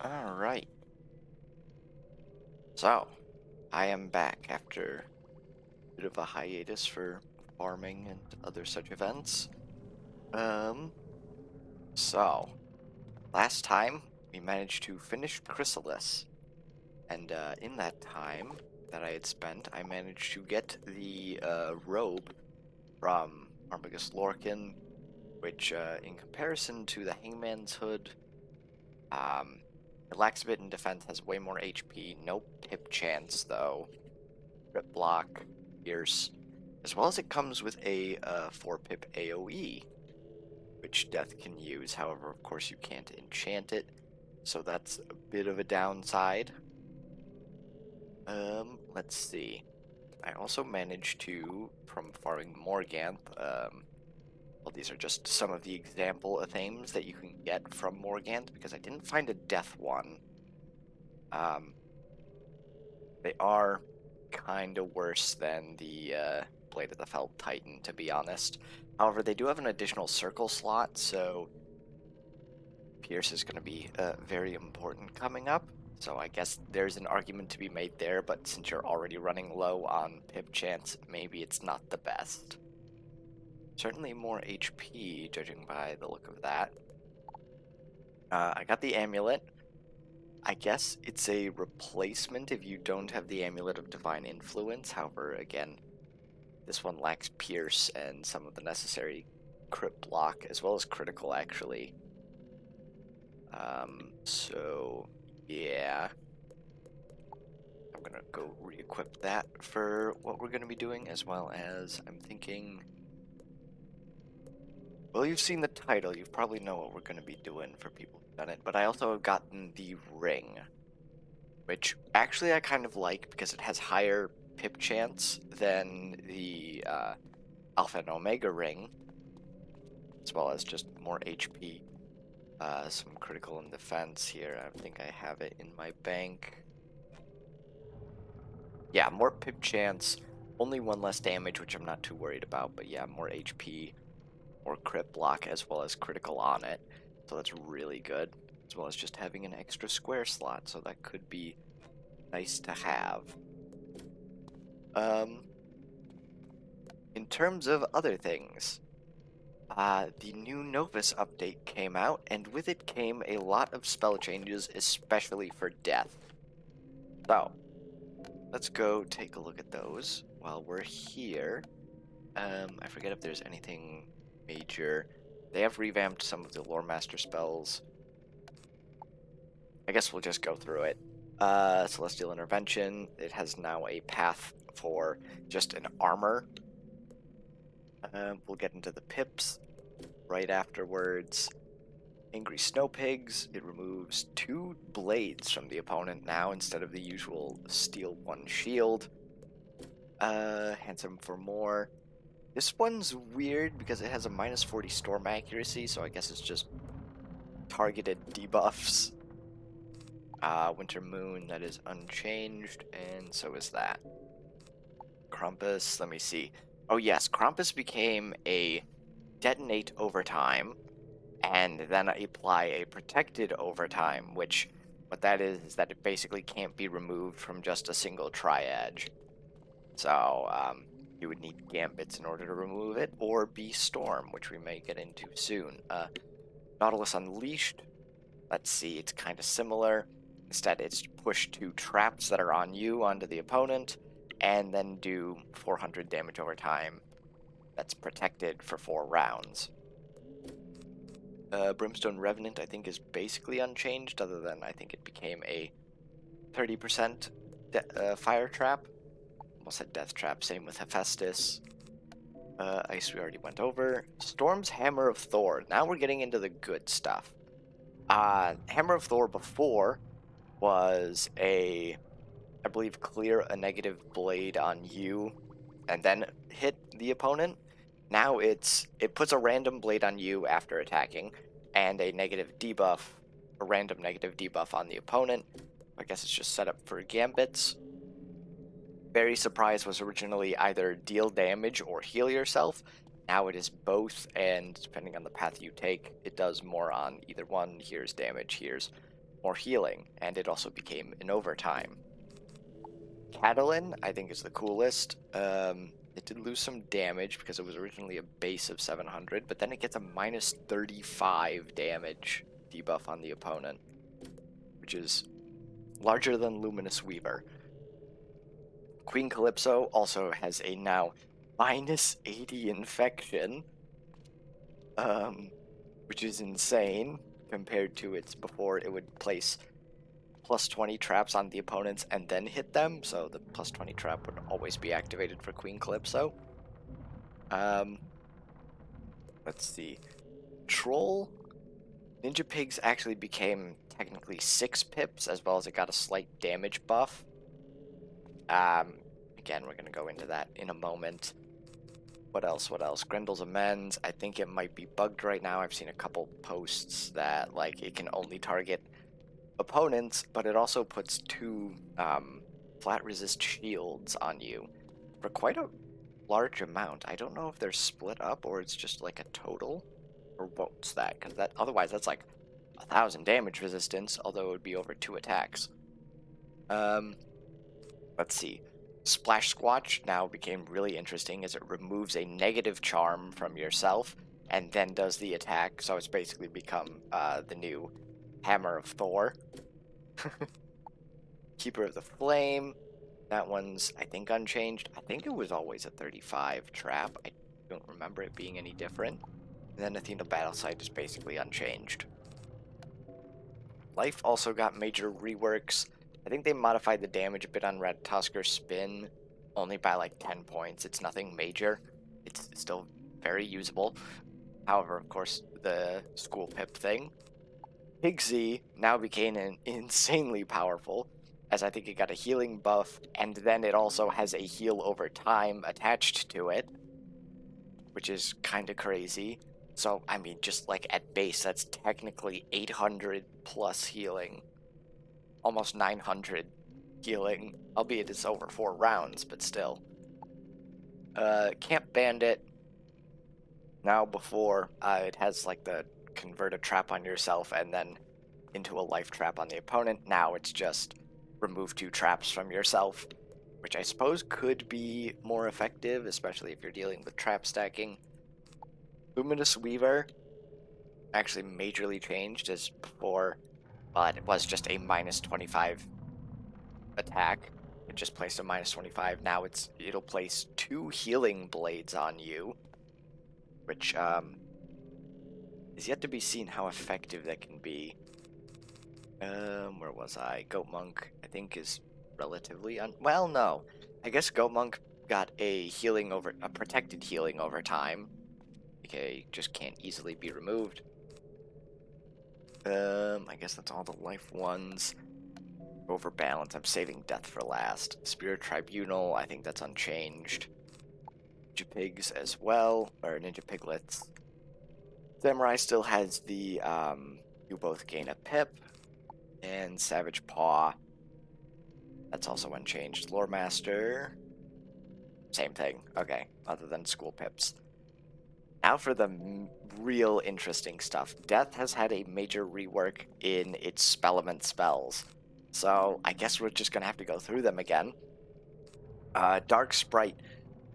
All right. So, I am back after a bit of a hiatus for farming and other such events. Um, so, last time we managed to finish Chrysalis, and in that time that I had spent, I managed to get the robe from Armagus Lorcan, which, in comparison to the Hangman's Hood, um, it lacks a bit in defense, has way more HP, no pip chance though. Crit block, pierce, as well as it comes with a 4 pip AoE, which Death can use. However, of course, you can't enchant it, so that's a bit of a downside. Let's see. I also managed to, from farming Morganth, well, these are just some of the example themes that you can get from Morganth, because I didn't find a death one. Um, they are kind of worse than the Blade of the Felt Titan, to be honest. However, they do have an additional circle slot, so Pierce is going to be very important coming up. So I guess there's an argument to be made there, but since you're already running low on pip chance, maybe it's not the best. Certainly more HP, judging by the look of that. I got the amulet. I guess it's a replacement if you don't have the Amulet of Divine Influence. However, again, this one lacks Pierce and some of the necessary crit block, as well as critical, actually. So, yeah. I'm gonna go re-equip that for what we're gonna be doing, as well as I'm thinking... Well, you've seen the title, you probably know what we're gonna be doing for people who've done it, but I also have gotten the ring, which actually I kind of like because it has higher pip chance than the Alpha and Omega ring, as well as just more HP, some critical and defense here. I think I have it in my bank. Yeah, more pip chance, only one less damage, which I'm not too worried about, but yeah, more HP, more crit block, as well as critical on it, so that's really good, as well as just having an extra square slot, so that could be nice to have. In terms of other things, the new Novus update came out, and with it came a lot of spell changes, especially for death. So, let's go take a look at those while we're here. I forget if there's anything major. They have revamped some of the Lore Master spells. I guess we'll just go through it. Celestial Intervention, it has now a path for just an armor. We'll get into the pips right afterwards. Angry Snow Pigs, it removes 2 blades from the opponent now instead of the usual steel 1 shield. Handsome for more. This one's weird because it has a minus 40 storm accuracy, so I guess it's just targeted debuffs. Winter Moon, that is unchanged, and so is that. Krampus, let me see. Oh yes, Krampus became a detonate overtime, and then apply a protected overtime, which what that is that it basically can't be removed from just a single triad. So you would need Gambits in order to remove it, or be Storm, which we may get into soon. Nautilus Unleashed, let's see, it's kind of similar. Instead, it's push 2 traps that are on you onto the opponent, and then do 400 damage over time. That's protected for 4 rounds. Brimstone Revenant, I think, is basically unchanged, other than I think it became a 30% fire trap. Almost said death trap, same with Hephaestus. Ice we already went over. Storm's Hammer of Thor. Now we're getting into the good stuff. Hammer of Thor before was I believe, clear a negative blade on you and then hit the opponent. Now it puts a random blade on you after attacking, and a negative debuff, a random negative debuff on the opponent. I guess it's just set up for Gambits. Berry Surprise was originally either deal damage or heal yourself. Now it is both, and depending on the path you take, it does more on either one. Here's damage, here's more healing, and it also became an overtime. Catalan, I think, is the coolest. It did lose some damage because it was originally a base of 700, but then it gets a minus 35 damage debuff on the opponent, which is larger than Luminous Weaver. Queen Calypso also has a now minus 80 infection, which is insane compared to its before. It would place plus 20 traps on the opponents and then hit them, so the plus 20 trap would always be activated for Queen Calypso. Let's see. Troll Ninja Pigs actually became technically 6 pips, as well as it got a slight damage buff. Again, we're going to go into that in a moment. What else? Grendel's Amends. I think it might be bugged right now. I've seen a couple posts that, like, it can only target opponents, but it also puts 2 flat resist shields on you for quite a large amount. I don't know if they're split up or it's just like a total, or what's that? Because that otherwise that's like 1,000 damage resistance, although it would be over 2 attacks. Let's see. Splash Squatch now became really interesting as it removes a negative charm from yourself and then does the attack, so it's basically become the new Hammer of Thor. Keeper of the Flame. That one's, I think, unchanged. I think it was always a 35 trap. I don't remember it being any different. And then Athena Battlesite is basically unchanged. Life also got major reworks. I think they modified the damage a bit on Ratatoskr Spin, only by like 10 points. It's nothing major. It's still very usable. However, of course, the school pip thing. Pigsy now became insanely powerful, as I think it got a healing buff, and then it also has a heal over time attached to it, which is kind of crazy. So, I mean, just like at base, that's technically 800 plus healing. Almost 900 healing, albeit it's over 4 rounds, but still. Camp Bandit. Now before, it has like the convert a trap on yourself and then into a life trap on the opponent. Now it's just remove 2 traps from yourself, which I suppose could be more effective, especially if you're dealing with trap stacking. Luminous Weaver actually majorly changed as before. But it was just a minus 25 attack. It just placed a minus 25. Now it'll place 2 healing blades on you, which is yet to be seen how effective that can be. Where was I? Goat Monk, I think, is relatively well, no. I guess Goat Monk got a protected healing over time. Okay, just can't easily be removed. I guess that's all the life ones. Overbalance, I'm saving death for last. Spirit Tribunal, I think that's unchanged. Ninja Pigs as well, or Ninja Piglets. Samurai still has the, you both gain a pip. And Savage Paw, that's also unchanged. Lore Master, same thing. Okay, other than school pips. Now for the real interesting stuff. Death has had a major rework in its Spellement spells. So I guess we're just going to have to go through them again. Dark Sprite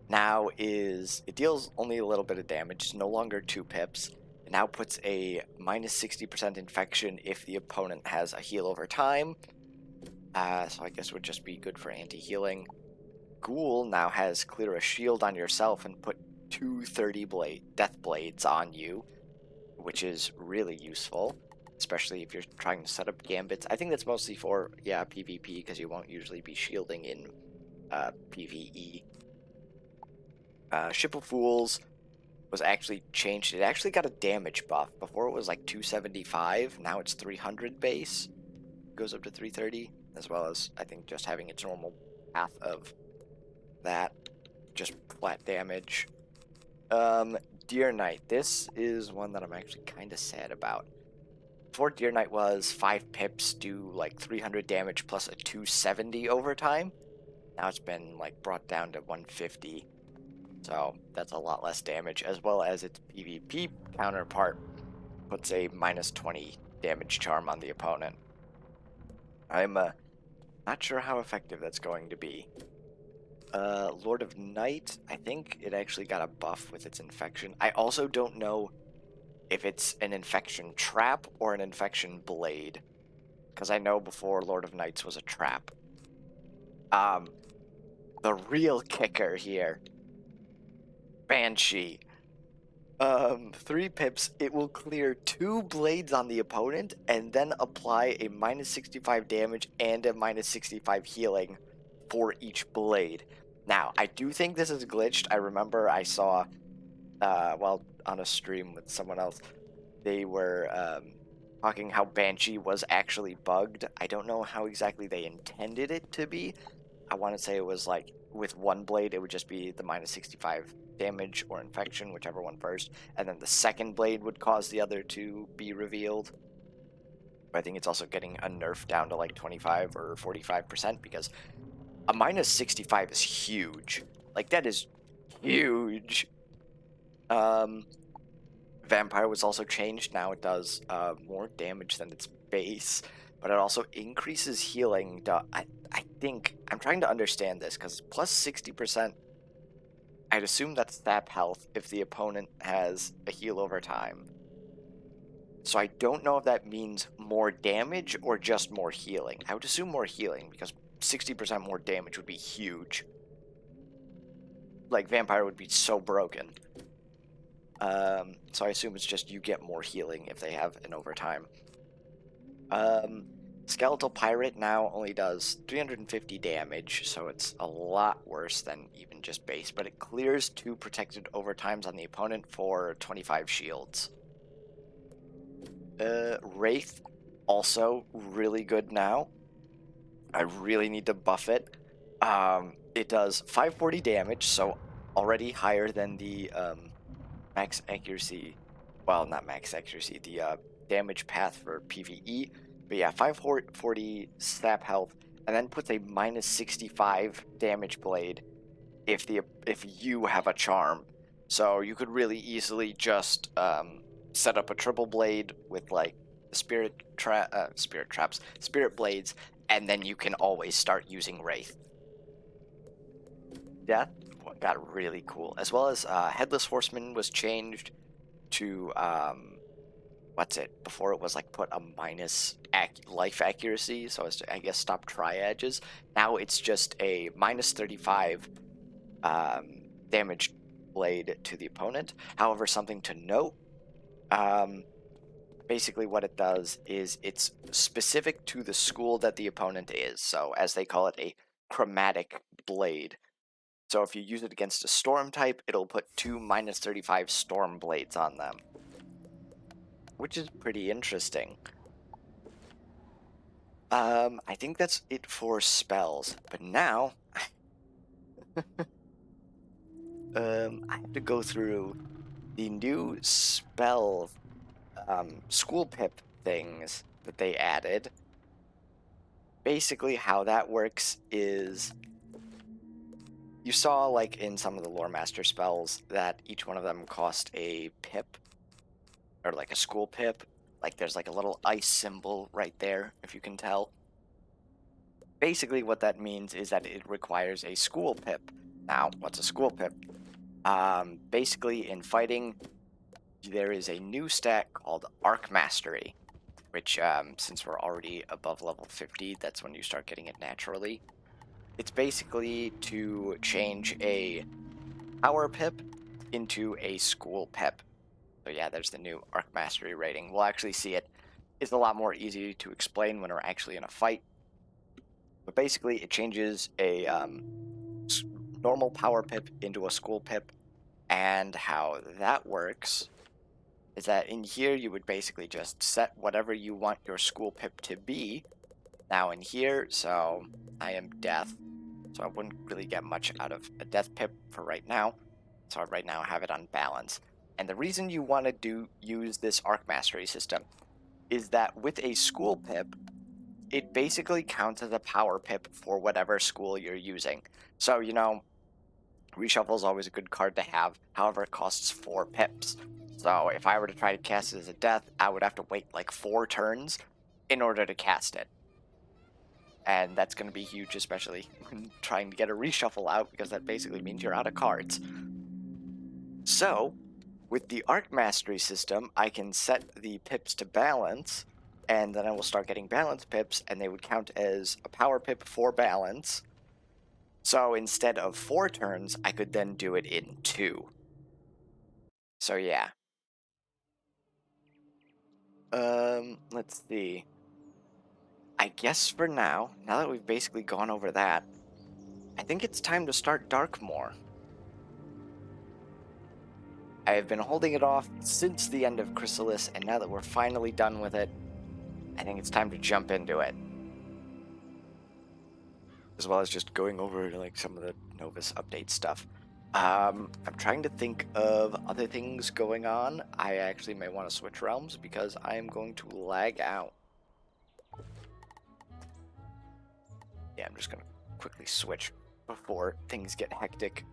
now it deals only a little bit of damage. It's no longer 2 pips. It now puts a minus 60% infection if the opponent has a heal over time. So I guess it would just be good for anti-healing. Ghoul now has clear a shield on yourself and put 2 death blades on you, which is really useful, especially if you're trying to set up gambits. I think that's mostly for, PvP, because you won't usually be shielding in PvE. Ship of Fools was actually changed. It actually got a damage buff. Before it was like 275, now it's 300 base. It goes up to 330, as well as, I think, just having its normal path of that, just flat damage. Deer Knight. This is one that I'm actually kind of sad about. Before, Deer Knight was 5 pips, do like 300 damage plus a 270 overtime. Now it's been like brought down to 150. So that's a lot less damage, as well as its PvP counterpart puts a minus 20 damage charm on the opponent. I'm not sure how effective that's going to be. Lord of Night, I think it actually got a buff with its infection. I also don't know if it's an infection trap or an infection blade, because I know before Lord of Nights was a trap. The real kicker here, Banshee. 3 pips, it will clear 2 blades on the opponent and then apply a minus 65 damage and a minus 65 healing for each blade. Now, I do think this is glitched. I remember I saw, well, on a stream with someone else, they were talking how Banshee was actually bugged. I don't know how exactly they intended it to be. I want to say it was like with one blade, it would just be the minus 65 damage or infection, whichever one first, and then the second blade would cause the other to be revealed. But I think it's also getting a nerf down to like 25 or 45% because a minus 65 is huge. Like, that is huge. Vampire was also changed. Now it does more damage than its base, but it also increases healing. I think I'm trying to understand this because plus 60%. I'd assume that's sap health if the opponent has a heal over time. So I don't know if that means more damage or just more healing. I would assume more healing because 60% more damage would be huge. Like, Vampire would be so broken. So I assume it's just you get more healing if they have an overtime. Skeletal Pirate now only does 350 damage, so it's a lot worse than even just base, but it clears 2 protected overtimes on the opponent for 25 shields. Wraith, also really good now. I really need to buff it. It does 540 damage, so already higher than the max accuracy. Well, not max accuracy, the damage path for PvE. But yeah, 540 sap health, and then puts a minus 65 damage blade if you have a charm. So you could really easily just set up a triple blade with like spirit blades, and then you can always start using Wraith. Death got really cool, as well as Headless Horseman was changed to before it was like put a minus life accuracy, so as to, I guess, stop triages. Now it's just a minus 35 damage blade to the opponent. However, something to note, basically what it does is it's specific to the school that the opponent is, so as they call it, a chromatic blade. So if you use it against a storm type, it'll put 2 minus 35 storm blades on them, which is pretty interesting. I think that's it for spells, but now I have to go through the new spell school pip things that they added. Basically how that works is, you saw like in some of the lore master spells that each one of them cost a pip, or like a school pip. Like, there's like a little ice symbol right there, if you can tell. Basically what that means is that it requires a school pip. Now, what's a school pip? Basically in fighting, there is a new stat called Arc Mastery, which since we're already above level 50, that's when you start getting it naturally. It's basically to change a power pip into a school pip. So yeah, there's the new Arc Mastery rating. We'll actually see it. It's a lot more easy to explain when we're actually in a fight. But basically, it changes a normal power pip into a school pip. And how that works is that in here, you would basically just set whatever you want your school pip to be. Now in here, so I am Death. So I wouldn't really get much out of a Death pip for right now. So right now I have it on balance. And the reason you want to use this Arc Mastery system is that with a school pip, it basically counts as a power pip for whatever school you're using. So, you know, Reshuffle is always a good card to have, however it costs 4 pips. So if I were to try to cast it as a Death, I would have to wait like 4 turns in order to cast it. and that's going to be huge, especially when trying to get a reshuffle out, because that basically means you're out of cards. So, with the Arc Mastery system, I can set the pips to balance, and then I will start getting balance pips, and they would count as a power pip for balance. So instead of 4 turns, I could then do it in 2. So yeah. Let's see. I guess for now that we've basically gone over that, I think it's time to start Darkmoor. I have been holding it off since the end of Chrysalis, and now that we're finally done with it, I think it's time to jump into it. As well as just going over like some of the Novus update stuff. I'm trying to think of other things going on. I actually may want to switch realms because I am going to lag out. Yeah, I'm just going to quickly switch before things get hectic.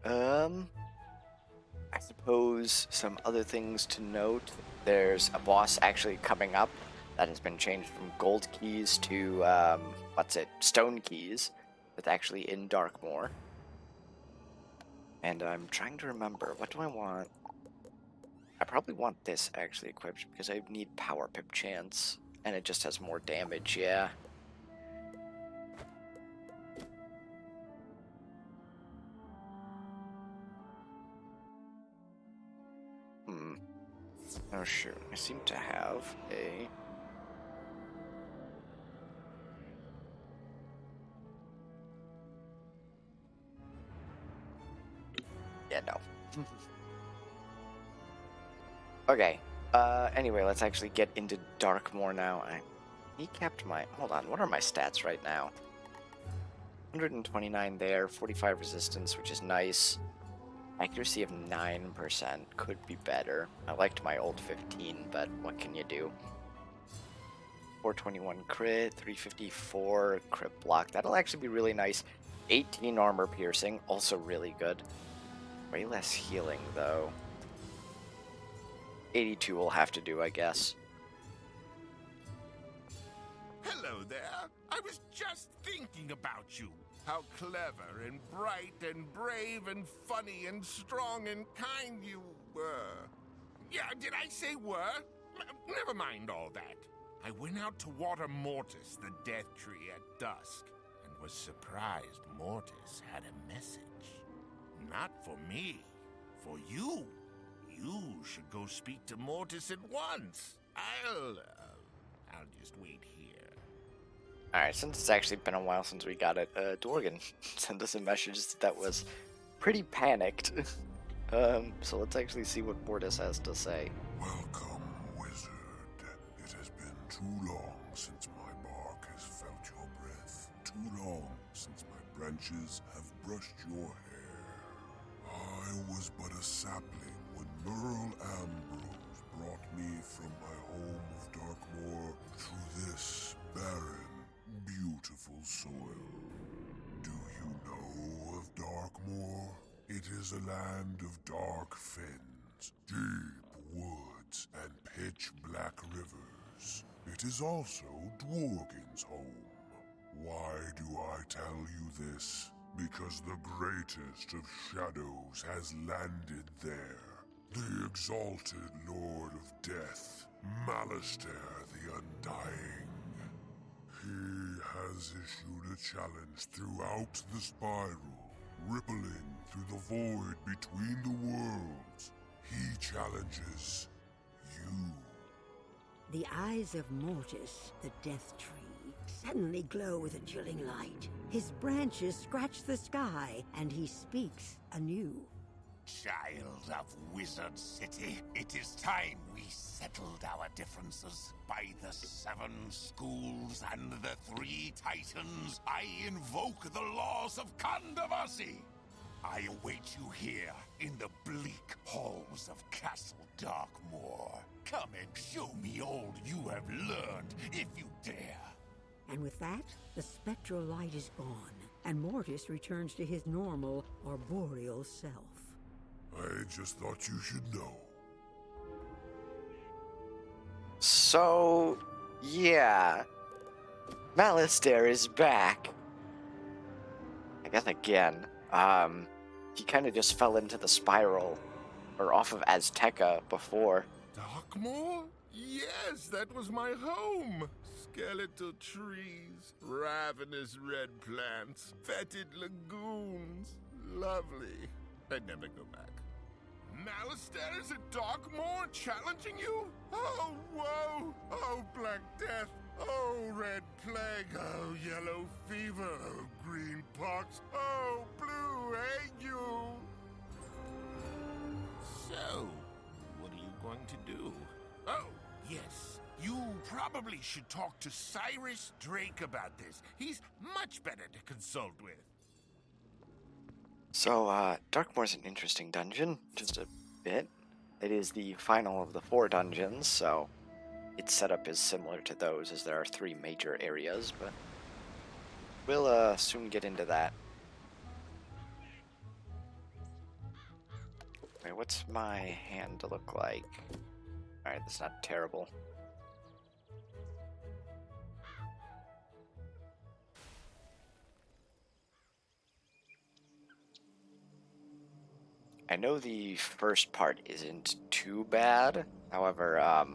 I suppose some other things to note. There's a boss actually coming up that has been changed from gold keys to, stone keys. That's actually in Darkmoor. And I'm trying to remember, what do I want? I probably want this actually equipped because I need power pip chance. And it just has more damage, yeah. Oh shoot, I seem to have a... Yeah, no. Okay, anyway, let's actually get into Darkmoor now. He kept my... Hold on, what are my stats right now? 129 there, 45 resistance, which is nice. Accuracy of 9% could be better. I liked my old 15, but what can you do? 421 crit, 354 crit block. That'll actually be really nice. 18 armor piercing, also really good. Way less healing, though. 82 will have to do, I guess. Hello there. I was just thinking about you. How clever and bright and brave and funny and strong and kind you were. Yeah, did I say were? Never mind all that. I went out to water Mortis, the death tree, at dusk, and was surprised Mortis had a message. Not for me, for you. You should go speak to Mortis at once. I'll just wait here. Alright, since it's actually been a while since we got it, Dorgan sent us a message that was pretty panicked. So let's actually see what Mortis has to say. Welcome, wizard. It has been too long since my bark has felt your breath. Too long since my branches have brushed your hair. I was but a sapling when Merle Ambrose brought me from my home of Darkmoor to this barren, beautiful soil. Do you know of Darkmoor? It is a land of dark fens, deep woods, and pitch-black rivers. It is also Dworgin's home. Why do I tell you this? Because the greatest of shadows has landed there. The exalted Lord of Death, Malistaire the Undying. He has issued a challenge throughout the spiral, rippling through the void between the worlds. He challenges you. The eyes of Mortis, the death tree, suddenly glow with a chilling light. His branches scratch the sky, and he speaks anew. Child of Wizard City, it is time we settled our differences. By the 7 schools and the 3 titans, I invoke the laws of controversy. I await you here in the bleak halls of Castle Darkmoor. Come and show me all you have learned, if you dare. And with that, the spectral light is gone, and Mortis returns to his normal, arboreal self. I just thought you should know. So, yeah. Malistaire is back. I guess again. He kind of just fell into the spiral, or off of Azteca before. Darkmoor? Yes, that was my home. Skeletal trees, ravenous red plants, fetid lagoons. Lovely. I'd never go back. Malistaire is at Darkmoor challenging you? Oh, woe! Oh, Black Death! Oh, Red Plague! Oh, Yellow Fever! Oh, Green Pox! Oh, Blue Ague! So, what are you going to do? Oh, yes. You probably should talk to Cyrus Drake about this. He's much better to consult with. So, Darkmoor's an interesting dungeon, just a bit. It is the final of the 4 dungeons, so its setup is similar to those, as there are 3 major areas, but we'll soon get into that. Wait, what's my hand look like? Alright, that's not terrible. I know the first part isn't too bad, however,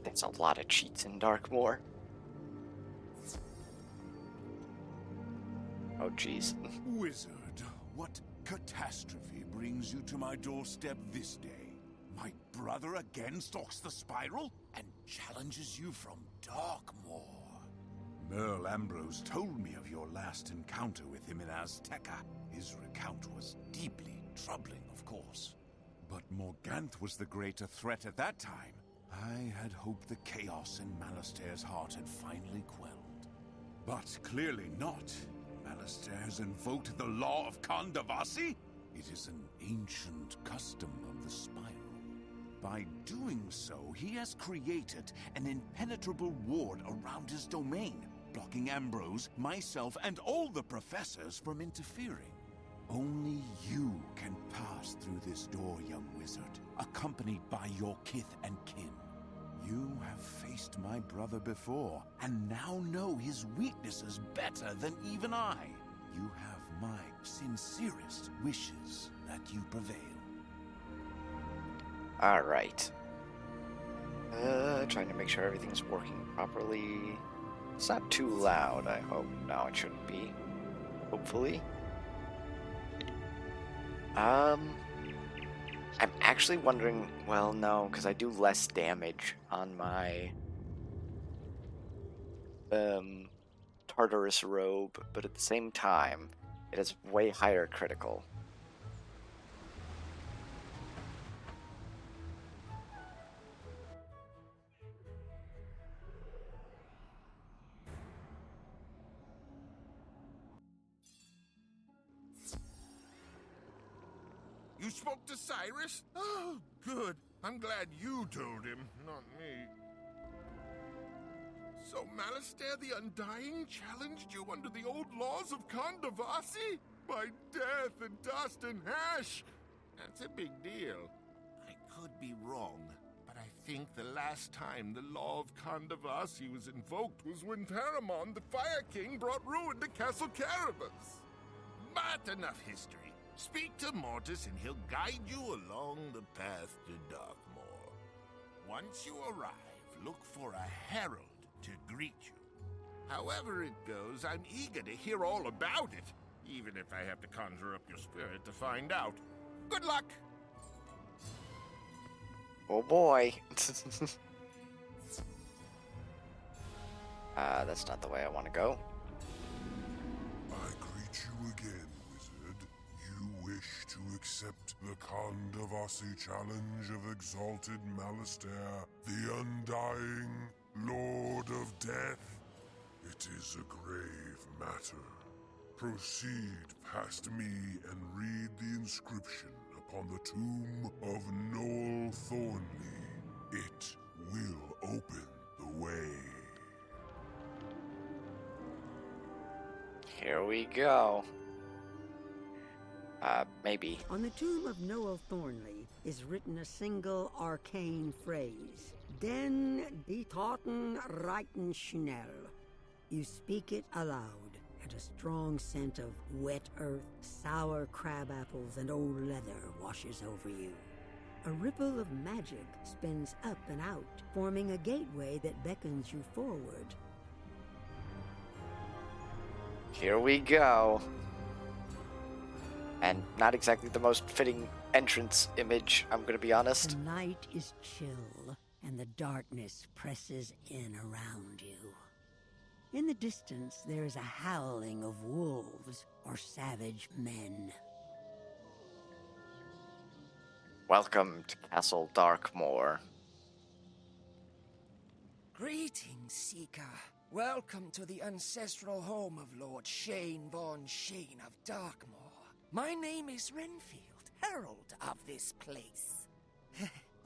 there's a lot of cheats in Darkmoor. Oh jeez. Wizard, what catastrophe brings you to my doorstep this day? My brother again stalks the spiral and challenges you from Darkmoor. Merle Ambrose told me of your last encounter with him in Azteca. His recount was deeply troubling, of course. But Morganth was the greater threat at that time. I had hoped the chaos in Malistaire's heart had finally quelled. But clearly not. Malistaire has invoked the law of Kandavasi? It is an ancient custom of the spiral. By doing so, he has created an impenetrable ward around his domain, blocking Ambrose, myself, and all the professors from interfering. Only you can pass through this door, young wizard, accompanied by your kith and kin. You have faced my brother before, and now know his weaknesses better than even I. You have my sincerest wishes that you prevail. Alright. Trying to make sure everything's working properly. It's not too loud, I hope. No, it shouldn't be. Hopefully. I'm actually wondering, well, no, because I do less damage on my Tartarus robe, but at the same time, it has way higher critical. You spoke to Cyrus? Oh, good. I'm glad you told him, not me. So Malistaire the Undying challenged you under the old laws of Kandavasi? By death and dust and ash? That's a big deal. I could be wrong, but I think the last time the law of Kandavasi was invoked was when Paramon, the Fire King, brought ruin to Castle Caribus. But enough history. Speak to Mortis and he'll guide you along the path to Darkmoor. Once you arrive, look for a herald to greet you. However it goes, I'm eager to hear all about it, even if I have to conjure up your spirit to find out. Good luck! Oh boy. That's not the way I want to go. I greet you again, wizard. You wish to accept the Kandavasi challenge of exalted Malistaire, the Undying Lord of Death? It is a grave matter. Proceed past me and read the inscription upon the tomb of Noel Thornley. It will open the way. Here we go. Maybe. On the tomb of Noel Thornley is written a single arcane phrase. Den die Toten reiten schnell. You speak it aloud, and a strong scent of wet earth, sour crab apples, and old leather washes over you. A ripple of magic spins up and out, forming a gateway that beckons you forward. Here we go. And not exactly the most fitting entrance image, I'm gonna be honest. The night is chill, and the darkness presses in around you. In the distance, there is a howling of wolves or savage men. Welcome to Castle Darkmoor. Greetings, Seeker. Welcome to the ancestral home of Lord Shane von Shane of Darkmoor. My name is Renfield, herald of this place.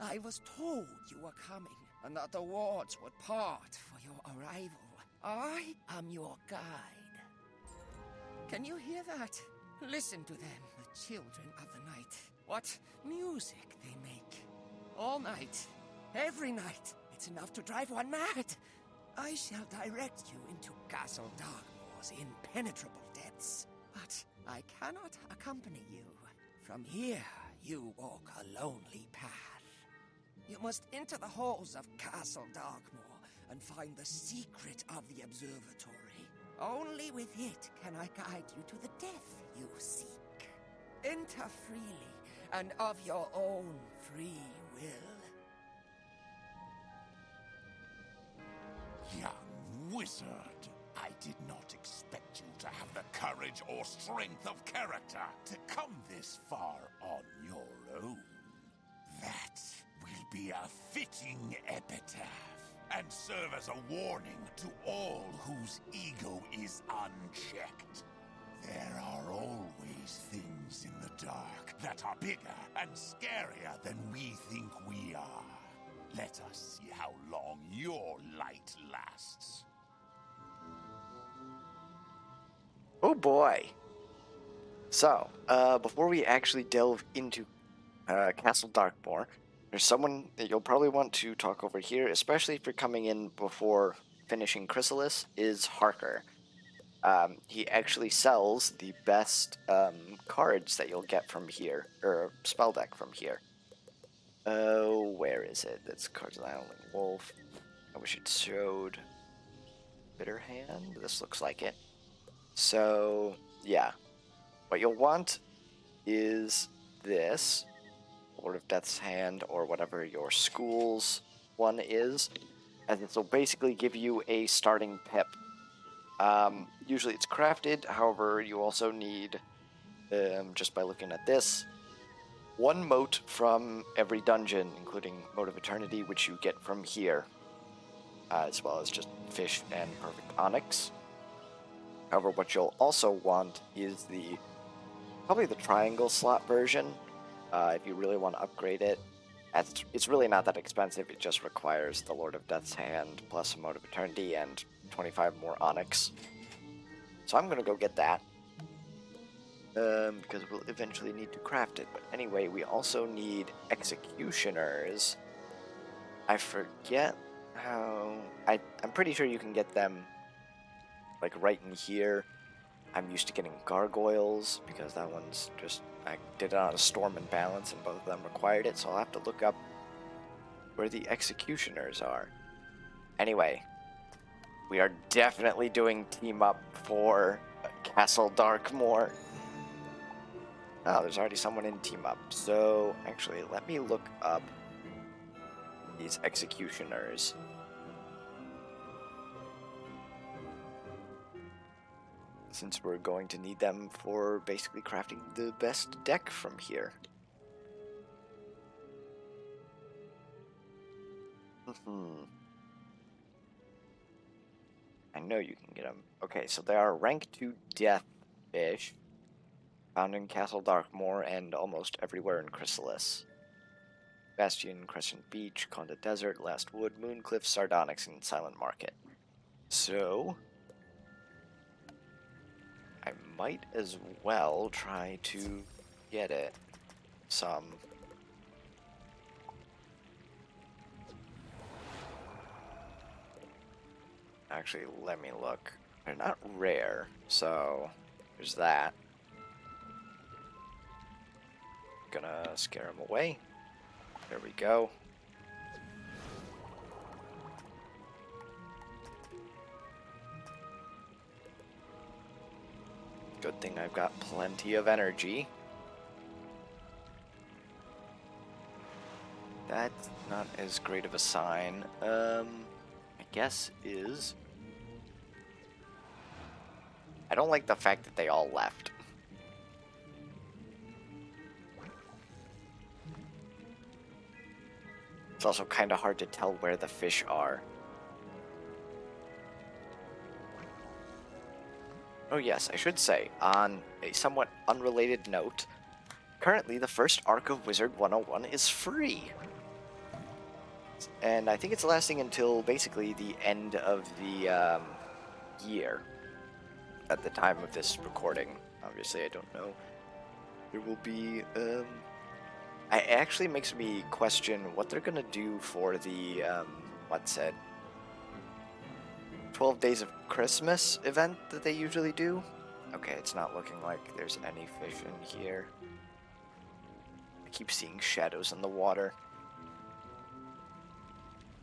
I was told you were coming, and that the wards would part for your arrival. I am your guide. Can you hear that? Listen to them, the children of the night. What music they make. All night, every night. It's enough to drive one mad. I shall direct you into Castle Darkmoor's impenetrable depths, but I cannot accompany you. From here, you walk a lonely path. You must enter the halls of Castle Darkmoor and find the secret of the observatory. Only with it can I guide you to the death you seek. Enter freely and of your own free will. Young wizard, I did not expect you to have the courage or strength of character to come this far on your own. That will be a fitting epitaph, and serve as a warning to all whose ego is unchecked. There are always things in the dark that are bigger and scarier than we think we are. Let us see how long your light lasts. Oh boy. So, before we actually delve into Castle Darkmoor, there's someone that you'll probably want to talk over here, especially if you're coming in before finishing Chrysalis, is Harker. He actually sells the best cards that you'll get from here, or spell deck from here. Oh, where is it? That's Cards of the Howling Wolf. I wish it showed Bitter Hand. This looks like it. So, yeah. What you'll want is this, Lord of Death's Hand, or whatever your school's one is, and this will basically give you a starting pip. Usually it's crafted, however, you also need, just by looking at this, one mote from every dungeon, including Mote of Eternity, which you get from here, as well as just fish and perfect onyx. However, what you'll also want is probably the triangle slot version, if you really want to upgrade it. It's really not that expensive, it just requires the Lord of Death's Hand, plus a Mote of Eternity, and 25 more onyx. So I'm gonna go get that. Because we'll eventually need to craft it. But anyway, we also need executioners. I forget how... I'm pretty sure you can get them, like, right in here. I'm used to getting gargoyles, because that one's just... I did it on a Storm and Balance, and both of them required it, so I'll have to look up where the executioners are. Anyway, we are definitely doing team up for Castle Darkmoor. Oh, there's already someone in team up. So, actually, let me look up these executioners. Since we're going to need them for basically crafting the best deck from here. I know you can get them. Okay, so they are rank 2 death fish, found in Castle Darkmoor and almost everywhere in Chrysalis. Bastion, Crescent Beach, Conda Desert, Last Wood, Mooncliff, Sardonyx, and Silent Market. So, I might as well try to get it some. Actually, let me look. They're not rare, so there's that. Gonna scare them away. There we go. Good thing I've got plenty of energy. That's not as great of a sign. I guess is... I don't like the fact that they all left. It's also kind of hard to tell where the fish are. Oh yes, I should say, on a somewhat unrelated note, currently the first arc of Wizard 101 is free. And I think it's lasting until basically the end of the year at the time of this recording. Obviously, I don't know. There will be, it actually makes me question what they're gonna do for the, 12 Days of Christmas event that they usually do. Okay, it's not looking like there's any fish in here. I keep seeing shadows in the water.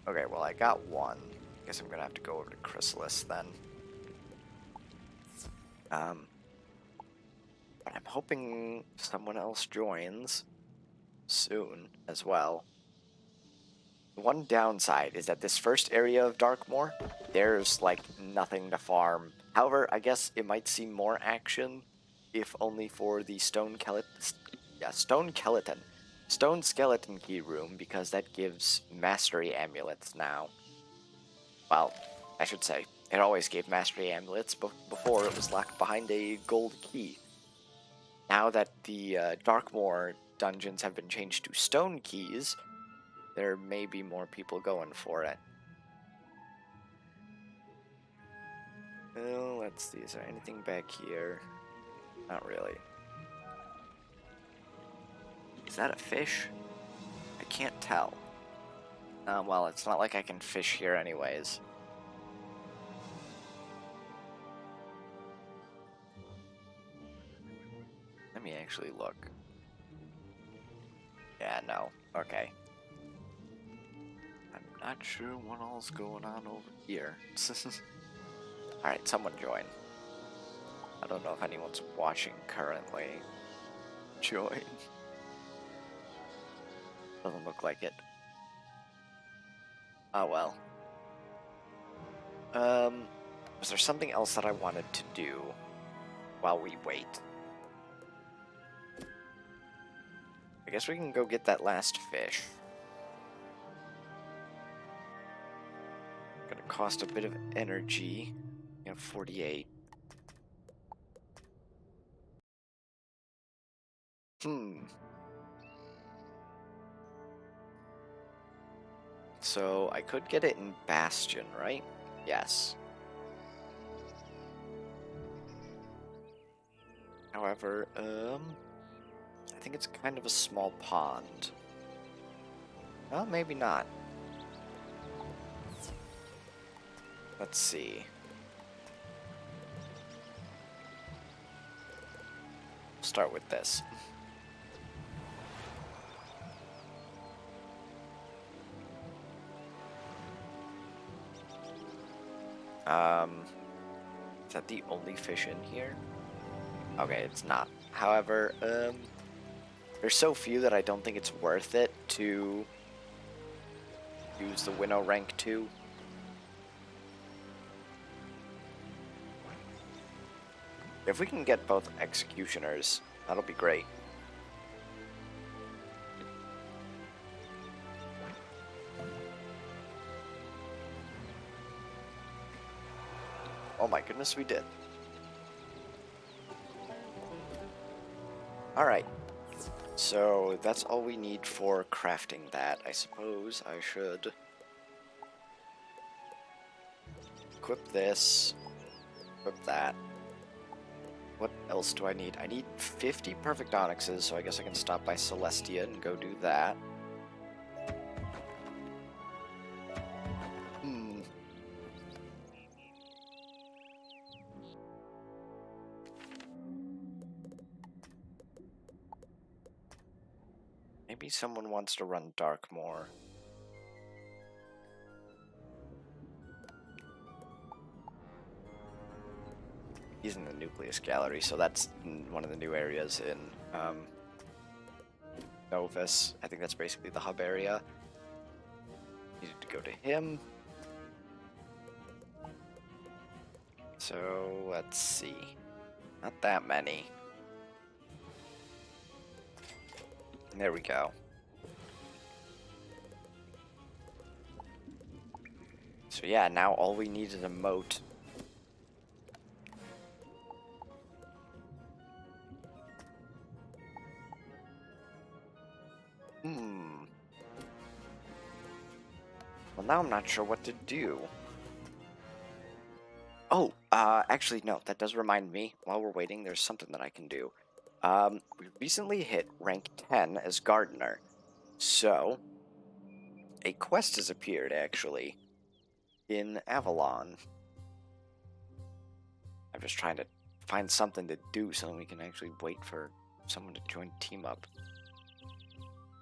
Okay, well, I got one. Guess I'm gonna have to go over to Chrysalis then. But I'm hoping someone else joins soon as well. The one downside is that this first area of Darkmoor, there's like nothing to farm. However, I guess it might see more action if only for the Stone Skeleton key room, because that gives mastery amulets now. Well, I should say, it always gave mastery amulets before it was locked behind a gold key. Now that the Darkmoor dungeons have been changed to stone keys, there may be more people going for it. Well, let's see, is there anything back here? Not really. Is that a fish? I can't tell. Well, it's not like I can fish here anyways. Let me actually look. Yeah, no. Okay. I'm not sure what all's going on over here. Alright, someone join. I don't know if anyone's watching currently. Join. Doesn't look like it. Oh well. Was there something else that I wanted to do while we wait? I guess we can go get that last fish. Gonna cost a bit of energy. You have 48. So I could get it in Bastion, right? Yes. However, I think it's kind of a small pond. Well, maybe not. Let's see. Start with this. Is that the only fish in here? Okay, it's not. However, there's so few that I don't think it's worth it to use the Winnow rank 2. If we can get both executioners, that'll be great. Oh my goodness, we did. Alright. So that's all we need for crafting that. I suppose I should equip this, equip that. What else do I need? I need 50 perfect onyxes, so I guess I can stop by Celestia and go do that. Maybe someone wants to run Darkmoor. He's in the Nucleus Gallery, so that's one of the new areas in Novus. I think that's basically the hub area. Needed to go to him. So, let's see. Not that many. There we go. So yeah, now all we need is a moat. Well, now I'm not sure what to do. Oh, actually, no, that does remind me. While we're waiting, there's something that I can do. We recently hit rank 10 as Gardener. So, a quest has appeared, actually, in Avalon. I'm just trying to find something to do so we can actually wait for someone to join Team Up.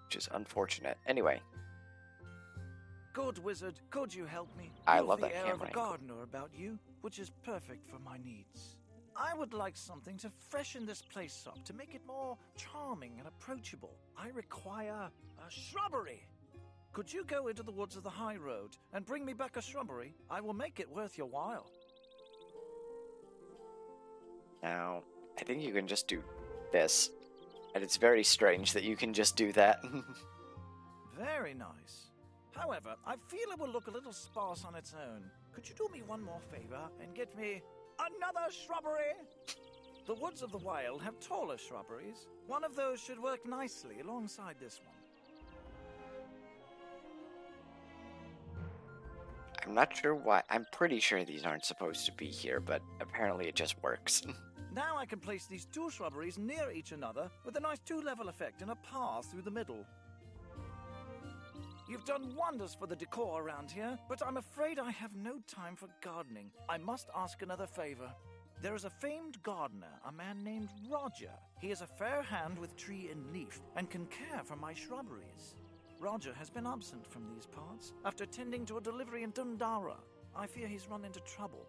Which is unfortunate. Anyway. Good wizard, could you help me? I You've love the that air camera of a angle. gardener about you, which is perfect for my needs. I would like something to freshen this place up, to make it more charming and approachable. I require a shrubbery. Could you go into the woods of the high road and bring me back a shrubbery? I will make it worth your while. Now, I think you can just do this. And it's very strange that you can just do that. Very nice. However, I feel it will look a little sparse on its own. Could you do me one more favor and get me another shrubbery? The woods of the wild have taller shrubberies. One of those should work nicely alongside this one. I'm not sure why. I'm pretty sure these aren't supposed to be here, but apparently it just works. Now I can place these two shrubberies near each another with a nice two-level effect and a path through the middle. You've done wonders for the decor around here, but I'm afraid I have no time for gardening. I must ask another favor. There is a famed gardener, a man named Roger. He is a fair hand with tree and leaf and can care for my shrubberies. Roger has been absent from these parts after tending to a delivery in Dundara. I fear he's run into trouble.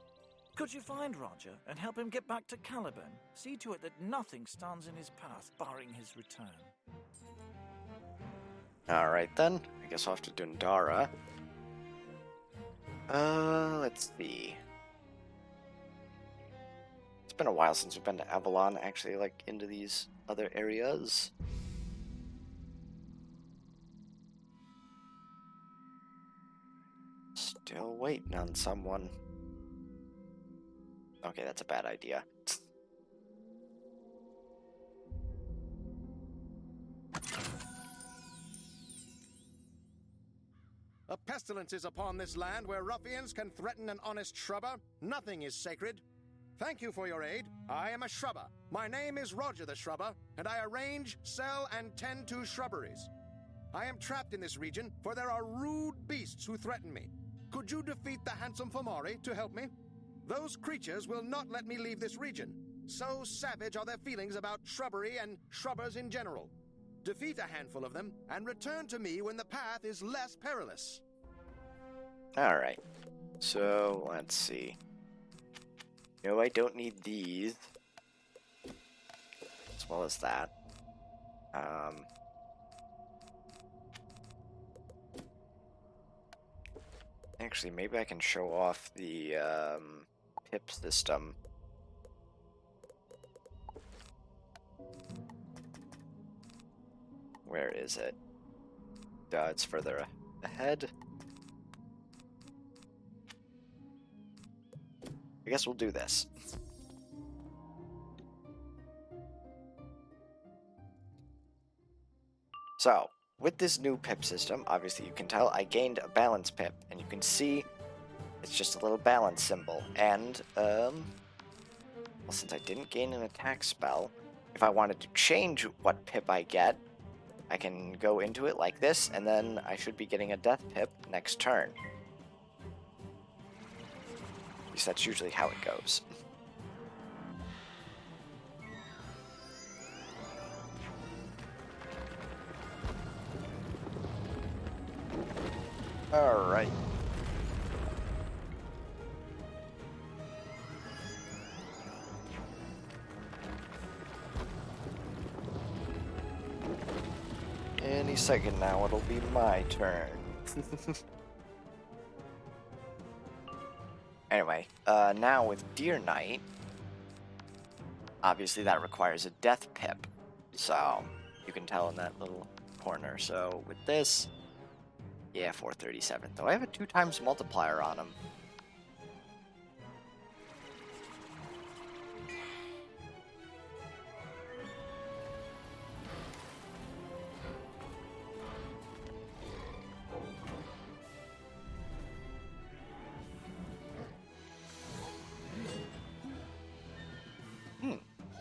Could you find Roger and help him get back to Caliban? See to it that nothing stands in his path, barring his return. Alright then. I guess I'll have to Dundara. Let's see. It's been a while since we've been to Avalon, actually, like, into these other areas. Still waiting on someone. Okay, that's a bad idea. A pestilence is upon this land where ruffians can threaten an honest shrubber. Nothing is sacred. Thank you for your aid. I am a shrubber. My name is Roger the Shrubber, and I arrange, sell, and tend to shrubberies. I am trapped in this region, for there are rude beasts who threaten me. Could you defeat the handsome Fomori to help me? Those creatures will not let me leave this region. So savage are their feelings about shrubbery and shrubbers in general. Defeat a handful of them, and return to me when the path is less perilous. Alright. So, let's see. No, I don't need these. As well as that. Actually, maybe I can show off the, pip system. Where is it? It's further ahead. I guess we'll do this. So, with this new pip system, obviously you can tell I gained a balance pip, and you can see it's just a little balance symbol. And, well, since I didn't gain an attack spell, if I wanted to change what pip I get, I can go into it like this, and then I should be getting a death pip next turn. At least that's usually how it goes. Alright. Any second now, it'll be my turn. Anyway, now with Deer Knight, obviously that requires a death pip. So, you can tell in that little corner. So, with this, yeah, 437. Though I have a 2 times multiplier on him.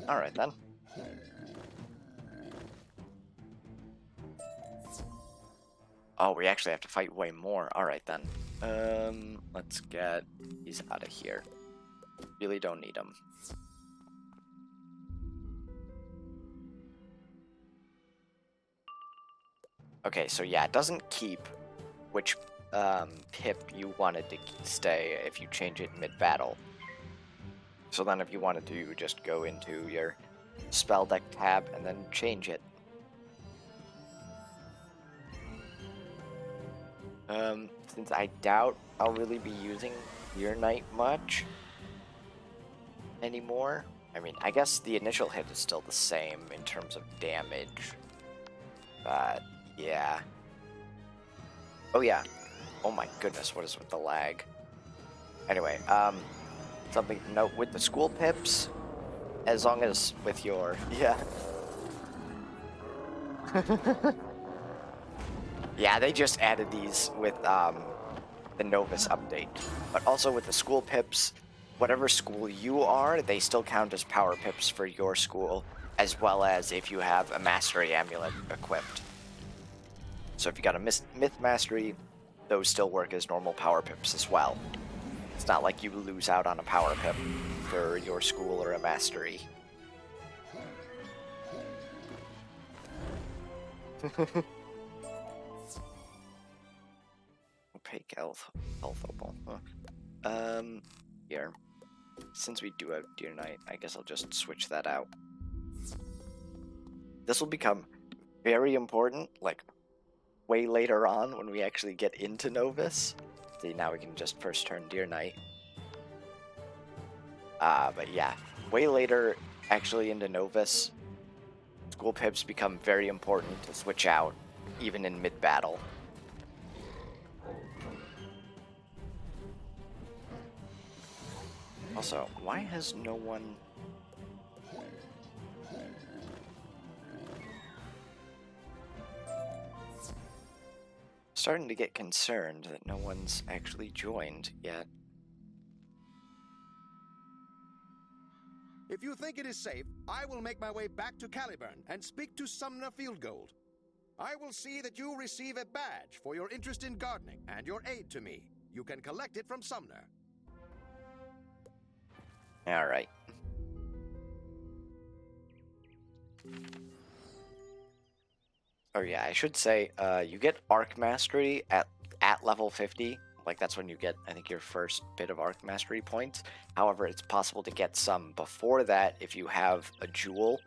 Alright then. Oh, we actually have to fight way more. Alright then. Let's get these out of here. Really don't need them. Okay, so yeah, it doesn't keep which pip you wanted to stay if you change it mid-battle. So then if you wanted to, just go into your spell deck tab and then change it. Since I doubt I'll really be using Deer Knight much anymore. I mean, I guess the initial hit is still the same in terms of damage. But, yeah. Oh yeah. Oh my goodness, what is with the lag? Anyway, something to note with the school pips, as long as with your, yeah. Yeah, they just added these with the Novus update. But also with the school pips, whatever school you are, they still count as power pips for your school, as well as if you have a mastery amulet equipped. So if you got a myth mastery, those still work as normal power pips as well. It's not like you lose out on a power pip for your school or a mastery. Opaque health opal. Huh. Here. Since we do have Deer Knight, I guess I'll just switch that out. This will become very important, like, way later on when we actually get into Novus. See, now we can just first turn Deer Knight. But yeah, way later, actually into Novus, school pips become very important to switch out, even in mid-battle. Also, why has no one... Starting to get concerned that no one's actually joined yet. If you think it is safe, I will make my way back to Caliburn and speak to Sumner Fieldgold. I will see that you receive a badge for your interest in gardening and your aid to me. You can collect it from Sumner. Alright. Oh yeah, I should say, you get Arc Mastery at level 50. Like, that's when you get, I think, your first bit of Arc Mastery points. However, it's possible to get some before that if you have a jewel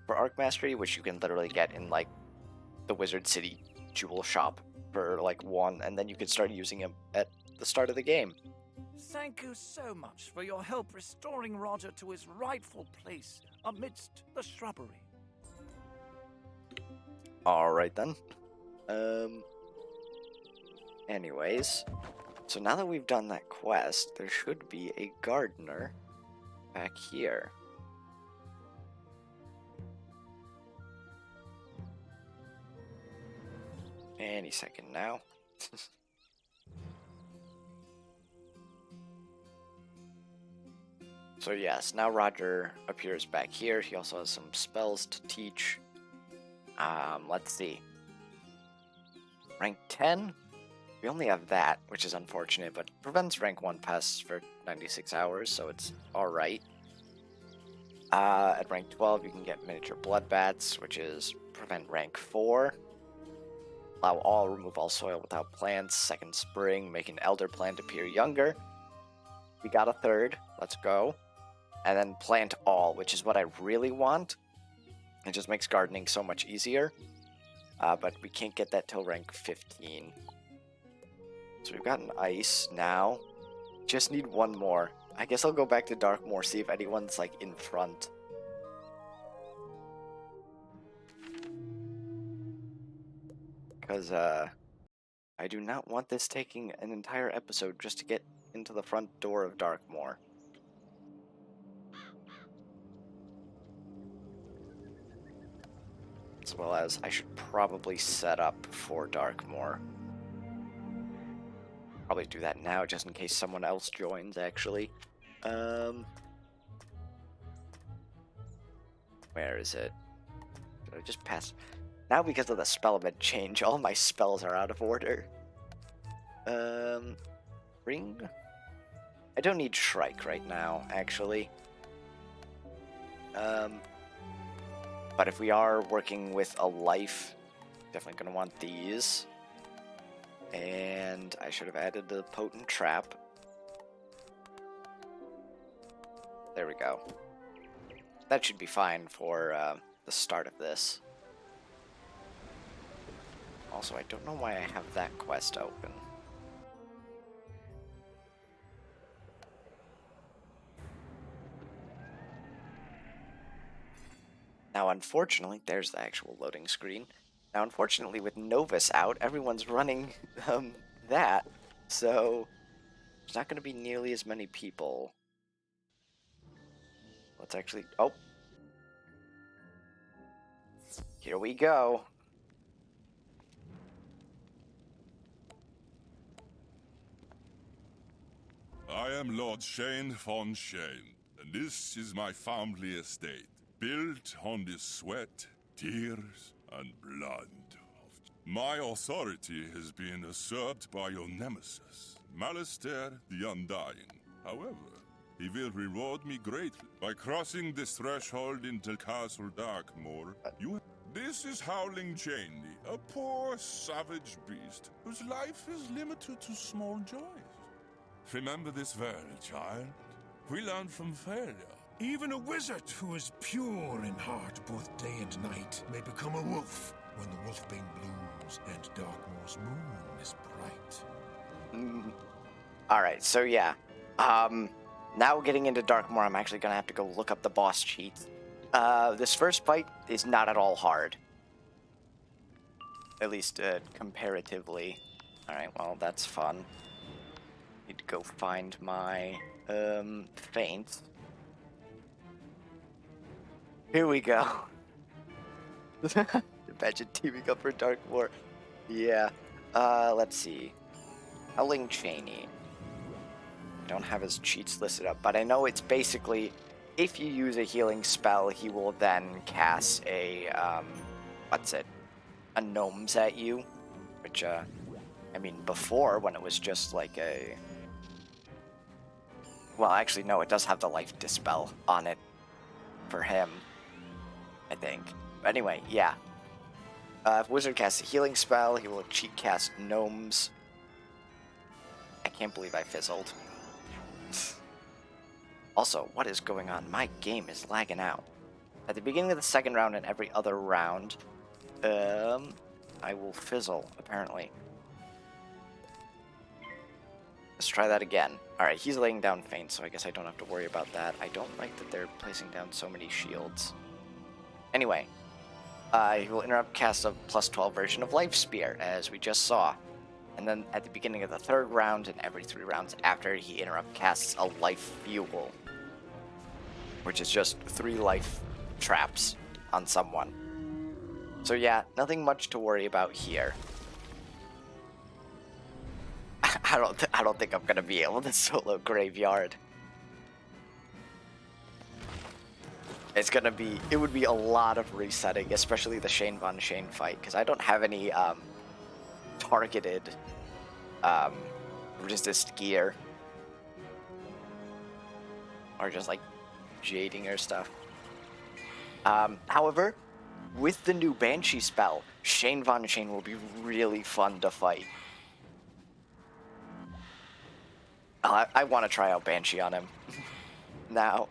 for Arc Mastery, which you can literally get in, like, the Wizard City jewel shop for, like, 1, and then you can start using them at the start of the game. Thank you so much for your help restoring Roger to his rightful place amidst the shrubbery. Alright then. Anyways, so now that we've done that quest, there should be a gardener back here. Any second now. So yes, now Roger appears back here. He also has some spells to teach. Let's see. Rank 10? We only have that, which is unfortunate, but prevents rank 1 pests for 96 hours, so it's alright. At rank 12, you can get miniature blood bats, which is prevent rank 4. Plow all, remove all soil without plants. Second spring, make an elder plant appear younger. We got a third. Let's go. And then plant all, which is what I really want. It just makes gardening so much easier. But we can't get that till rank 15. So we've got an ice now. Just need one more. I guess I'll go back to Darkmoor, see if anyone's like in front. Because I do not want this taking an entire episode just to get into the front door of Darkmoor. As well as I should probably set up for Darkmoor. Probably do that now just in case someone else joins, actually. Where is it? Did I just pass? Now because of the spell event change, all my spells are out of order. Ring? I don't need Shrike right now, actually. But if we are working with a life, definitely gonna want these. And I should have added the potent trap. There we go. That should be fine for the start of this. Also, I don't know why I have that quest open. Now, unfortunately, there's the actual loading screen. Now, unfortunately, with Novus out, everyone's running that, so there's not going to be nearly as many people. Let's actually... Oh! Here we go! I am Lord Shane von Shane, and this is my family estate, built on the sweat, tears, and blood. My authority has been usurped by your nemesis, Malistaire the Undying. However, he will reward me greatly by crossing this threshold into Castle Darkmoor. This is Howling Cheney, a poor, savage beast whose life is limited to small joys. Remember this well, child. We learn from failure. Even a wizard who is pure in heart both day and night may become a wolf when the wolfbane blooms and Darkmoor's moon is bright. Alright, so yeah. Now getting into Darkmoor, I'm actually gonna have to go look up the boss cheats. This first fight is not at all hard. At least, comparatively. Alright, well, that's fun. Need to go find my, feint. Here we go. Imagine teaming up for Darkmoor. Yeah. Let's see. Howling Cheney. I don't have his cheats listed up, but I know it's basically, if you use a healing spell, he will then cast a, a gnomes at you. Which, I mean, before, when it was just like a... Well, actually, no, it does have the life dispel on it for him, I think. But anyway, yeah. If Wizard casts a healing spell, he will cheat cast gnomes. I can't believe I fizzled. Also, what is going on? My game is lagging out. At the beginning of the second round and every other round, I will fizzle, apparently. Let's try that again. Alright, he's laying down feint, so I guess I don't have to worry about that. I don't like that they're placing down so many shields. Anyway, he will interrupt cast a plus 12 version of Life Spear, as we just saw. And then at the beginning of the third round and every 3 rounds after, he interrupt casts a Life Fuel, which is just 3 life traps on someone. So yeah, nothing much to worry about here. I don't think I'm gonna be able to solo Graveyard. It would be a lot of resetting, especially the Shane von Shane fight, because I don't have any targeted resist gear, or just like jading or stuff. However, with the new Banshee spell, Shane Von Shane will be really fun to fight. I want to try out Banshee on him. Now.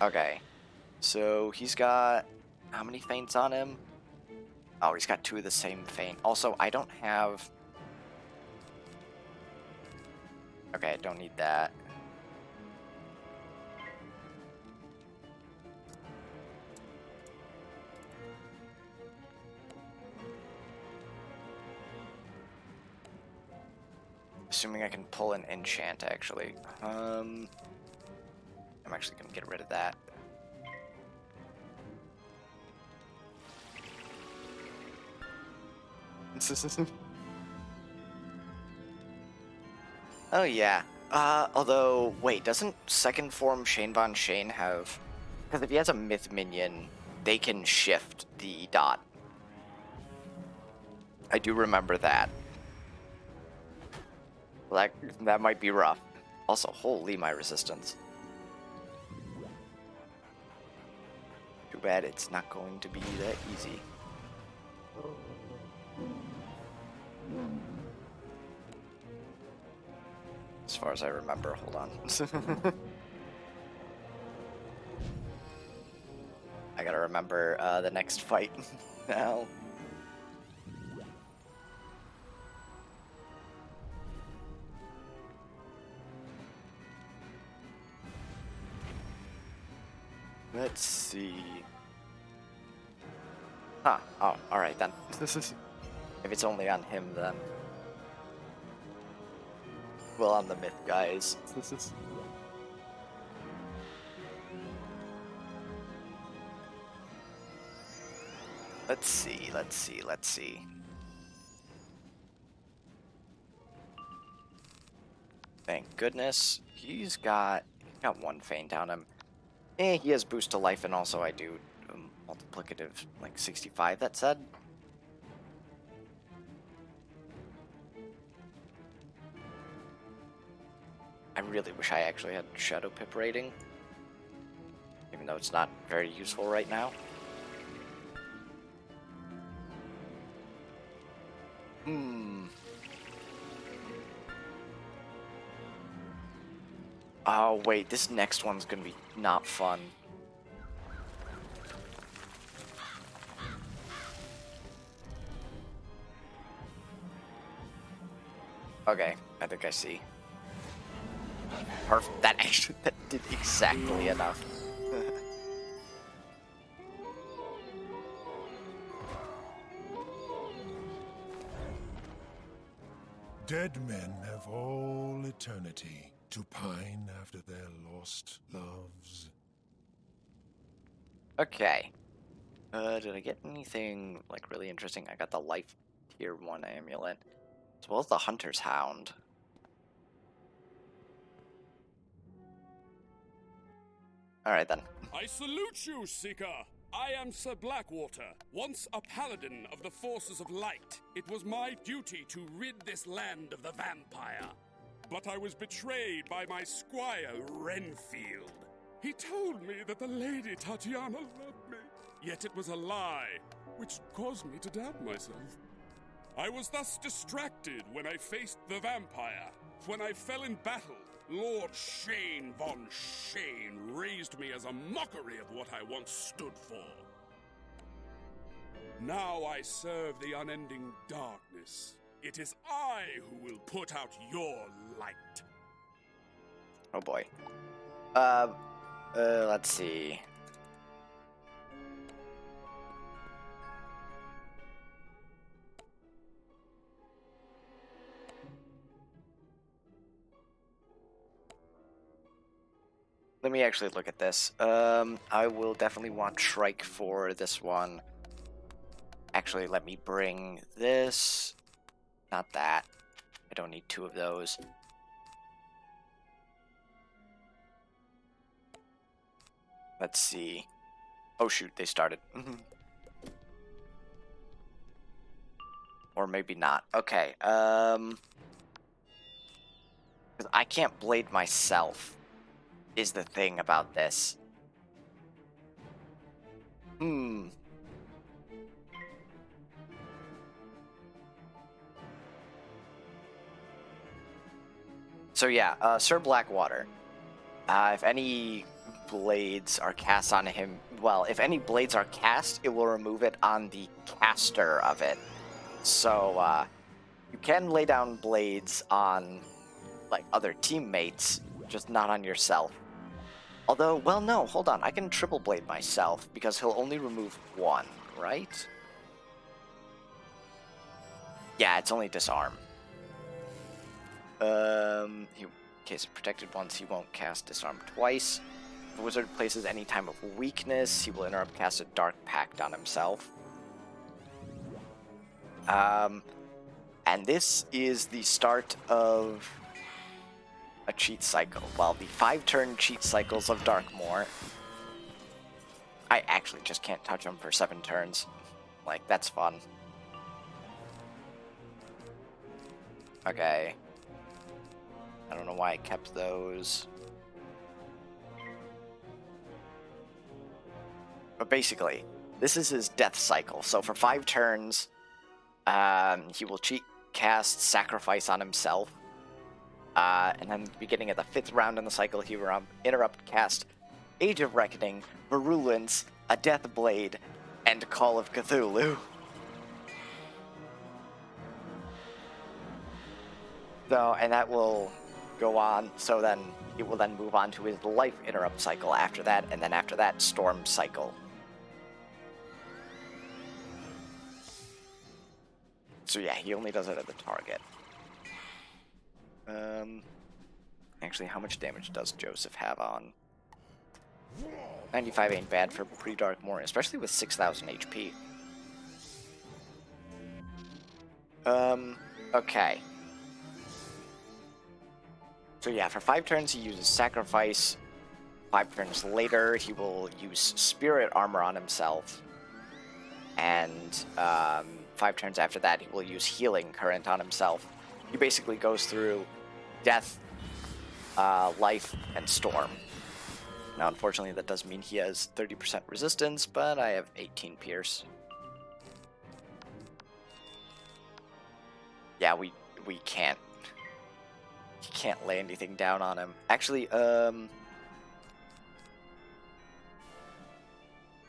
Okay. So he's got... How many feints on him? Oh, he's got 2 of the same feint. Also, I don't have... Okay, I don't need that. Assuming I can pull an enchant, actually. I'm actually gonna get rid of that. Oh yeah. Although, wait, doesn't second form Shane Von Shane have... Because if he has a myth minion, they can shift the dot. I do remember that. Like, that might be rough. Also, holy my resistance. Too bad it's not going to be that easy. As far as I remember, hold on. I gotta remember the next fight now. Let's see. Huh. Oh, alright then. If it's only on him, then. Well, on the myth guys. Let's see, let's see, let's see. Thank goodness. He's got 1 feint on him. He has boost to life, and also I do multiplicative, like 65, that said. I really wish I actually had Shadow Pip rating, even though it's not very useful right now. Oh wait, this next one's gonna be not fun. Okay, I think I see. Perfect. That did exactly enough. Dead men have all eternity to pine after their lost loves. Okay. Did I get anything like really interesting? I got the life tier 1 amulet, as well as the Hunter's Hound. Alright then. I salute you, Seeker! I am Sir Blackwater, once a paladin of the forces of light. It was my duty to rid this land of the vampire. But I was betrayed by my squire, Renfield. He told me that the Lady Tatiana loved me. Yet it was a lie, which caused me to doubt myself. I was thus distracted when I faced the vampire. When I fell in battle, Lord Shane Von Shane raised me as a mockery of what I once stood for. Now I serve the unending darkness. It is I who will put out your light. Oh boy. Let's see. Let me actually look at this. I will definitely want Shrike for this one. Actually, let me bring this. Not that. I don't need 2 of those. Let's see. Oh shoot, they started. Or maybe not. Okay, 'cause I can't blade myself, is the thing about this. So yeah, Sir Blackwater. If any blades are cast on him, well, if any blades are cast, it will remove it on the caster of it. So you can lay down blades on like other teammates, just not on yourself. Although, well, no, hold on. I can triple blade myself because he'll only remove one, right? Yeah, it's only disarm. In case of protected ones, he won't cast disarm twice. If the wizard places any time of weakness, he will interrupt cast a Dark Pact on himself. And this is the start of a cheat cycle. Well, the 5-turn cheat cycles of Darkmoor. I actually just can't touch them for 7 turns. Like, that's fun. Okay. I don't know why I kept those. But basically, this is his death cycle. So for 5 turns, he will cast Sacrifice on himself. And then beginning at the 5th round in the cycle, he will interrupt cast Age of Reckoning, Virulence, a Death Blade, and Call of Cthulhu. So, and that will go on, so then it will then move on to his life interrupt cycle after that, and then after that, storm cycle. So yeah, he only does it at the target. Actually, how much damage does Joseph have on? 95 ain't bad for pre-Darkmoor, especially with 6,000 HP. Okay. So yeah, for 5 turns he uses Sacrifice. 5 turns later he will use Spirit Armor on himself. And 5 turns after that he will use Healing Current on himself. He basically goes through Death, Life, and Storm. Now unfortunately that does mean he has 30% resistance, but I have 18 Pierce. Yeah, we can't. He can't lay anything down on him. Actually,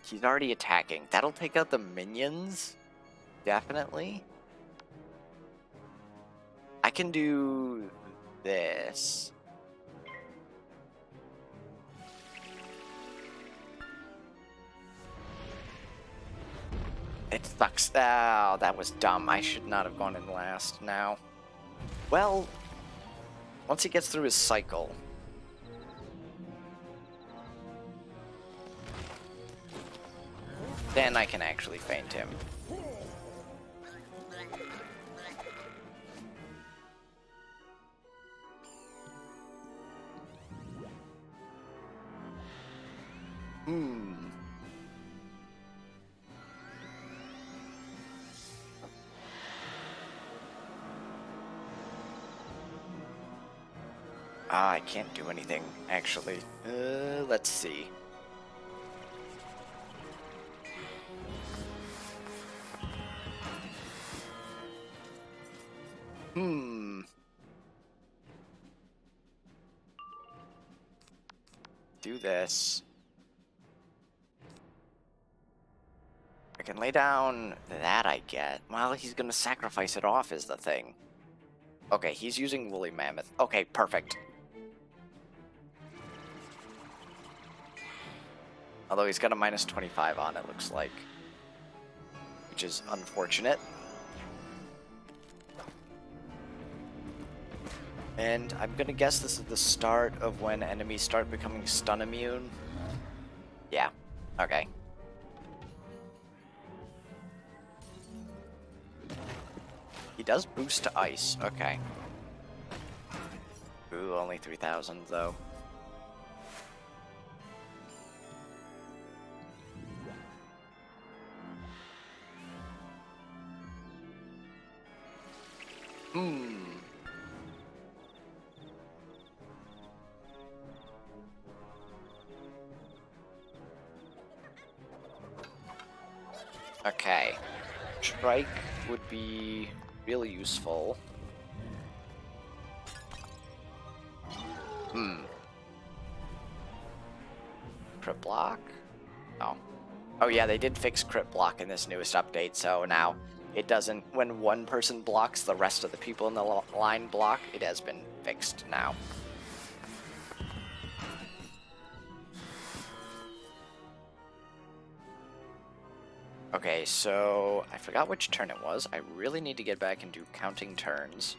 he's already attacking. That'll take out the minions. Definitely. I can do this. It sucks. Oh, that was dumb. I should not have gone in last now. Well, once he gets through his cycle, then I can actually feint him. I can't do anything, actually. Let's see. Do this. I can lay down that, I get. Well, he's gonna sacrifice it off is the thing. Okay, he's using Woolly Mammoth. Okay, perfect. Although he's got a minus 25 on it, looks like. Which is unfortunate. And I'm gonna guess this is the start of when enemies start becoming stun immune. Yeah, okay. He does boost to ice, okay. Ooh, only 3,000 though. Okay. Strike would be really useful. Crit block? Oh. Oh yeah, they did fix crit block in this newest update, so now it doesn't, when one person blocks, the rest of the people in the line block. It has been fixed now. Okay, so I forgot which turn it was. I really need to get back and do counting turns.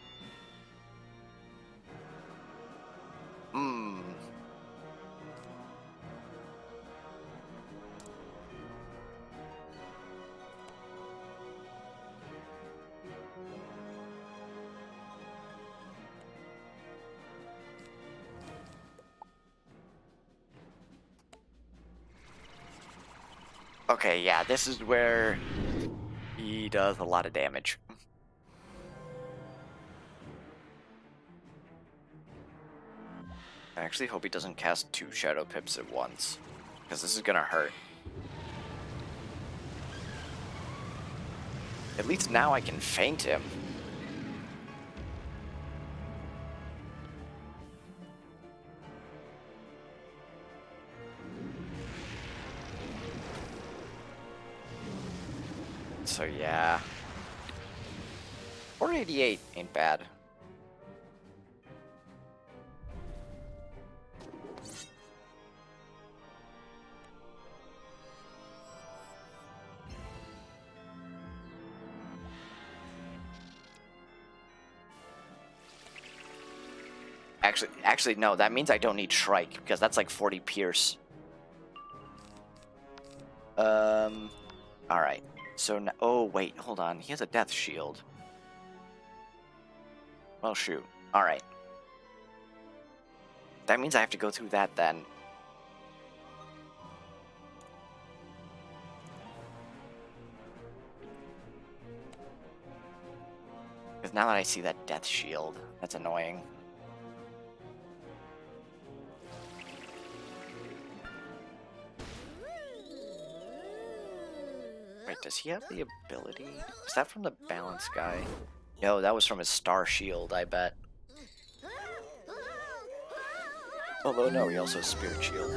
Okay, yeah, this is where he does a lot of damage. I actually hope he doesn't cast 2 Shadow Pips at once, because this is gonna hurt. At least now I can feint him. So yeah. 488 ain't bad. Actually, no, that means I don't need Shrike, because that's like 40 Pierce. Alright. So, oh, wait, hold on. He has a Death Shield. Well, shoot. Alright. That means I have to go through that, then. Because now that I see that Death Shield, that's annoying. Wait, does he have the ability? Is that from the balance guy? No, that was from his Star Shield, I bet. Although, no, he also has Spirit Shield.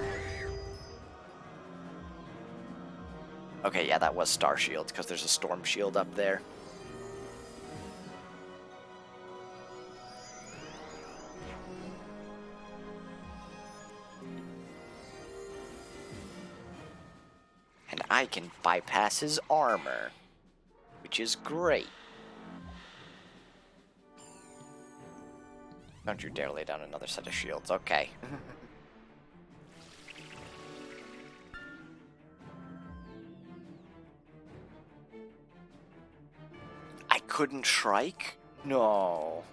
Okay, yeah, that was Star Shield, because there's a Storm Shield up there. And I can bypass his armor, which is great. Don't you dare lay down another set of shields. Okay. I couldn't Shrike? No.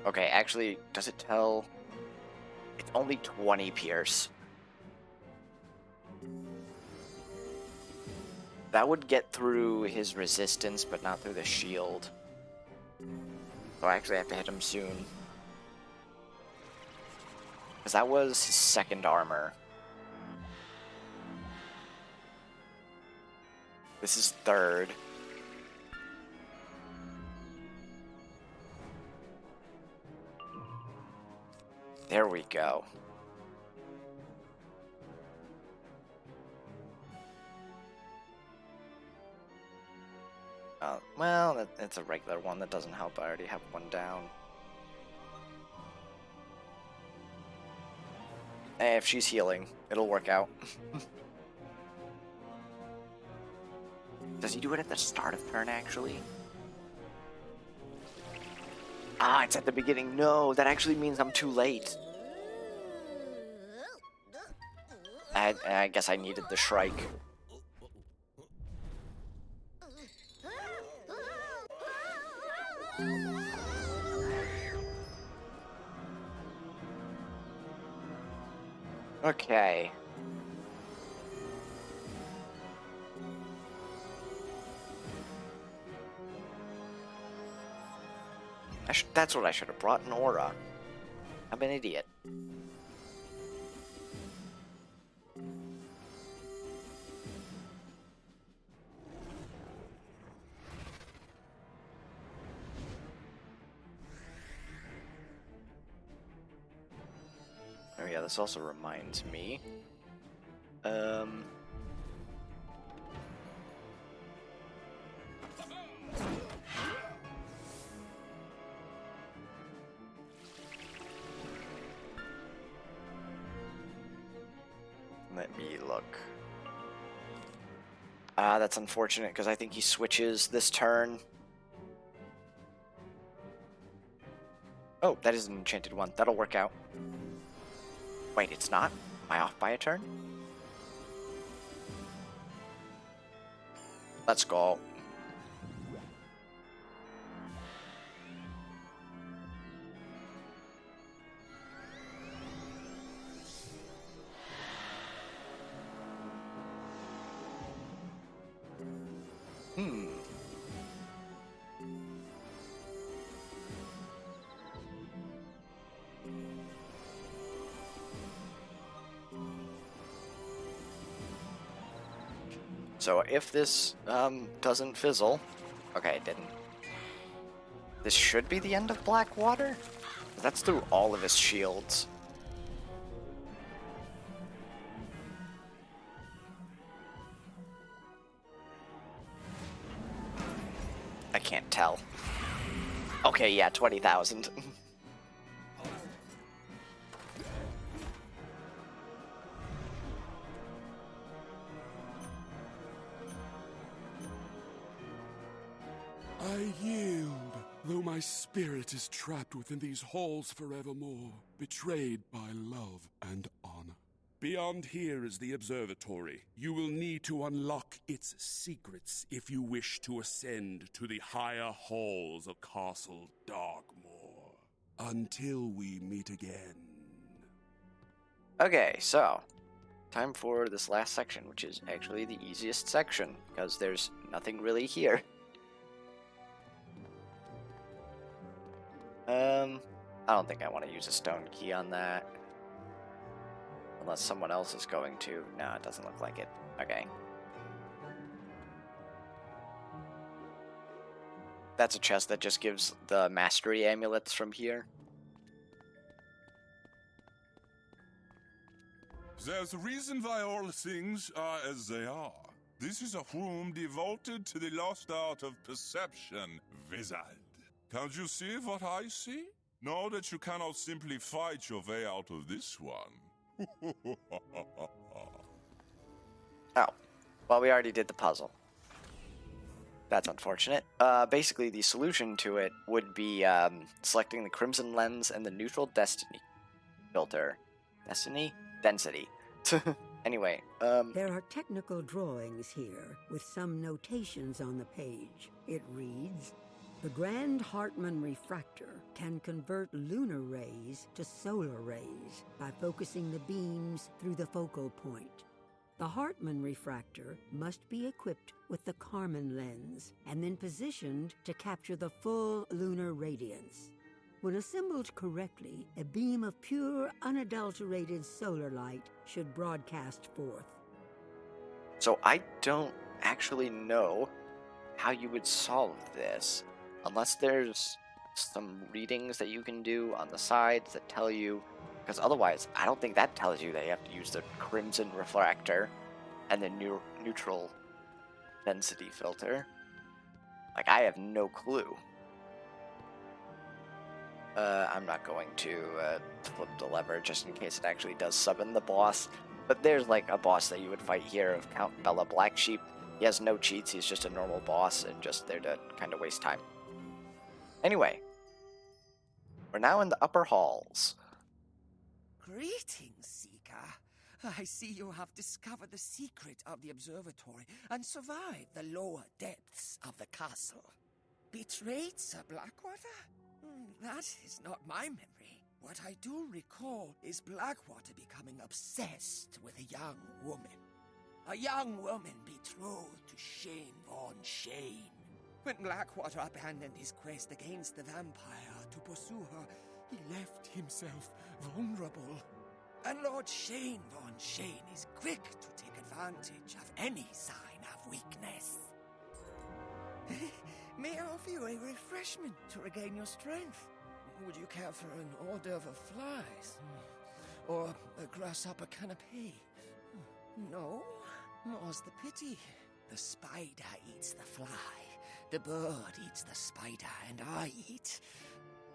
Okay, actually, does it tell? It's only 20 Pierce. That would get through his resistance, but not through the shield. So I actually have to hit him soon. Because that was his second armor. This is third. There we go. Well, that's a regular one. That doesn't help. I already have one down. Hey, if she's healing, it'll work out. Does he do it at the start of turn, actually? Ah, it's at the beginning. No, that actually means I'm too late. I guess I needed the Shrike. Okay. That's what I should have brought, an aura. I'm an idiot. yeah, this also reminds me. Let me look. That's unfortunate because I think he switches this turn. Oh, that is an enchanted one. That'll work out. Wait, it's not? Am I off by a turn? Let's go. So if this doesn't fizzle, okay, it didn't. This should be the end of Blackwater? That's through all of his shields. I can't tell. Okay, yeah, 20,000. I yield, though my spirit is trapped within these halls forevermore, betrayed by love and honor. Beyond here is the observatory. You will need to unlock its secrets if you wish to ascend to the higher halls of Castle Darkmoor. Until we meet again. Okay, so time for this last section, which is actually the easiest section, because there's nothing really here. I don't think I want to use a stone key on that. Unless someone else is going to. No, it doesn't look like it. Okay. That's a chest that just gives the mastery amulets from here. There's a reason why all things are as they are. This is a room devoted to the lost art of perception, wizard. Can't you see what I see? Know that you cannot simply fight your way out of this one. Oh. Well, we already did the puzzle. That's unfortunate. Basically, the solution to it would be selecting the Crimson Lens and the Neutral Destiny filter. Density. Anyway, There are technical drawings here with some notations on the page. It reads, the Grand Hartmann refractor can convert lunar rays to solar rays by focusing the beams through the focal point. The Hartmann refractor must be equipped with the Karman lens and then positioned to capture the full lunar radiance. When assembled correctly, a beam of pure, unadulterated solar light should broadcast forth. so I don't actually know how you would solve this. Unless there's some readings that you can do on the sides that tell you, because otherwise, I don't think that tells you that you have to use the Crimson Refractor and the Neutral Density filter. Like, I have no clue. I'm not going to flip the lever just in case it actually does summon the boss. But there's like a boss that you would fight here of Count Bella Blacksheep. He has no cheats, he's just a normal boss and just there to kind of waste time. Anyway, we're now in the upper halls. Greetings, Seeker. I see you have discovered the secret of the observatory and survived the lower depths of the castle. Betrayed Sir Blackwater? That is not my memory. What I do recall is Blackwater becoming obsessed with a young woman. A young woman betrothed to Shane Von Shane. When Blackwater abandoned his quest against the vampire to pursue her, he left himself vulnerable. And Lord Shane Von Shane is quick to take advantage of any sign of weakness. May I offer you a refreshment to regain your strength? Would you care for an hors d'oeuvre of flies? or a grasshopper canapé. No, more's the pity. The spider eats the fly, the bird eats the spider, and I eat.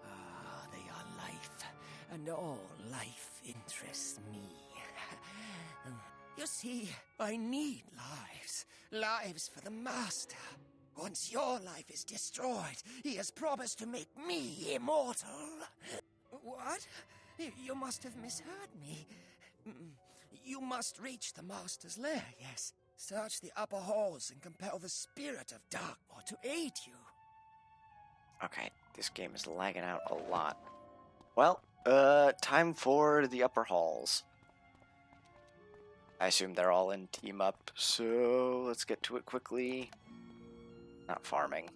Ah, they are life, and all life interests me. You see, I need lives. Lives for the Master. Once your life is destroyed, he has promised to make me immortal. What? You must have misheard me. You must reach the Master's lair, yes. Search the upper halls and compel the spirit of Darkmoor to aid you. Okay, this game is lagging out a lot. Well, time for the upper halls. I assume they're all in team up, so let's get to it quickly. Not farming.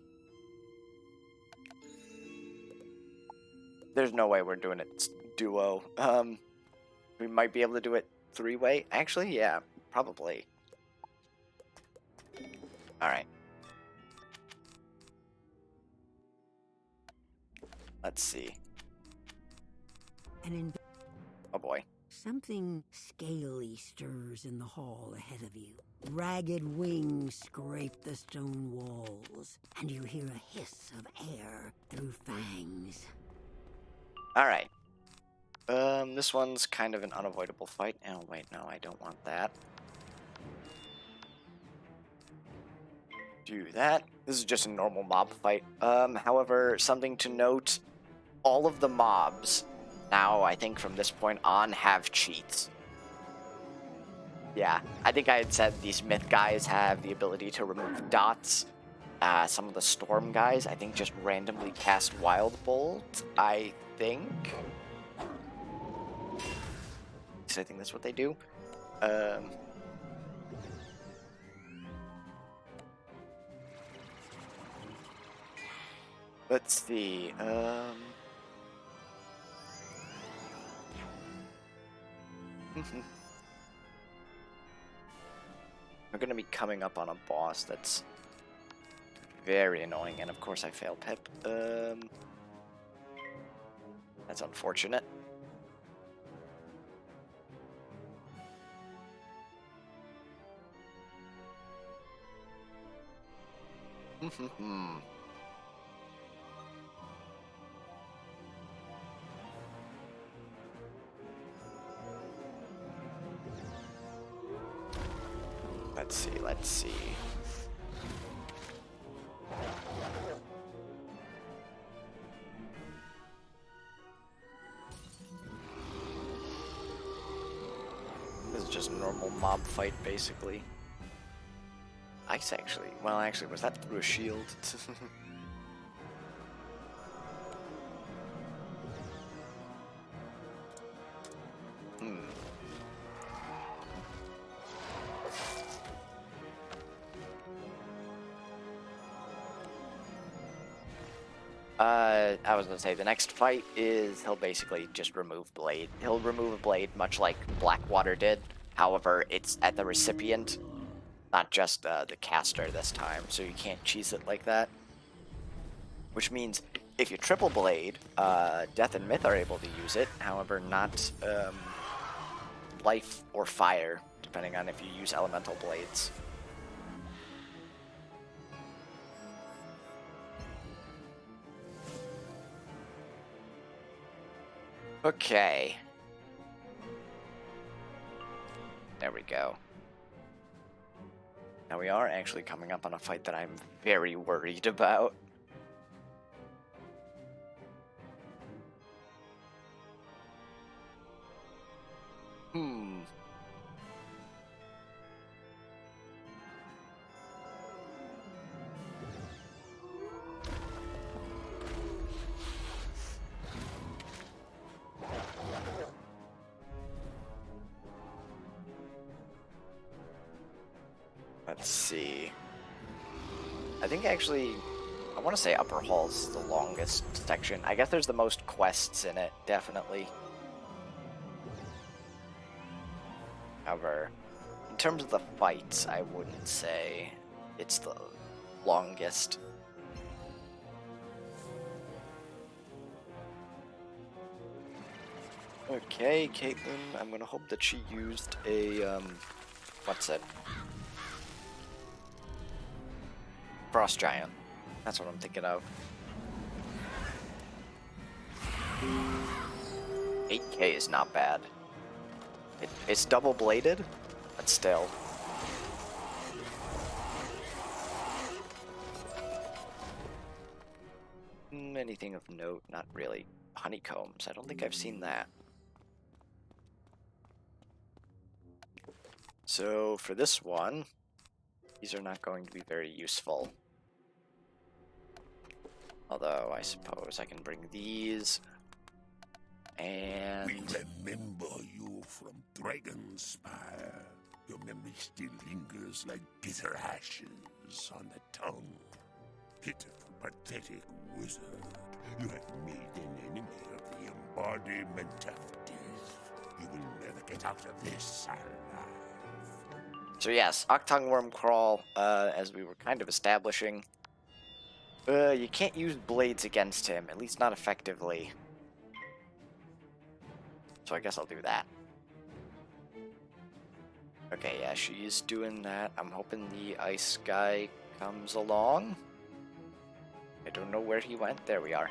There's no way we're doing it duo. We might be able to do it three-way. Actually, yeah, probably. Alright. Let's see. Oh boy. Something scaly stirs in the hall ahead of you. Ragged wings scrape the stone walls, and you hear a hiss of air through fangs. Alright. This one's kind of an unavoidable fight. Oh, wait, no, I don't want that. Do that. This is just a normal mob fight. However, something to note, all of the mobs, now, I think from this point on, have cheats. Yeah, I think I had said these myth guys have the ability to remove dots. Some of the storm guys, I think, just randomly cast Wild Bolt, I think. So I think that's what they do. Let's see, we're gonna be coming up on a boss that's very annoying, and of course I fail Pip. That's unfortunate. Let's see. This is just a normal mob fight, basically. Ice, actually. Well, actually, was that through a shield? I was gonna say, the next fight is he'll basically just remove Blade. He'll remove a blade much like Blackwater did. However, it's at the recipient, not just the caster this time, so you can't cheese it like that. Which means if you triple Blade, Death and Myth are able to use it, however not Life or Fire, depending on if you use Elemental Blades. Okay. There we go. Now we are actually coming up on a fight that I'm very worried about. Let's see. I think actually, I want to say Upper Hall's the longest section. I guess there's the most quests in it, definitely. However, in terms of the fights, I wouldn't say it's the longest. Okay, Caitlyn, I'm gonna hope that she used a, what's it? Frost Giant. That's what I'm thinking of. 8k is not bad. It's double-bladed, but still. Anything of note? Not really. Honeycombs, I don't think I've seen that. So for this one, these are not going to be very useful. Although I suppose I can bring these. And We remember you from Dragonspire. Your memory still lingers like bitter ashes on the tongue. Pitiful, pathetic wizard. You have made an enemy of the embodiment of death. You will never get out of this alive. so yes, Octung Wormcrawl, as we were kind of establishing, you can't use blades against him, at least not effectively. So I guess I'll do that. Okay, yeah, she's doing that. I'm hoping the ice guy comes along. I don't know where he went. There we are.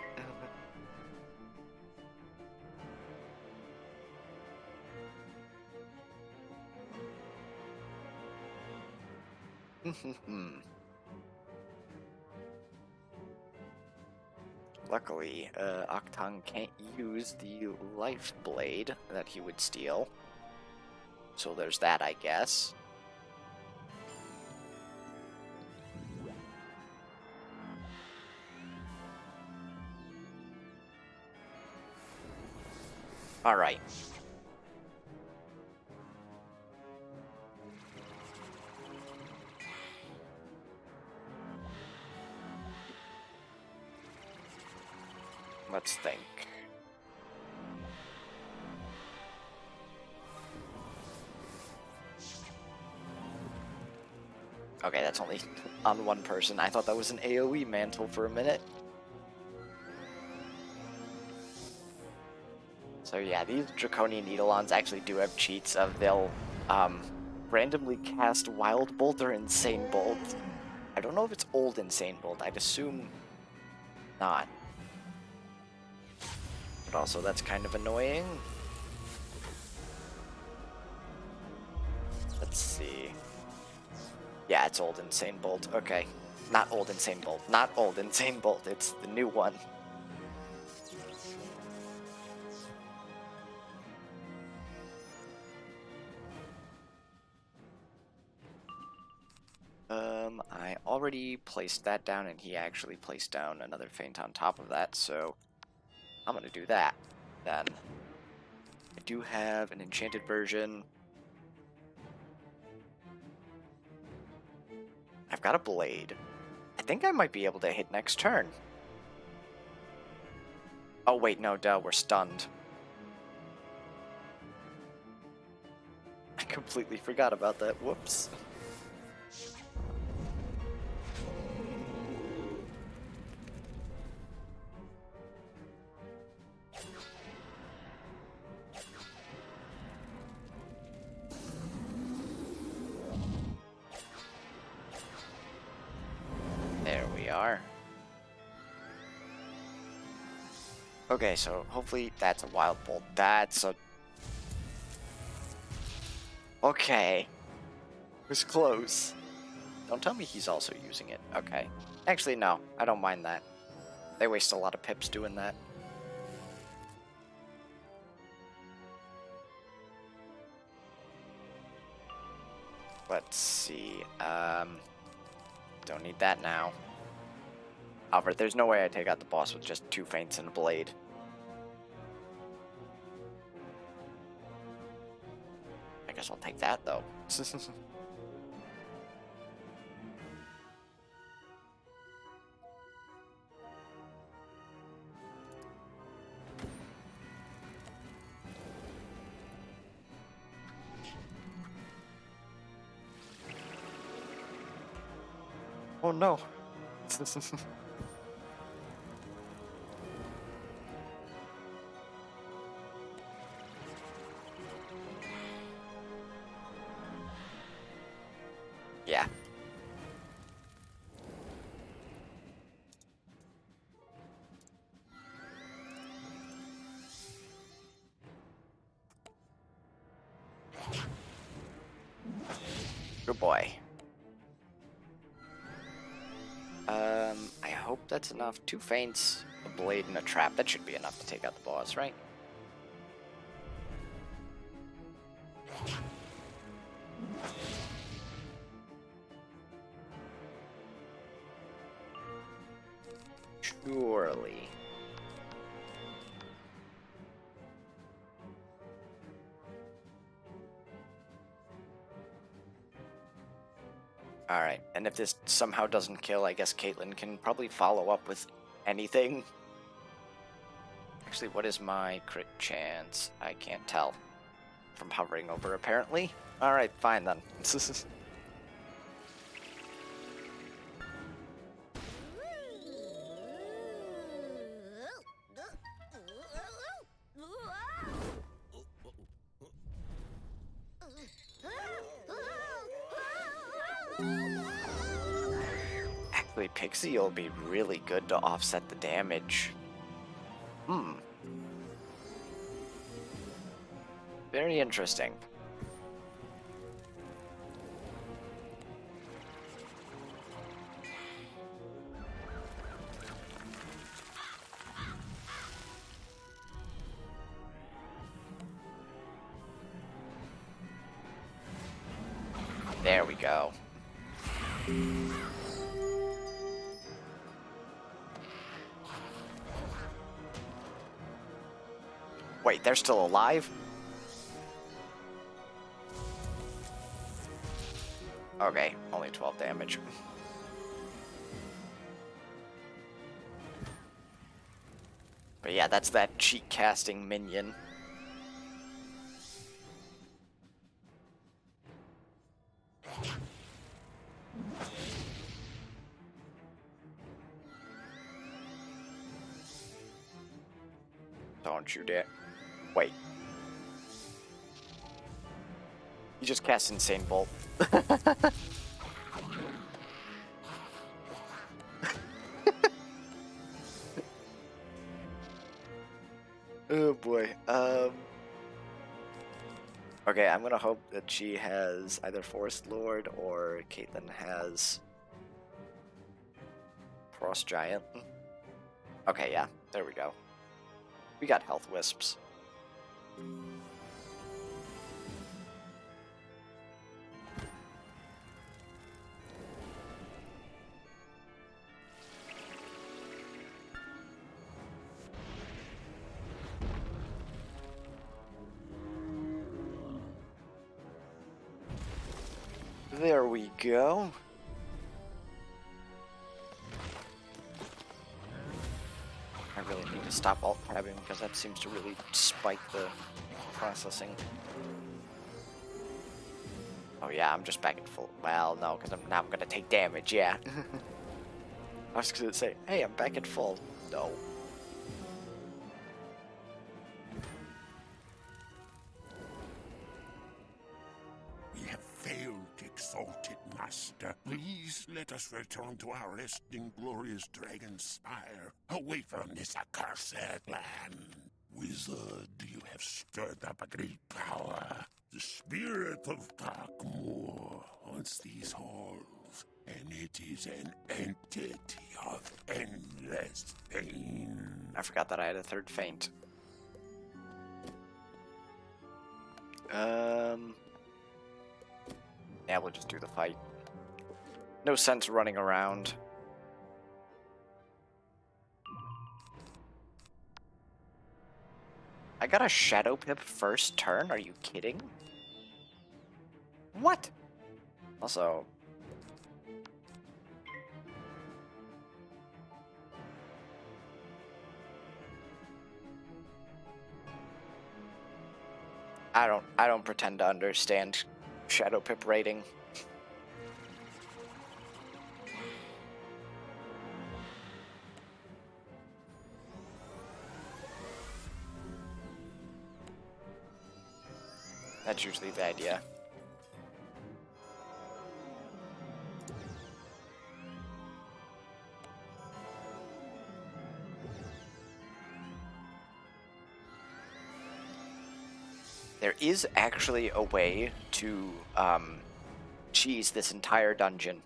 Luckily, Octung can't use the life blade that he would steal. So there's that, I guess. Alright. Let's think. Okay, that's only on one person. I thought that was an AoE mantle for a minute. So yeah, these Draconian Eidolons actually do have cheats of they'll randomly cast Wild Bolt or Insane Bolt. I don't know if it's old Insane Bolt. I'd assume not. But also that's kind of annoying. Let's see. Yeah, it's old Insane Bolt. Okay. Not old Insane Bolt. Not old Insane Bolt. It's the new one. I already placed that down, and he actually placed down another feint on top of that, so I'm gonna do that then. I do have an enchanted version. I've got a blade. I think I might be able to hit next turn. Oh wait, no, duh, we're stunned. I completely forgot about that, whoops. There we are. Okay, so hopefully that's a Wild Bolt. That's a... Okay. It was close. Don't tell me he's also using it. Okay. Actually, no. I don't mind that. They waste a lot of pips doing that. Let's see. Don't need that now. However, there's no way I take out the boss with just 2 feints and a blade. I guess I'll take that, though. Oh no. Yeah. Good boy. I hope that's enough. 2 feints, a blade, and a trap. That should be enough to take out the boss, right? Surely. Alright, and if this somehow doesn't kill, I guess Caitlyn can probably follow up with anything. Actually, what is my crit chance? I can't tell. From hovering over, apparently. Alright, fine then. Actually, Pixie will be really good to offset the damage. Very interesting. There we go. Wait, they're still alive? Okay, only 12 damage. But yeah, that's that cheat casting minion. Don't you dare. Wait. You just cast Insane Bolt. Oh boy. Okay, I'm gonna hope that she has either Forest Lord or Caitlyn has Frost Giant. Okay, yeah, there we go. We got Health Wisps. There we go. I really need to stop alt tabbing because that seems to really spike the processing. Oh yeah, I'm just back at full. Well, no, because now I'm gonna take damage. Yeah. I was gonna say, hey, I'm back at full. No. We have failed, exalted master. Please let us return to our rest in glorious Dragonspire, away from this accursed land. Wizard, you have stirred up a great power. The spirit of Darkmoor haunts these halls, and it is an entity of endless pain. I forgot that I had a third feint. Yeah, we'll just do the fight. No sense running around. I got a Shadow Pip first turn? Are you kidding? What? Also... I don't pretend to understand Shadow Pip rating. That's usually the idea. there is actually a way to cheese this entire dungeon.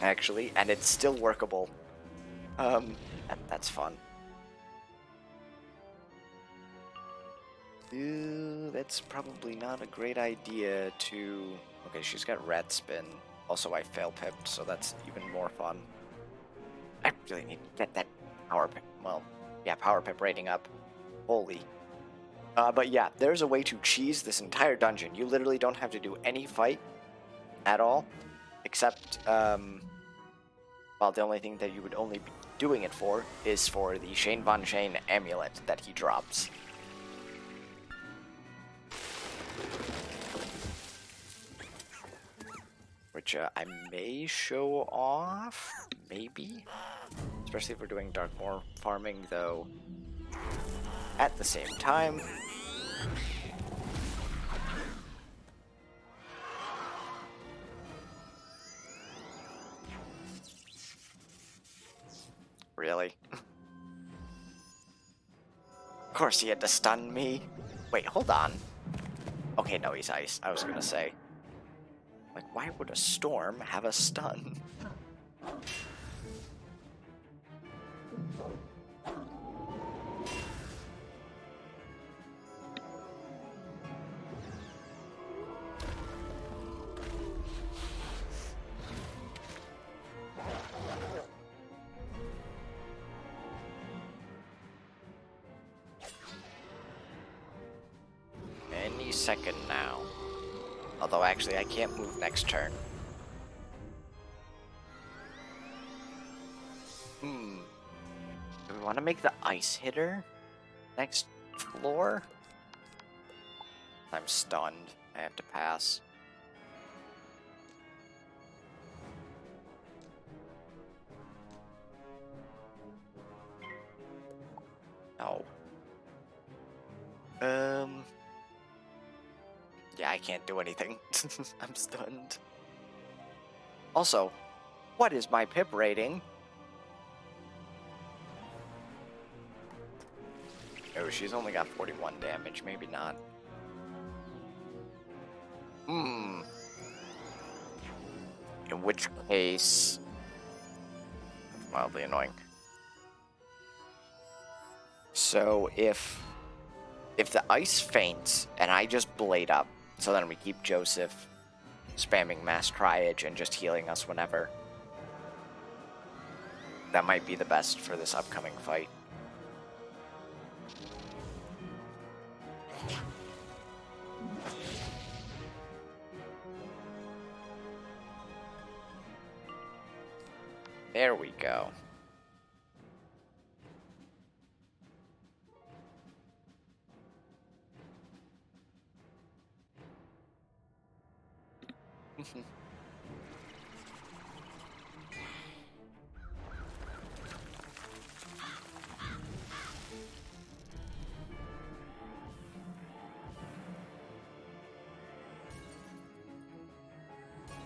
Actually, and it's still workable. That's fun. That's probably not a great idea to... Okay, she's got Rat Spin. Also, I fail pipped, so that's even more fun. I really need to get that power pip. Well, yeah, power pip rating up. Holy. But yeah, there's a way to cheese this entire dungeon. You literally don't have to do any fight at all, except, well, the only thing that you would only be doing it for is for the Shane Von Shane amulet that he drops. Which I may show off, maybe? Especially if we're doing Darkmoor farming, though. At the same time... Really? Of course he had to stun me. Wait, hold on. Okay, no, he's ice. I was gonna say. Like, why would a storm have a stun? Any second now. Although, actually, I can't move next turn. Do we want to make the ice hitter next floor? I'm stunned. I have to pass. No. Yeah, I can't do anything. I'm stunned. Also, what is my pip rating? Oh, she's only got 41 damage. Maybe not. In which case... mildly annoying. So, if the ice faints, and I just blade up, so then we keep Joseph spamming Mass Triage and just healing us whenever. That might be the best for this upcoming fight. There we go.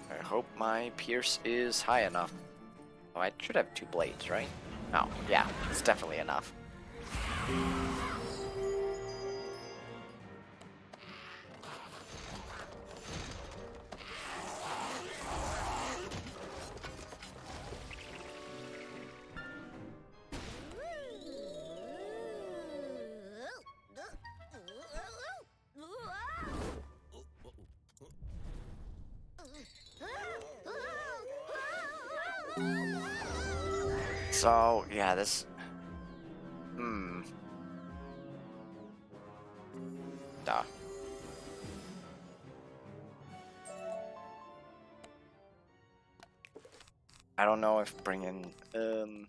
I hope my Pierce is high enough. Oh, I should have 2 blades, right? Oh, yeah, it's definitely enough. So, yeah, this... Duh. I don't know if bringing... I'll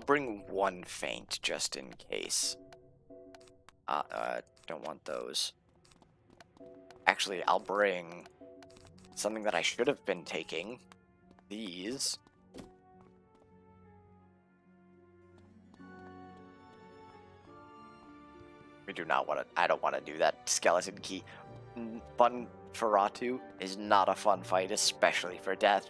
bring 1 feint just in case. Don't want those. Actually, I'll bring something that I should have been taking. These. We do not want to... I don't want to do that. Skeleton Key. Fun Feratu is not a fun fight, especially for death.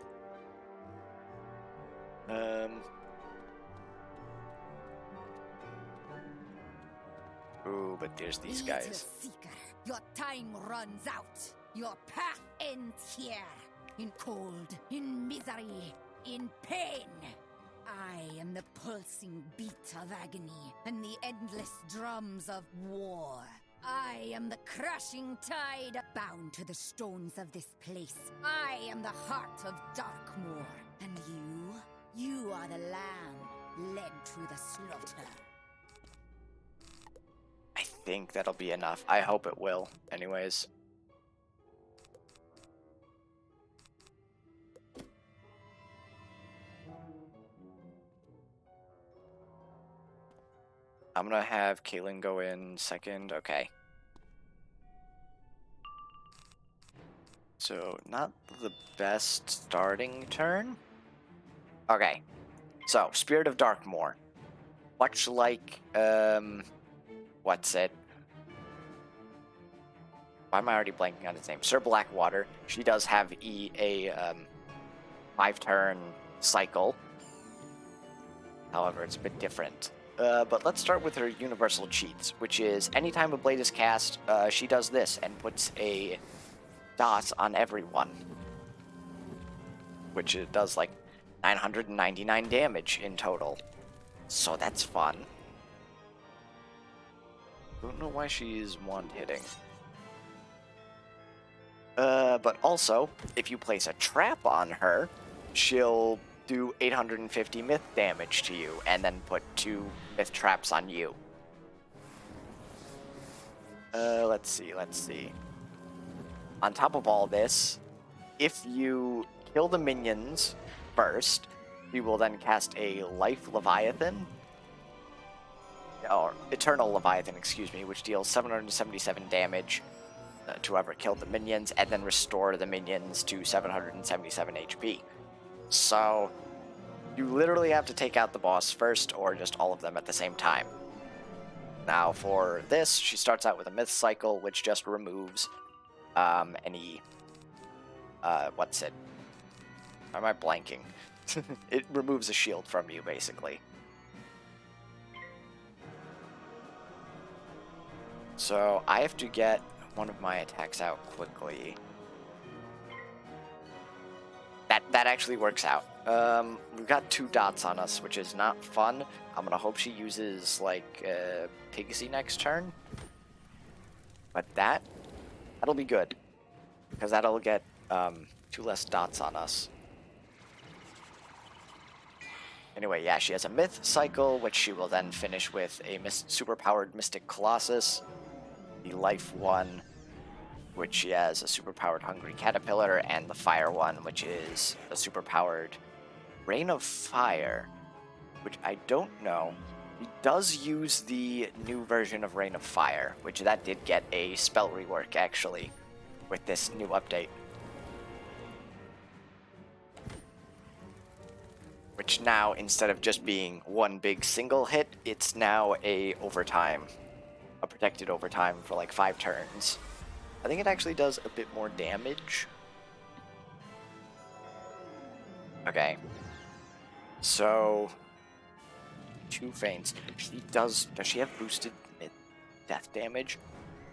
Ooh, but there's these Little guys. Seeker, your time runs out. Your path ends here. In cold, in misery, in pain. I am the pulsing beat of agony and the endless drums of war. I am the crashing tide bound to the stones of this place. I am the heart of Darkmoor. And you are the lamb led to the slaughter. I think that'll be enough. I hope it will. Anyways. I'm gonna have Caitlyn go in second. Okay. So, not the best starting turn. Okay. So, Spirit of Darkmoor. Much like, what's it? Why am I already blanking on his name? Sir Blackwater. She does have a 5-turn cycle. However, it's a bit different. But let's start with her universal cheats, which is anytime a blade is cast, she does this and puts a dot on everyone. Which it does like 999 damage in total. So that's fun. Don't know why she's one-hitting. But also, if you place a trap on her, she'll do 850 myth damage to you, and then put 2 myth traps on you. Let's see. On top of all this, if you kill the minions first, you will then cast a Life Leviathan, or Eternal Leviathan, excuse me, which deals 777 damage to whoever killed the minions, and then restore the minions to 777 HP. So, you literally have to take out the boss first, or just all of them at the same time. Now, for this, she starts out with a Myth Cycle, which just removes any... what's it? Why am I blanking? It removes a shield from you, basically. So, I have to get one of my attacks out quickly. That actually works out. We've got 2 dots on us, which is not fun. I'm gonna hope she uses, like, Pigsy next turn. But that'll be good. Because that'll get 2 less dots on us. Anyway, yeah, she has a Myth Cycle, which she will then finish with a superpowered Mystic Colossus. The Life one, which she has a superpowered Hungry Caterpillar, and the Fire one, which is a superpowered Rain of Fire, which I don't know. He does use the new version of Rain of Fire, which that did get a spell rework, actually, with this new update. Which now, instead of just being one big single hit, it's now a protected overtime for like 5 turns. I think it actually does a bit more damage. Okay. So, 2 feints. Does she have boosted death damage?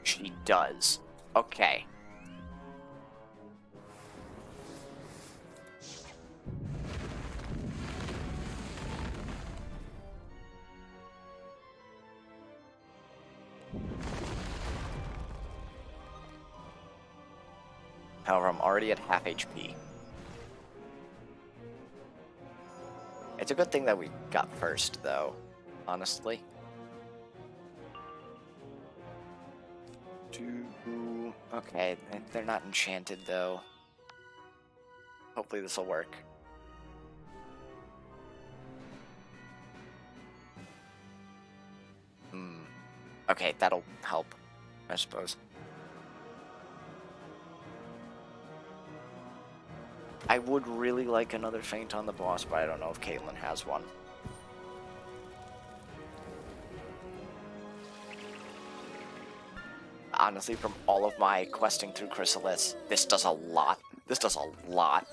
She does. Okay. However, I'm already at half HP. It's a good thing that we got first, though, honestly. Okay, they're not enchanted, though. Hopefully this will work. Okay, that'll help, I suppose. I would really like another feint on the boss, but I don't know if Caitlyn has one. Honestly, from all of my questing through Chrysalis, this does a lot. This does a lot.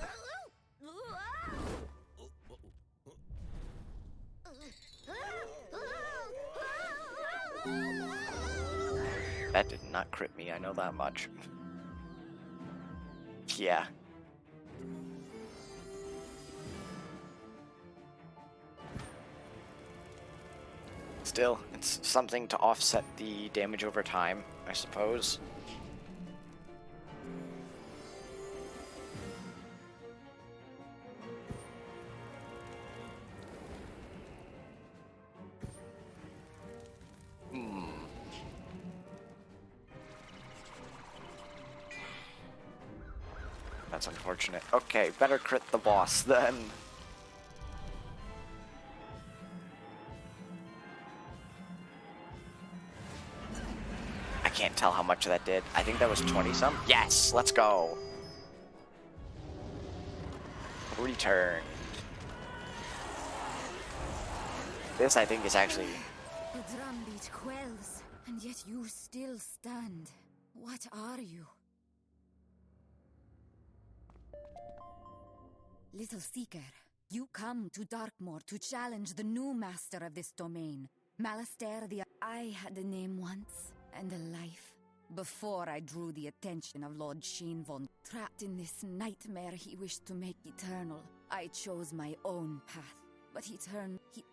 That did not crit me, I know that much. Yeah. Still, it's something to offset the damage over time, I suppose. That's unfortunate. Okay, better crit the boss then. I can't tell how much that did. I think that was 20-some. Yes, let's go. Return. This, I think, is actually... The drumbeat quells, and yet you still stand. What are you? Little Seeker, you come to Darkmoor to challenge the new master of this domain, Malastair the... I had a name once, and a life, before I drew the attention of Lord Shenvon. Trapped in this nightmare he wished to make eternal, I chose my own path. But he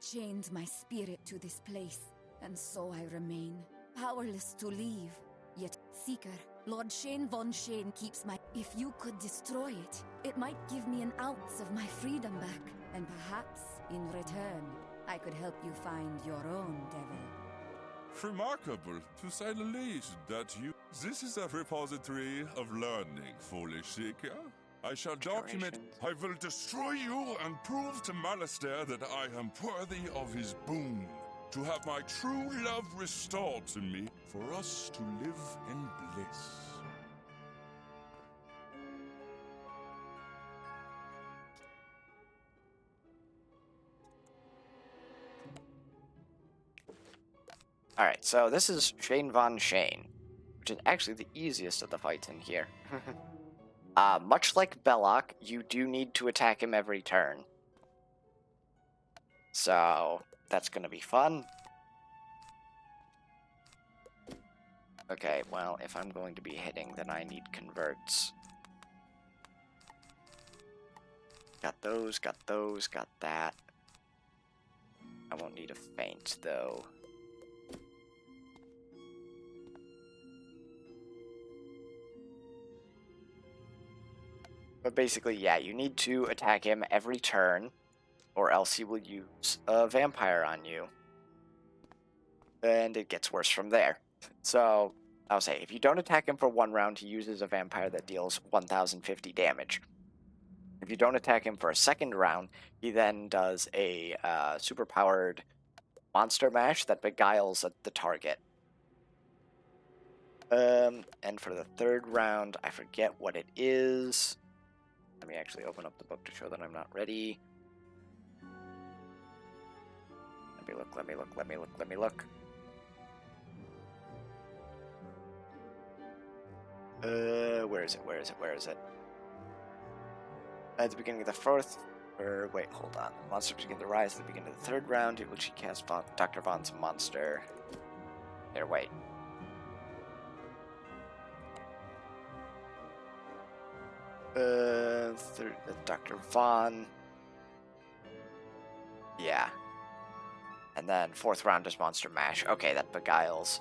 chained my spirit to this place, and so I remain, powerless to leave. Yet, Seeker, Lord Shane von Shane keeps my... If you could destroy it, it might give me an ounce of my freedom back, and perhaps, in return, I could help you find your own devil. Remarkable, to say the least, that you... This is a repository of learning, foolish seeker. I shall document... I will destroy you and prove to Malastair that I am worthy of his boon. To have my true love restored to me, for us to live in bliss. Alright, so this is Shane von Shane, which is actually the easiest of the fights in here. Much like Belloc, you do need to attack him every turn. So, that's gonna be fun. Okay, well, if I'm going to be hitting, then I need converts. Got those, got that. I won't need a feint, though. But basically, yeah, you need to attack him every turn, or else he will use a vampire on you. And it gets worse from there. So, I'll say, if you don't attack him for one round, he uses a vampire that deals 1050 damage. If you don't attack him for a second round, he then does a super-powered monster mash that beguiles the target. And for the third round, I forget what it is. Let me actually open up the book to show that I'm not ready. Let me look. Where is it? At the beginning of the fourth, wait, hold on. Monsters begin to rise at the beginning of the third round, in which he casts Dr. Von's monster. There, wait. Dr. Von. Yeah. And then fourth round is Monster Mash. Okay, that beguiles.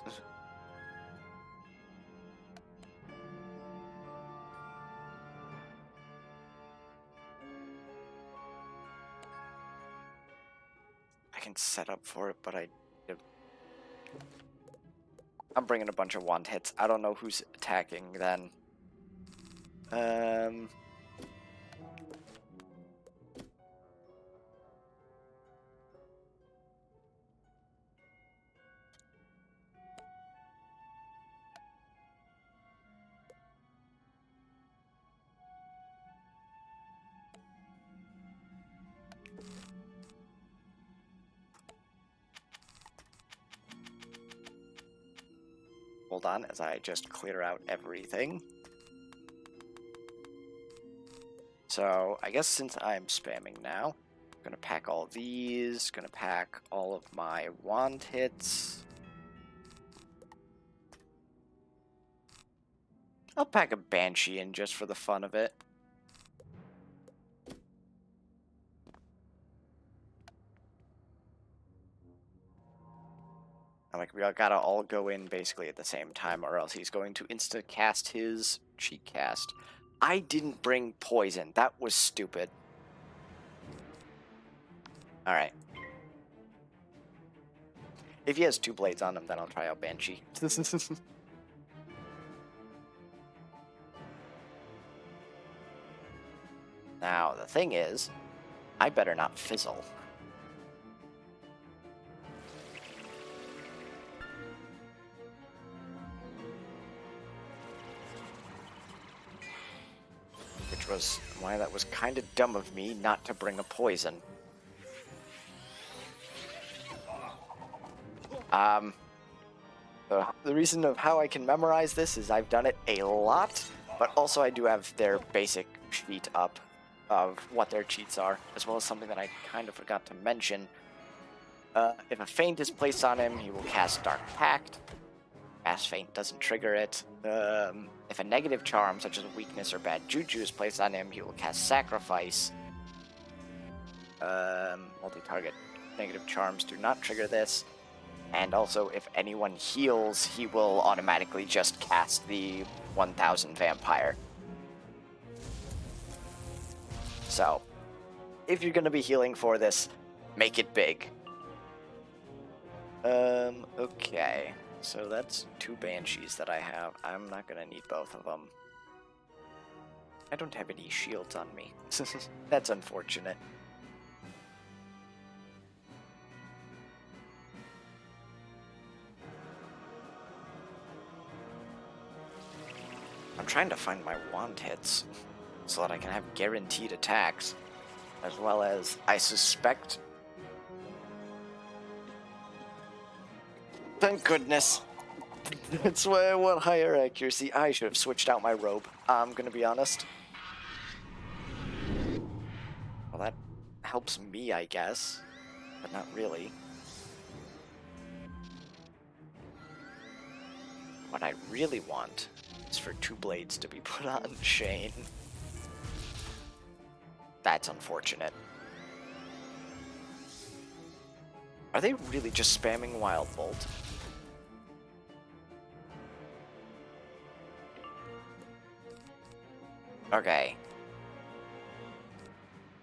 I can set up for it, but I'm bringing a bunch of wand hits. I don't know who's attacking then. Hold on, as I just clear out everything. So, I guess since I'm spamming now, I'm gonna pack all these, gonna pack all of my wand hits. I'll pack a Banshee in just for the fun of it. Like, we gotta all go in basically at the same time, or else he's going to insta-cast his cheat cast. I didn't bring poison. That was stupid. Alright. If he has 2 blades on him, then I'll try out Banshee. Now, the thing is, I better not fizzle. Which was why that was kind of dumb of me not to bring a poison. The reason of how I can memorize this is I've done it a lot, but also I do have their basic sheet up of what their cheats are, as well as something that I kind of forgot to mention. If a feint is placed on him, he will cast Dark Pact. Cast Feint doesn't trigger it. If a negative charm, such as a weakness or bad juju, is placed on him, he will cast Sacrifice. Multi-target negative charms do not trigger this. And also, if anyone heals, he will automatically just cast the 1000 Vampire. So, if you're going to be healing for this, make it big. Okay. So that's 2 Banshees that I have. I'm not going to need both of them. I don't have any shields on me. That's unfortunate. I'm trying to find my wand hits so that I can have guaranteed attacks, as well as I suspect. Thank goodness. That's why I want higher accuracy. I should have switched out my robe. I'm gonna be honest. Well, that helps me, I guess, but not really. What I really want is for 2 blades to be put on Shane. That's unfortunate. Are they really just spamming Wild Bolt? Okay.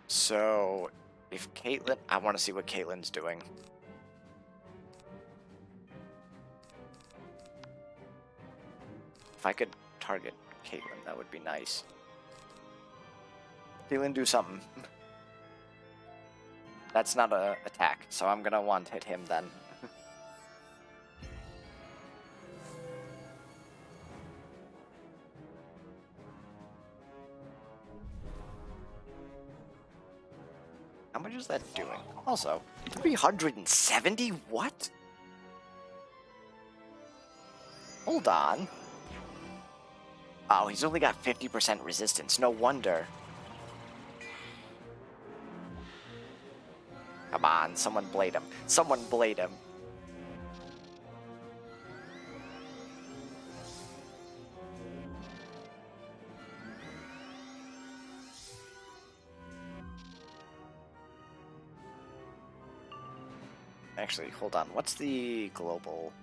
So, if Caitlyn... I want to see what Caitlyn's doing. If I could target Caitlyn, that would be nice. Caitlyn, do something. That's not a attack, so I'm gonna want to hit him then. How much is that doing? Also, 370? What? Hold on. Oh, he's only got 50% resistance. No wonder. Come on, someone blade him. Someone blade him. Actually, hold on. What's the global?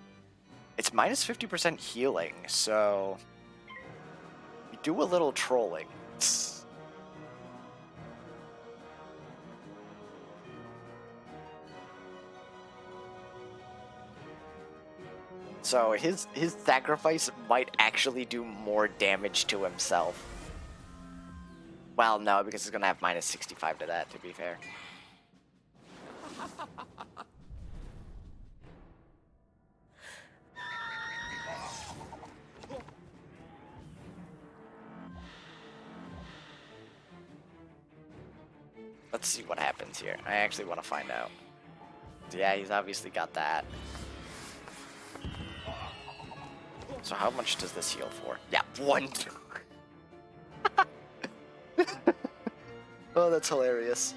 It's minus 50% healing, so we do a little trolling. So his sacrifice might actually do more damage to himself. Well, no, because he's gonna have minus 65 to that, to be fair. Let's see what happens here. I actually want to find out. Yeah, he's obviously got that. So how much does this heal for? Yeah, 1. Oh, that's hilarious.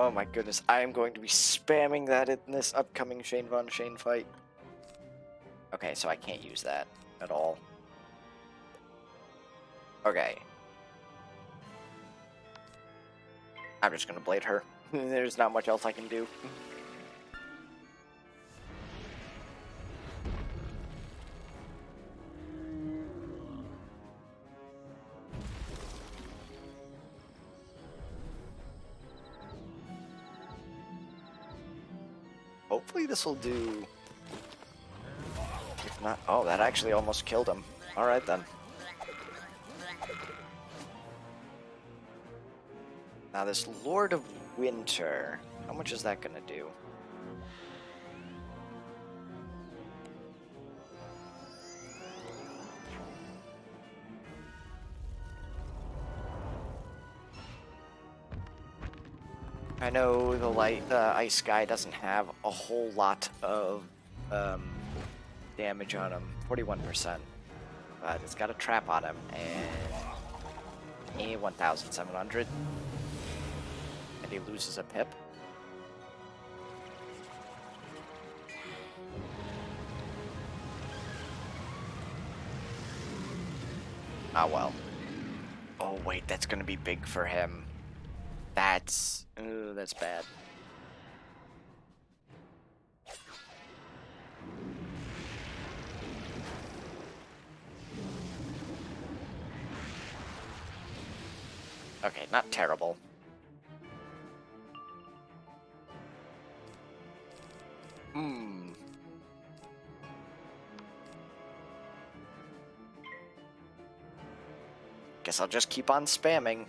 Oh my goodness, I am going to be spamming that in this upcoming Shane Von Shane fight. Okay, so I can't use that at all. Okay. I'm just gonna blade her. There's not much else I can do. Hopefully this will do... If not... Oh, that actually almost killed him. Alright then. Now this Lord of Winter, how much is that gonna do? I know the ice guy doesn't have a whole lot of damage on him, 41%, but it's got a trap on him, and 1,700, and he loses a pip. Ah well. Oh wait, that's gonna be big for him. That's bad. Okay, not terrible. Guess I'll just keep on spamming.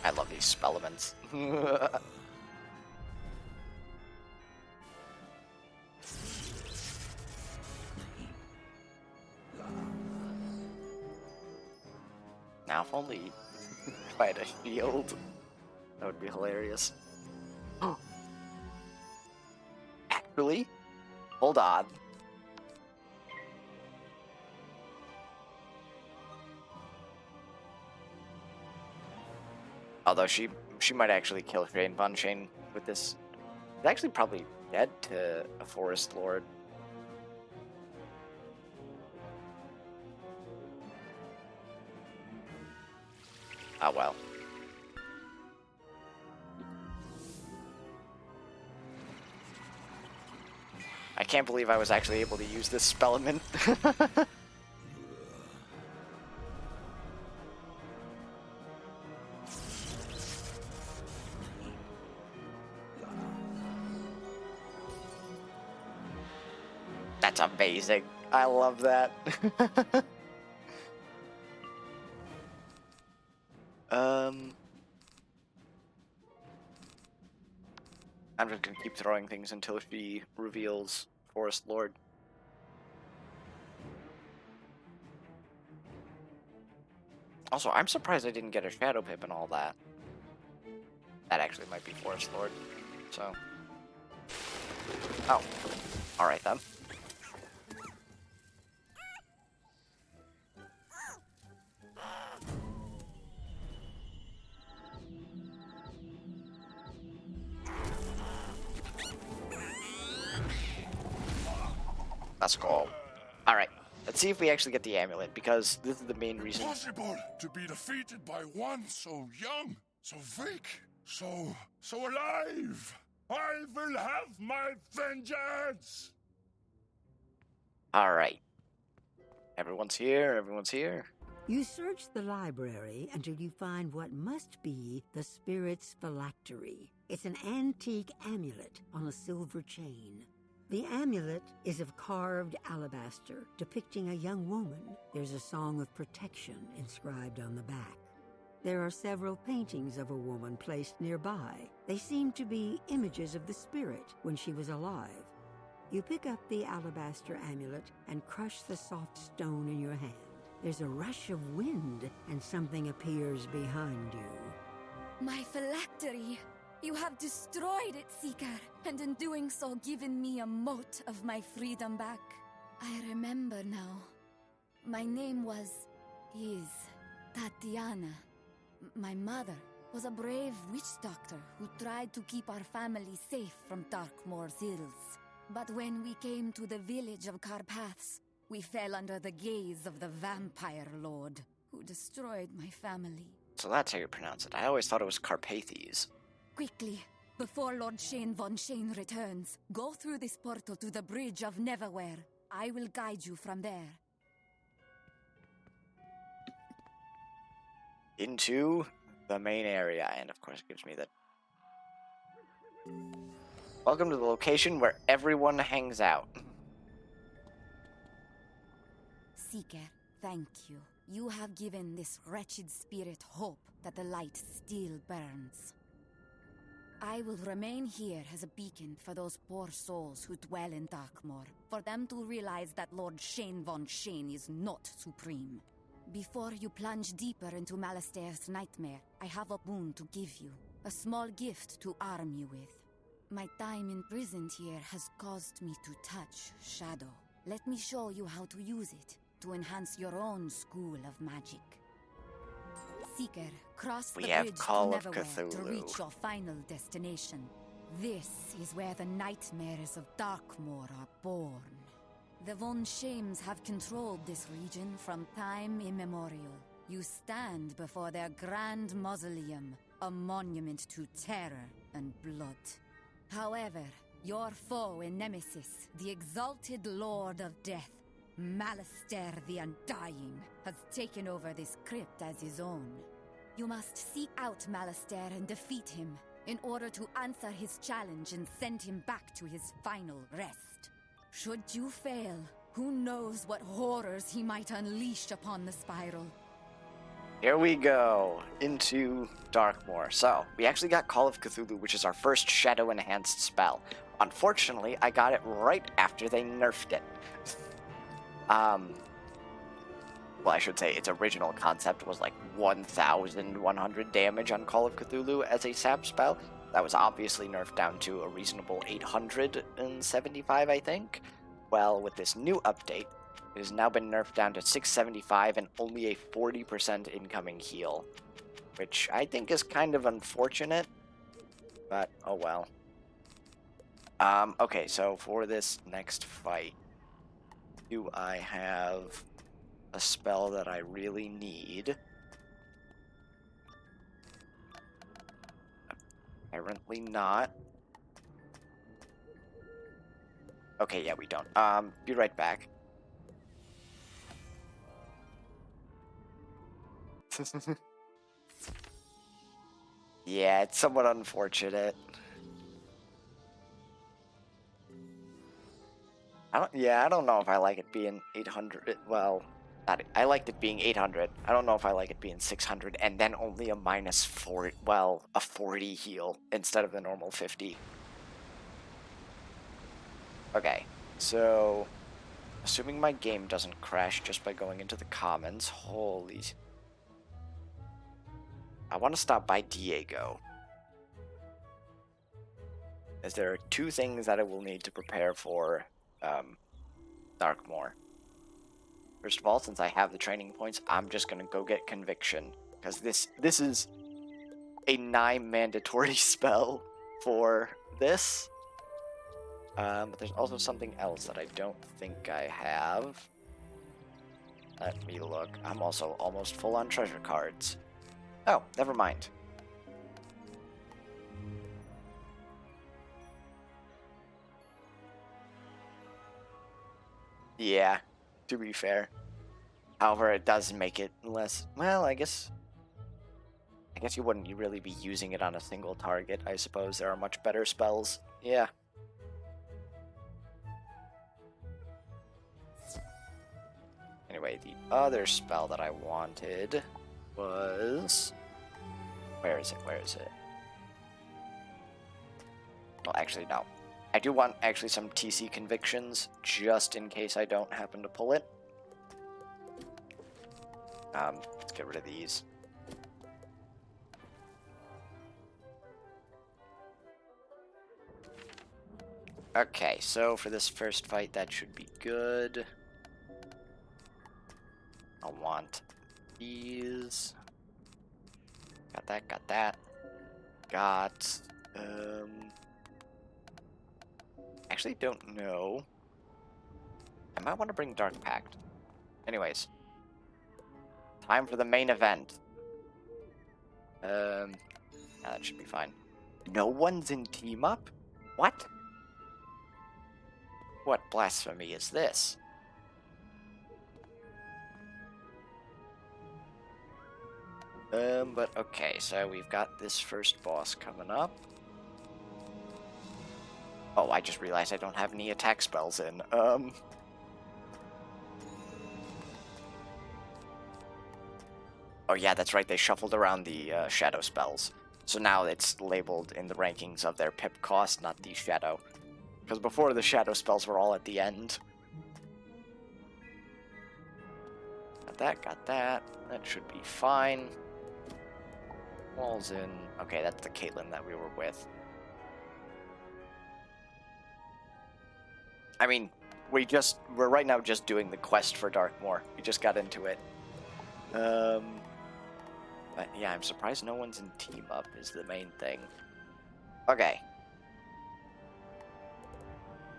I love these spellements. Now if only if I had a shield, that would be hilarious. Actually, hold on. Although she might actually kill Shane Von Shane with this. He's actually probably dead to a Forest Lord. Ah well. I can't believe I was actually able to use this spellament. That's amazing. I love that. I'm just gonna keep throwing things until she reveals Forest Lord. Also, I'm surprised I didn't get a Shadow Pip and all that. That actually might be Forest Lord, so... Oh. Alright then. Let's go. Alright, let's see if we actually get the amulet, because this is the main reason. Impossible to be defeated by one so young, so weak, so alive. I will have my vengeance. Alright. Everyone's here, everyone's here. You search the library until you find what must be the spirit's phylactery. It's an antique amulet on a silver chain. The amulet is of carved alabaster, depicting a young woman. There's a song of protection inscribed on the back. There are several paintings of a woman placed nearby. They seem to be images of the spirit when she was alive. You pick up the alabaster amulet and crush the soft stone in your hand. there's a rush of wind and something appears behind you. My phylactery! You have destroyed it, Seeker, and in doing so given me a mote of my freedom back. I remember now. My name is Tatiana. My mother was a brave witch doctor who tried to keep our family safe from Darkmoor's ills. But when we came to the village of Carpaths, we fell under the gaze of the vampire lord, who destroyed my family. So that's how you pronounce it. I always thought it was Carpathes. Quickly, before Lord Shane von Shane returns, go through this portal to the Bridge of Neverwhere. I will guide you from there. Into the main area, and of course it gives me that. Welcome to the location where everyone hangs out. Seeker, thank you. You have given this wretched spirit hope that the light still burns. I will remain here as a beacon for those poor souls who dwell in Darkmoor, for them to realize that Lord Shane von Shane is not supreme. Before you plunge deeper into Malastaire's nightmare, I have a boon to give you, a small gift to arm you with. My time imprisoned here has caused me to touch Shadow. Let me show you how to use it to enhance your own school of magic. Seeker, cross the bridge to Neverwhere to reach your final destination. This is where the nightmares of Darkmoor are born. The Von Shames have controlled this region from time immemorial. You stand before their grand mausoleum, a monument to terror and blood. However, your foe and nemesis, the exalted Lord of Death, Malastair the Undying, has taken over this crypt as his own. You must seek out Malastair and defeat him in order to answer his challenge and send him back to his final rest. Should you fail, who knows what horrors he might unleash upon the Spiral. Here we go, into Darkmoor. So, we actually got Call of Cthulhu, which is our first shadow-enhanced spell. Unfortunately, I got it right after they nerfed it. Well, I should say its original concept was like 1,100 damage on Call of Cthulhu as a sap spell. That was obviously nerfed down to a reasonable 875, I think. Well, with this new update, it has now been nerfed down to 675 and only a 40% incoming heal, which I think is kind of unfortunate, but oh well. Okay, so for this next fight, do I have a spell that I really need? Apparently not. Okay, yeah, we don't. Be right back. Yeah, it's somewhat unfortunate. I don't know if I like it being 800. Well, I liked it being 800. I don't know if I like it being 600 and then only a minus 4, well, a 40 heal instead of the normal 50. Okay, so assuming my game doesn't crash just by going into the commons, holy... I want to stop by Diego, as there are two things that I will need to prepare for Darkmoor. First of all, since I have the training points, I'm just going to go get Conviction, because this is a 9 mandatory spell for this. But there's also something else that I don't think I have. Let me look. I'm also almost full on treasure cards. Oh, never mind. Yeah, to be fair. However, it does make it less... Well, I guess you wouldn't really be using it on a single target, I suppose. There are much better spells. Yeah. Anyway, the other spell that I wanted was... Where is it? Well, actually, no. I do want actually some TC Convictions, just in case I don't happen to pull it. Let's get rid of these. Okay, so for this first fight, that should be good. I'll want these. Got that, got that. Got, actually don't know. I might want to bring Dark Pact. Anyways. Time for the main event. That should be fine. No one's in team up? What? What blasphemy is this? But okay, so we've got this first boss coming up. Oh, I just realized I don't have any attack spells in. Oh yeah, that's right, they shuffled around the shadow spells. So now it's labeled in the rankings of their pip cost, not the shadow. Because before, the shadow spells were all at the end. Got that, got that. That should be fine. Walls in. Okay, that's the Caitlyn that we were with. I mean, we're right now just doing the quest for Darkmoor. We just got into it. But yeah, I'm surprised no one's in team up is the main thing. Okay.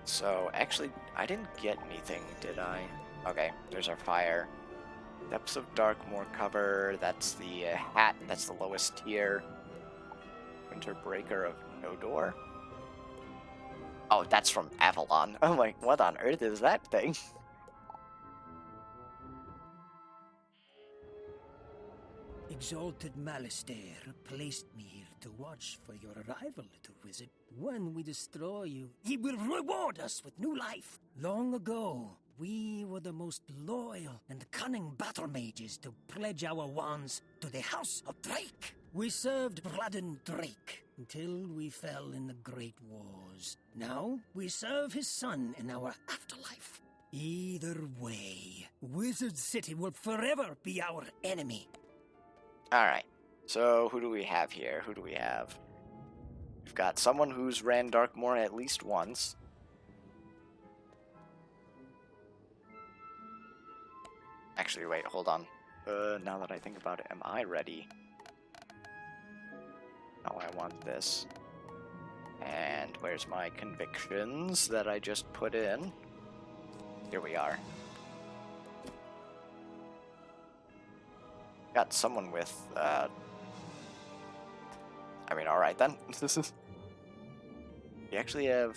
So, actually, I didn't get anything, did I? Okay, there's our fire. Depths of Darkmoor cover, that's the hat, that's the lowest tier. Winterbreaker of Nodor. Oh, that's from Avalon. I'm like, what on earth is that thing? Exalted Malistair placed me here to watch for your arrival, little wizard. When we destroy you, he will reward us with new life. Long ago, we were the most loyal and cunning battle mages to pledge our wands to the House of Drake. We served Bladden Drake until we fell in the Great Wars. Now, we serve his son in our afterlife. Either way, Wizard City will forever be our enemy. Alright, so who do we have here? Who do we have? We've got someone who's ran Darkmoor at least once. Actually, wait, hold on. Now that I think about it, am I ready? No, I want this. And where's my convictions that I just put in? Here we are. Got someone with, I mean, alright then. You actually have...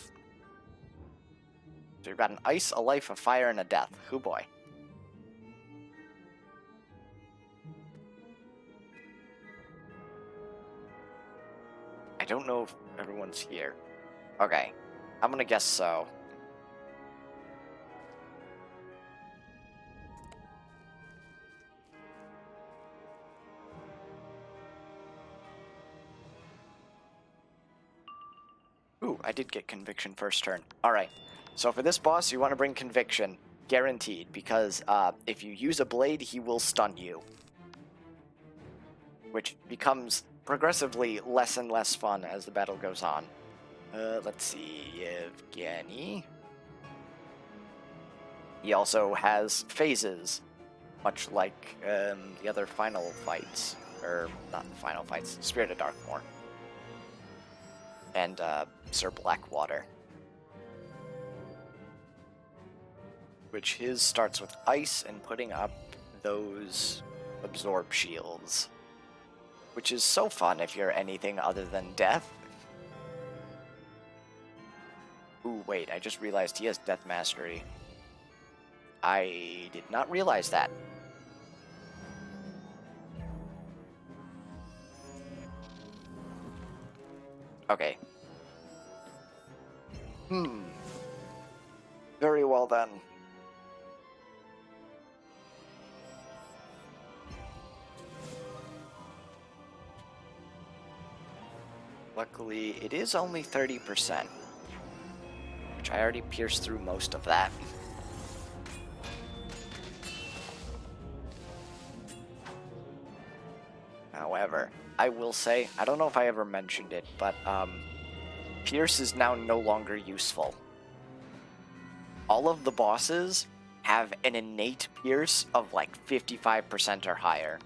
So you've got an ice, a life, a fire, and a death. Hoo boy. I don't know if everyone's here. Okay. I'm gonna guess so. Ooh, I did get conviction first turn. Alright, so for this boss, you want to bring conviction. Guaranteed, because if you use a blade, he will stun you. Which becomes progressively less and less fun as the battle goes on. Let's see, Yevgeny. He also has phases, much like the other final fights. Or, not the final fights, Spirit of Darkmoor. And Sir Blackwater. Which his starts with ice and putting up those absorb shields. Which is so fun if you're anything other than death. Ooh, wait, I just realized he has Death Mastery. I did not realize that. Okay. Very well then. Luckily, it is only 30%. Which I already pierced through most of that. will say. I don't know if I ever mentioned it, but Pierce is now no longer useful. All of the bosses have an innate Pierce of like 55% or higher.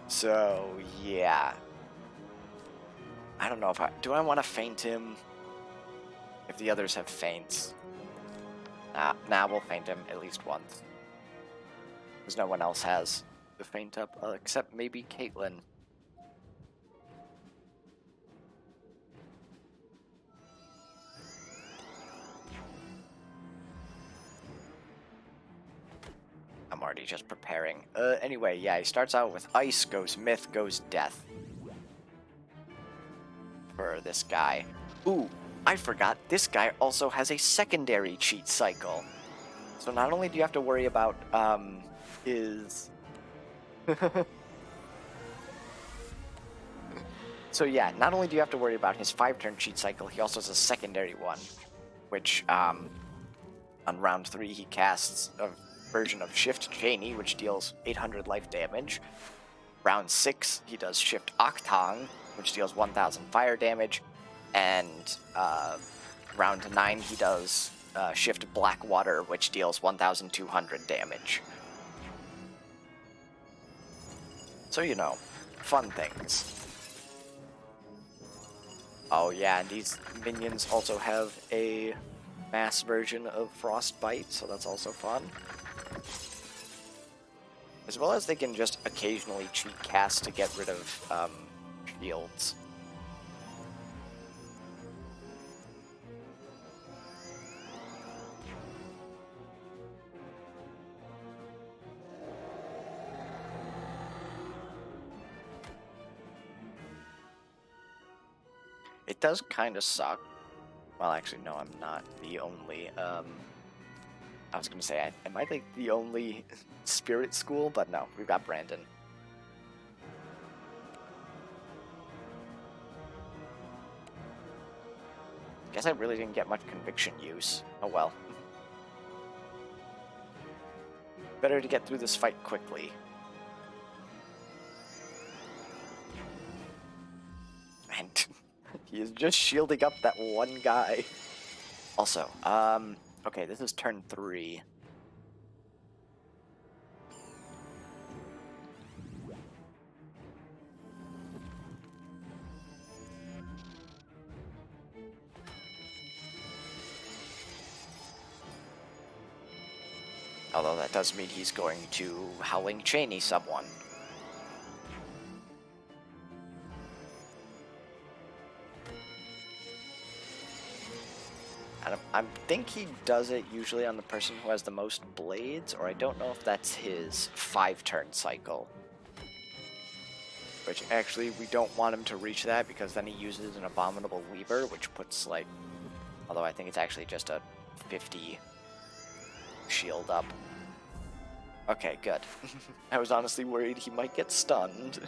So, yeah. I don't know if do I want to feint him? If the others have feints. Nah, we'll feint him at least once. Because no one else has the feint up, except maybe Caitlyn. I'm already just preparing. Anyway, yeah, he starts out with ice, goes myth, goes death. For this guy. Ooh, I forgot, this guy also has a secondary cheat cycle. So not only do you have to worry about, his... So yeah, not only do you have to worry about his 5-turn cheat cycle, he also has a secondary one. Which, on round 3 he casts a version of Shift Cheney, which deals 800 life damage. Round 6, he does Shift Octong, which deals 1000 fire damage. And round 9, he does Shift Blackwater, which deals 1200 damage. So, you know, fun things. Oh yeah, and these minions also have a mass version of Frostbite, so that's also fun. As well as they can just occasionally cheat cast to get rid of shields. It does kind of suck. Well, actually, no, I'm not the only, I was gonna say, am I like the only spirit school? But no, we've got Brandon. Guess I really didn't get much conviction use. Oh well. Better to get through this fight quickly. And he is just shielding up that one guy. Also, okay, this is turn 3. Although that does mean he's going to Howling Cheney someone. I think he does it usually on the person who has the most blades, or I don't know if that's his 5-turn cycle. Which actually, we don't want him to reach that, because then he uses an Abominable Weaver, which puts like... Although I think it's actually just a 50 shield up. Okay, good. I was honestly worried he might get stunned.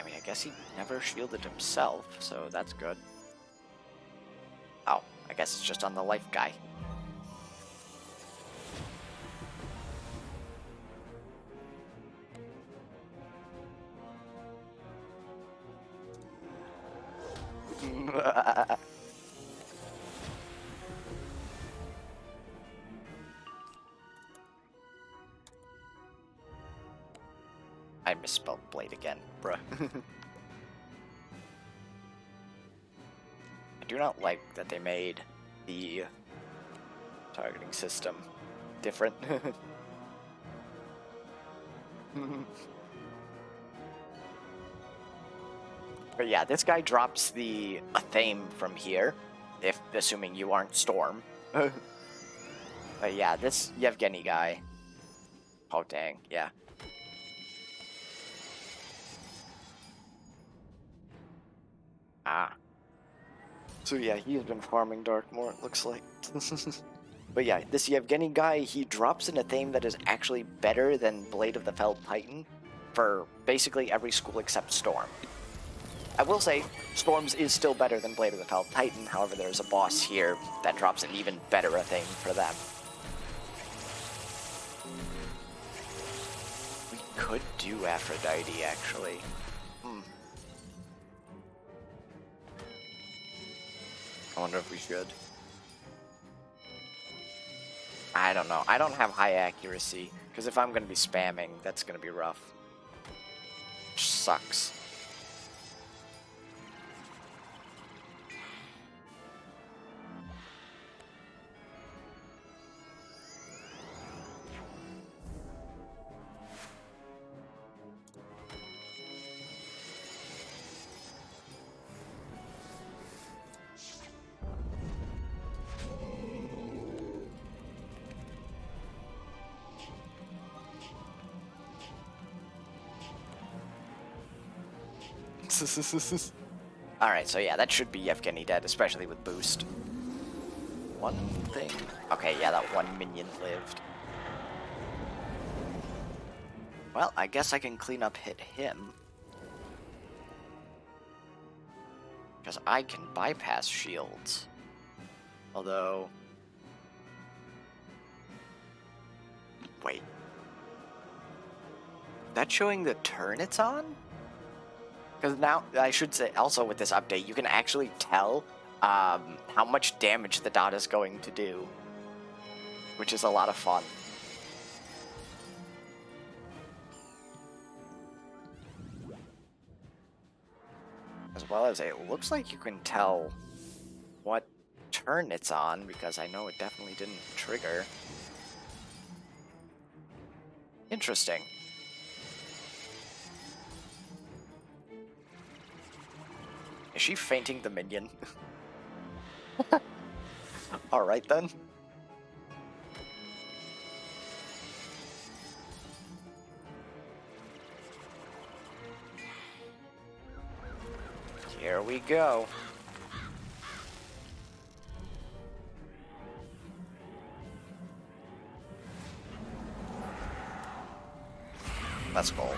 I guess he never shielded himself, so that's good. Oh, I guess it's just on the life guy. I misspelled blade again, bruh. I do not like that they made the targeting system different. But yeah, this guy drops the Athame from here, if assuming you aren't Storm. But yeah, this Yevgeny guy. Oh dang, yeah. Ah. So yeah, he's been farming Darkmoor, it looks like. But yeah, this Yevgeny guy, he drops an Athame that is actually better than Blade of the Felled Titan for basically every school except Storm. I will say, Storms is still better than Blade of the Fell Titan. However, there's a boss here that drops an even better thing for them. We could do Aphrodite, actually. I wonder if we should. I don't know. I don't have high accuracy, because if I'm going to be spamming, that's going to be rough. Which sucks. Alright, so yeah, that should be Yevgeny dead, especially with boost. One thing. Okay, yeah, that one minion lived. Well, I guess I can clean up hit him. Because I can bypass shields. Although... Wait. That's showing the turn it's on? Because now, I should say, also with this update, you can actually tell how much damage the dot is going to do. Which is a lot of fun. As well as it looks like you can tell what turn it's on, because I know it definitely didn't trigger. Interesting. Is she fainting the minion? Alright then. Here we go. Let's go.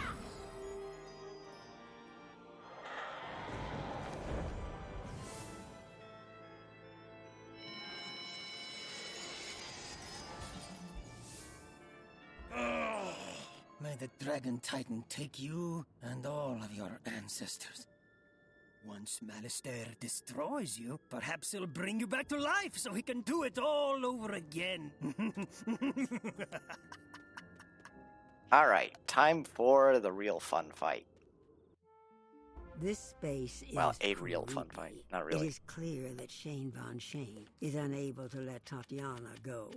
May the Dragon Titan take you and all of your ancestors. Once Malistaire destroys you, perhaps he'll bring you back to life so he can do it all over again. Alright, time for the real fun fight. This space is Well, a real fun fight, creepy. not really. It is clear that Shane Von Shane is unable to let Tatiana go.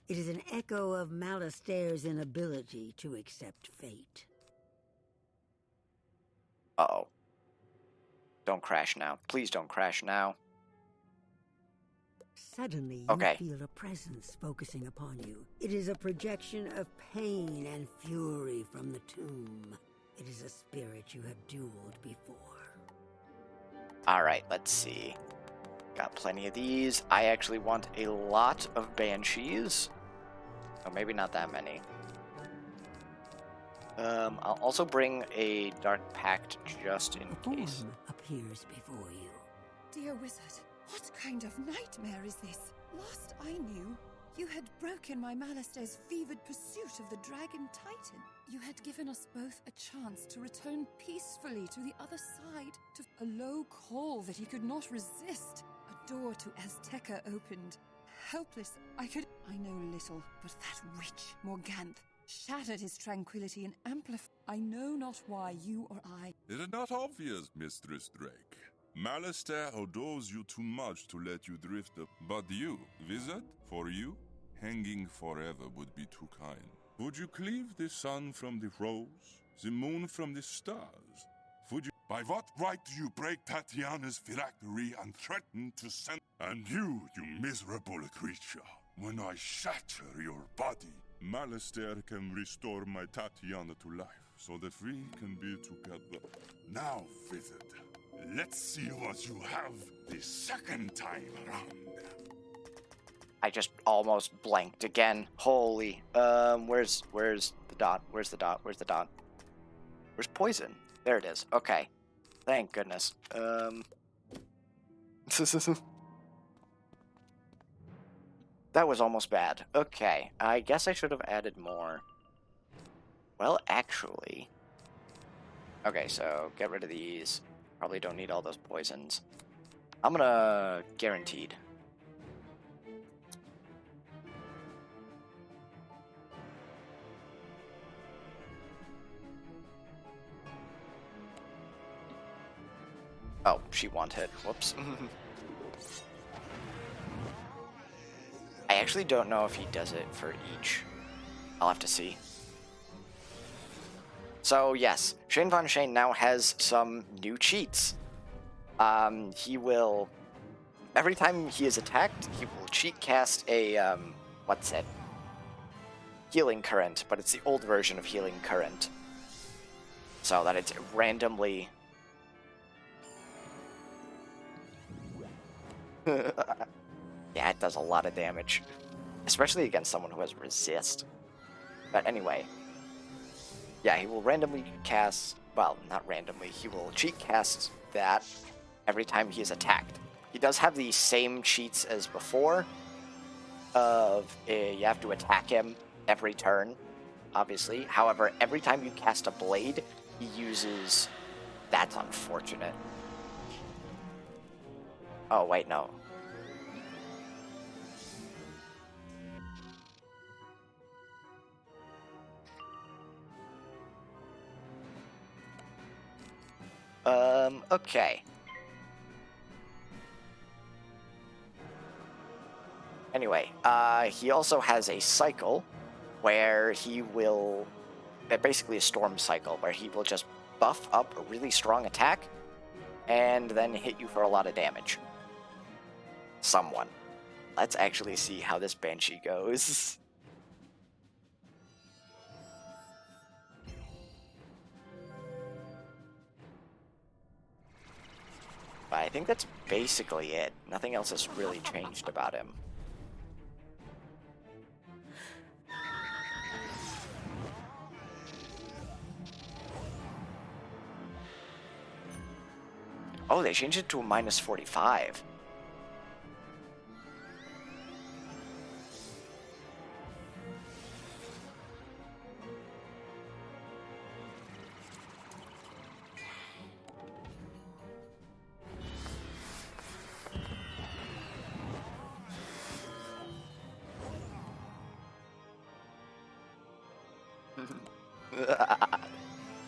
It is an echo of Malistaire's inability to accept fate. Uh-oh. Don't crash now. Please don't crash now. Suddenly, you Okay. feel a presence focusing upon you. It is a projection of pain and fury from the tomb. It is a spirit you have dueled before. Alright, let's see. Got plenty of these. I actually want a lot of banshees. Oh, maybe not that many. I'll also bring a Dark Pact just in A case. form appears before you. Dear wizard, what kind of nightmare is this? Last I knew, you had broken my Malistaire's fevered pursuit of the Dragon Titan. You had given us both a chance to return peacefully to the other side, to a low call that he could not resist. A door to Azteca opened. Helpless, I know little, but that witch, Morganth, shattered his tranquility and amplified. I know not why you or I... Is it not obvious, Mistress Drake? Malistaire adores you too much to let you drift up. But you, wizard, for you, hanging forever would be too kind. Would you cleave the sun from the rose, the moon from the stars? Would you... By what right do you break Tatiana's phylactery and threaten to send... And you miserable creature, when I shatter your body, Malistaire can restore my Tatiana to life, so that we can be together. Now, wizard, let's see what you have the second time around. I just almost blanked again. Holy. Where's the dot? Where's the dot? Where's the dot? Where's poison? There it is. Okay. Thank goodness. That was almost bad. Okay, I guess I should have added more. Well, actually... Okay, so get rid of these. Probably don't need all those poisons. I'm gonna... Guaranteed. Oh, she one-hit. Whoops. I actually don't know if he does it for each. I'll have to see. So, yes, Shane Von Shane now has some new cheats. He will... Every time he is attacked, he will cheat cast a, what's it? Healing Current, but it's the old version of Healing Current. So that it's randomly... Yeah, it does a lot of damage. Especially against someone who has resist. But anyway. Yeah, he will randomly cast... Well, not randomly. He will cheat cast that every time he is attacked. He does have the same cheats as before. You have to attack him every turn, obviously. However, every time you cast a blade, he uses... That's unfortunate. Oh, wait, no. Okay. Anyway, he also has a cycle where he will... Basically a storm cycle, where he will just buff up a really strong attack and then hit you for a lot of damage. Someone. Let's actually see how this Banshee goes. But I think that's basically it. Nothing else has really changed about him. Oh, they changed it to a minus 45.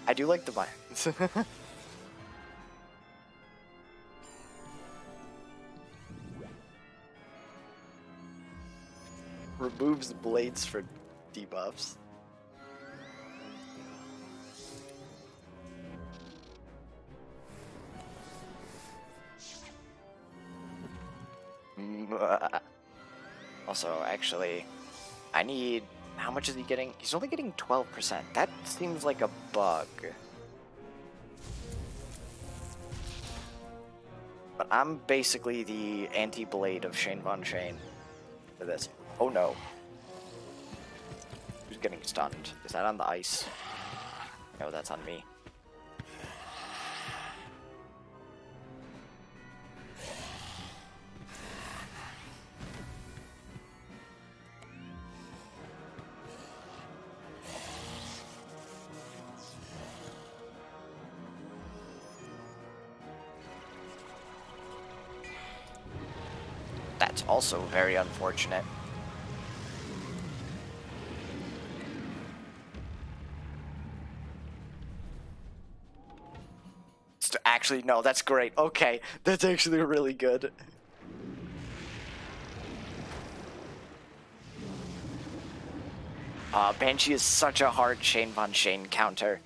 I do like the buttons. Removes blades for debuffs. Also, actually, I need... How much is he getting? He's only getting 12%. That seems like a bug. But I'm basically the anti-blade of Shane Von Shane for this. Oh no. Who's getting stunned? Is that on the ice? No, that's on me. That's also very unfortunate. Actually, no, that's great. Okay, that's actually really good. Banshee is such a hard Shane Von Shane counter.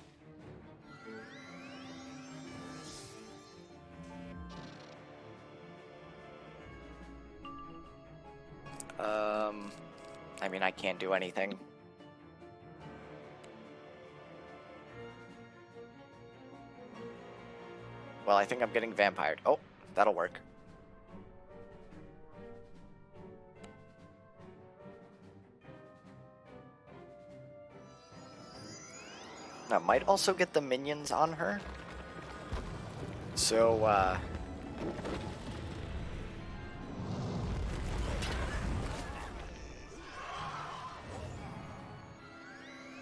I mean, I can't do anything. Well, I think I'm getting vampired. Oh, that'll work. I might also get the minions on her. So,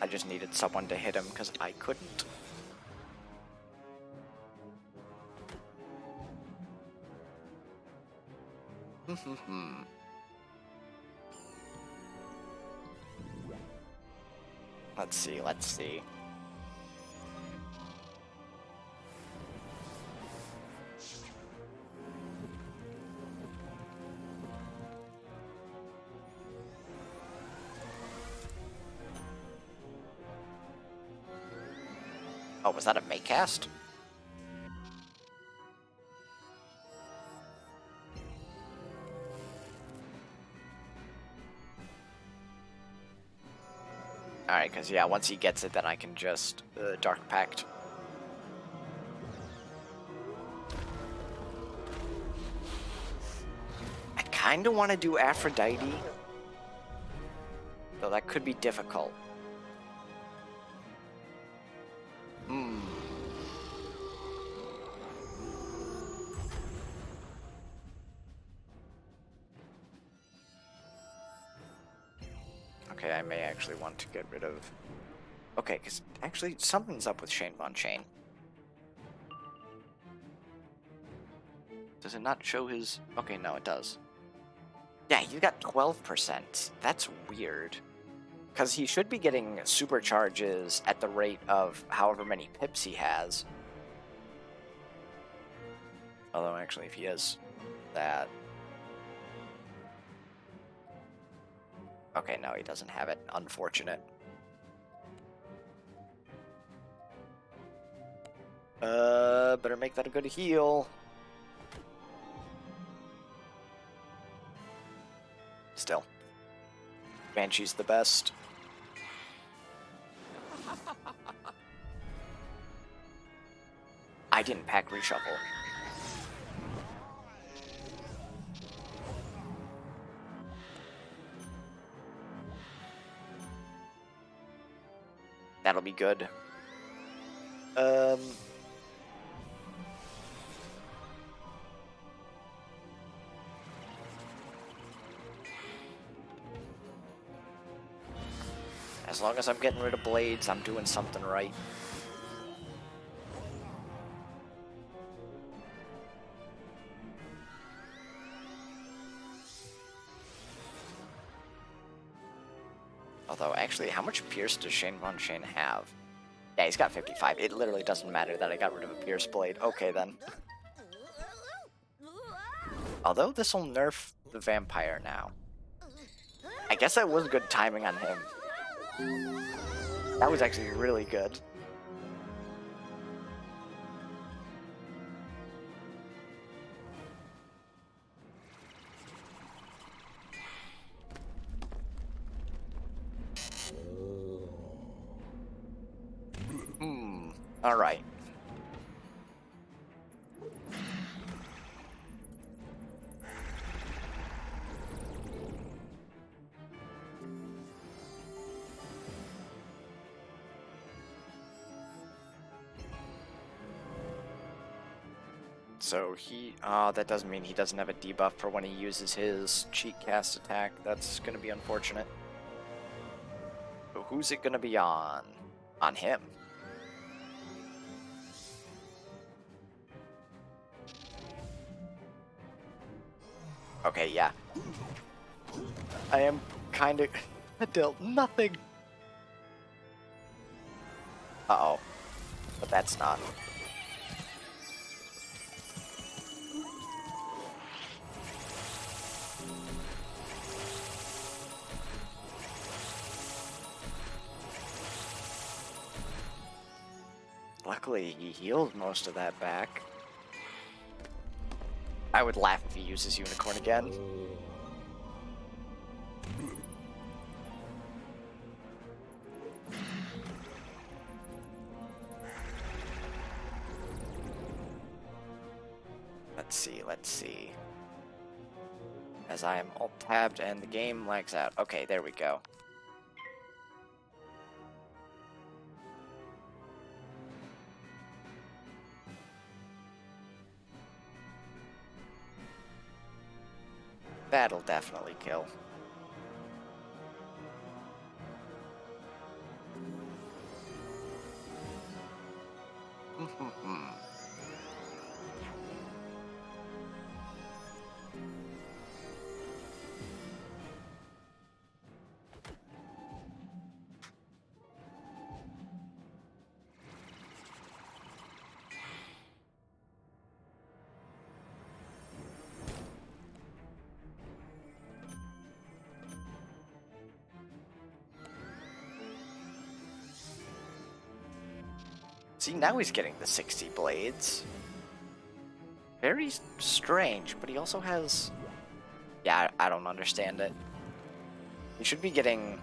I just needed someone to hit him because I couldn't. Let's see, let's see. Oh, was that a Maycast? Alright, because yeah, once he gets it, then I can just Dark Pact. I kind of want to do Aphrodite, though that could be difficult. Okay, I may actually want to get rid of... Okay, because actually something's up with Shane Von Shane. Does it not show his... Okay, no, it does. Yeah, you got 12%. That's weird. Because he should be getting supercharges at the rate of however many pips he has. Although, actually, if he has that... Okay, no, he doesn't have it. Unfortunate. Better make that a good heal. Still. Banshee's the best. I didn't pack reshuffle. That'll be good. As long as I'm getting rid of blades, I'm doing something right. Although, actually, how much Pierce does Shane Von Shane have? Yeah, he's got 55. It literally doesn't matter that I got rid of a Pierce blade. Okay, then. Although, this will nerf the vampire now. I guess that was good timing on him. That was actually really good. All right. So he, that doesn't mean he doesn't have a debuff for when he uses his cheat cast attack. That's gonna be unfortunate. So who's it gonna be on? On him. Okay, yeah. I am kind of... I dealt nothing. Uh-oh. But that's not. Luckily, he healed most of that back. I would laugh if he uses Unicorn again. Let's see. As I am alt-tabbed and the game lags out. Okay, there we go. That'll definitely kill. See, now he's getting the 60 blades. Very strange, but he also has... Yeah, I don't understand it. He should be getting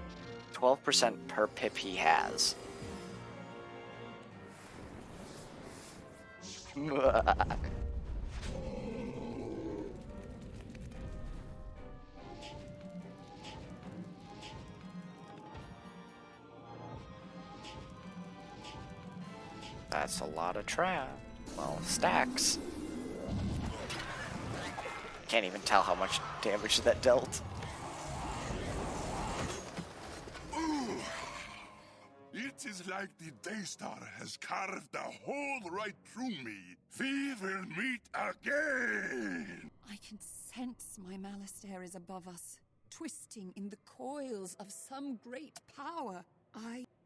12% per pip he has. That's a lot of well, stacks. Can't even tell how much damage that dealt. It is like the Daystar has carved a hole right through me. We will meet again! I can sense my Malastare is above us, twisting in the coils of some great power.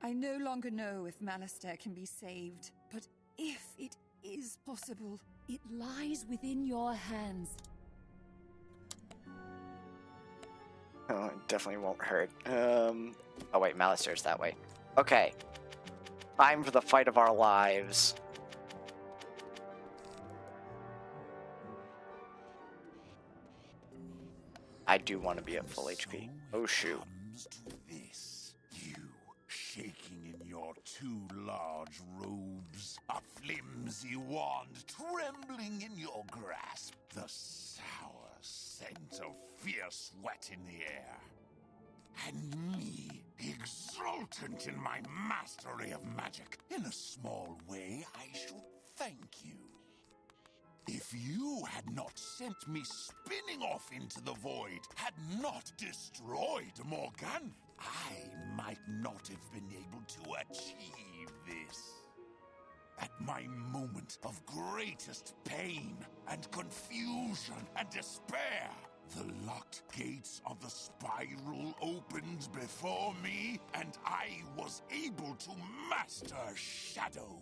I no longer know if Malastare can be saved, but if it is possible, it lies within your hands. Oh, it definitely won't hurt. Oh wait, Malastare's that way. Okay. Time for the fight of our lives. I do want to be at full HP. Oh shoot. Shaking in your too large robes, a flimsy wand trembling in your grasp, the sour scent of fierce sweat in the air. And me, exultant in my mastery of magic. In a small way, I should thank you. If you had not sent me spinning off into the void, had not destroyed Morgan, I might not have been able to achieve this. At my moment of greatest pain and confusion and despair, the locked gates of the spiral opened before me, and I was able to master Shadow.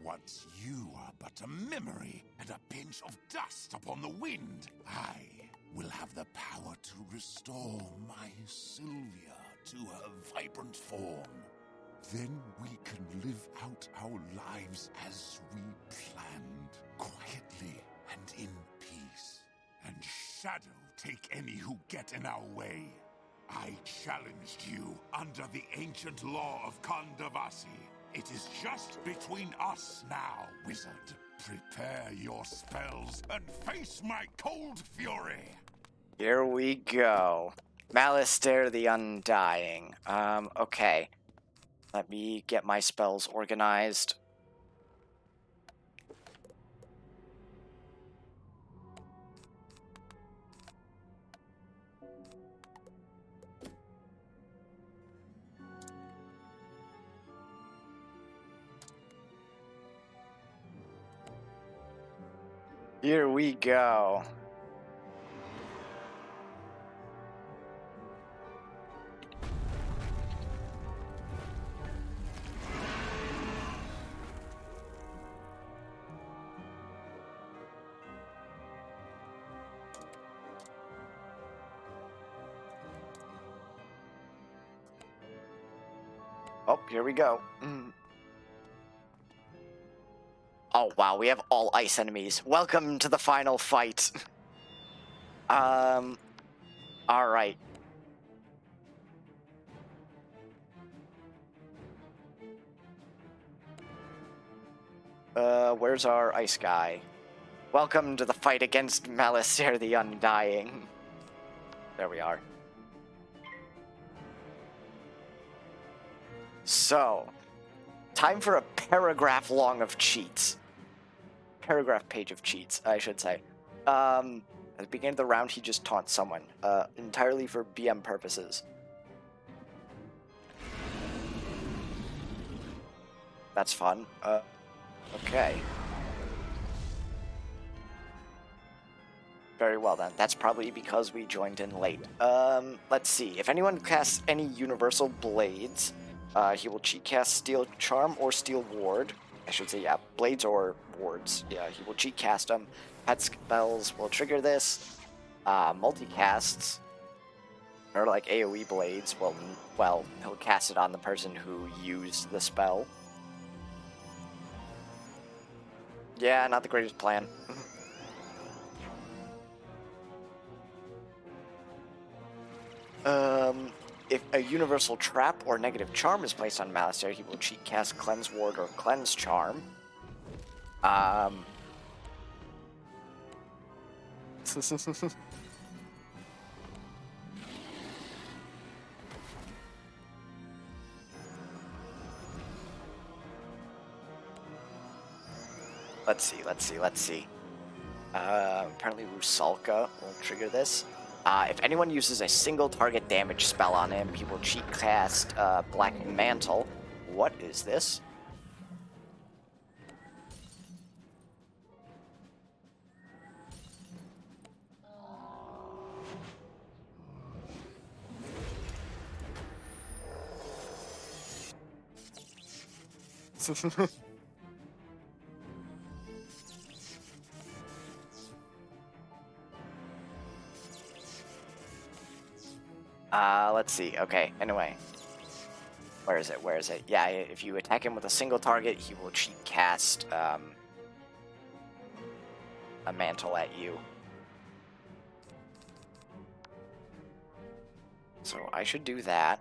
Once you are but a memory and a pinch of dust upon the wind, I will have the power to restore my Sylvia to her vibrant form. Then we can live out our lives as we planned, quietly and in peace. And Shadow take any who get in our way. I challenged you under the ancient law of Kandavasi. It is just between us now, wizard. Prepare your spells and face my cold fury. Here we go. Malastare the Undying. Okay. Let me get my spells organized. Here we go. Oh, here we go. Oh, wow, we have all ice enemies. Welcome to the final fight. Alright. Where's our ice guy? Welcome to the fight against Malastare the Undying. There we are. So, time for a paragraph long of cheats. Paragraph page of cheats, I should say. At the beginning of the round, he just taunts someone, entirely for BM purposes. That's fun. Okay. Very well then. That's probably because we joined in late. Let's see. If anyone casts any universal blades, he will cheat cast Steel Charm or Steel Ward. I should say, yeah, blades or wards. Yeah, he will cheat cast them. Pet spells will trigger this. Multicasts, or like AoE blades, well, he'll cast it on the person who used the spell. Yeah, not the greatest plan. If a universal trap or negative charm is placed on Malistaire, he will cheat cast Cleanse Ward or Cleanse Charm. Let's see. Apparently Rusalka will trigger this. If anyone uses a single target damage spell on him, he will cheat cast Black Mantle. What is this? Let's see. Okay, anyway. Where is it? Yeah, if you attack him with a single target, he will cheat cast a mantle at you. So I should do that.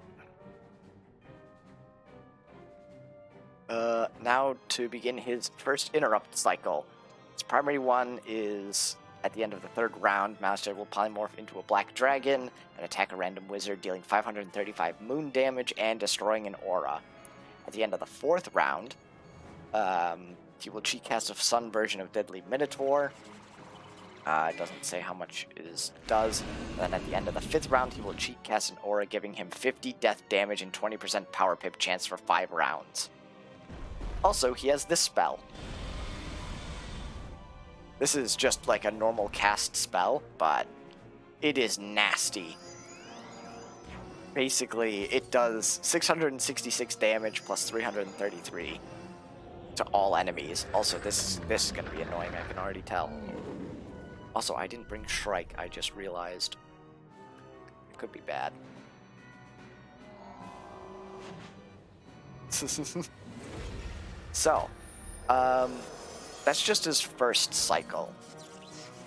Now to begin his first interrupt cycle. His primary one is at the end of the third round, Malistaire will polymorph into a black dragon and attack a random wizard, dealing 535 moon damage and destroying an aura. At the end of the fourth round, he will cheat cast a sun version of Deadly Minotaur. It doesn't say how much it does. And then at the end of the fifth round, he will cheat cast an aura, giving him 50 death damage and 20% power pip chance for 5 rounds. Also, he has this spell. This is just like a normal cast spell, but it is nasty. Basically, it does 666 damage plus 333 to all enemies. Also, this is going to be annoying, I can already tell. Also, I didn't bring Shrike, I just realized. It could be bad. So, that's just his first cycle.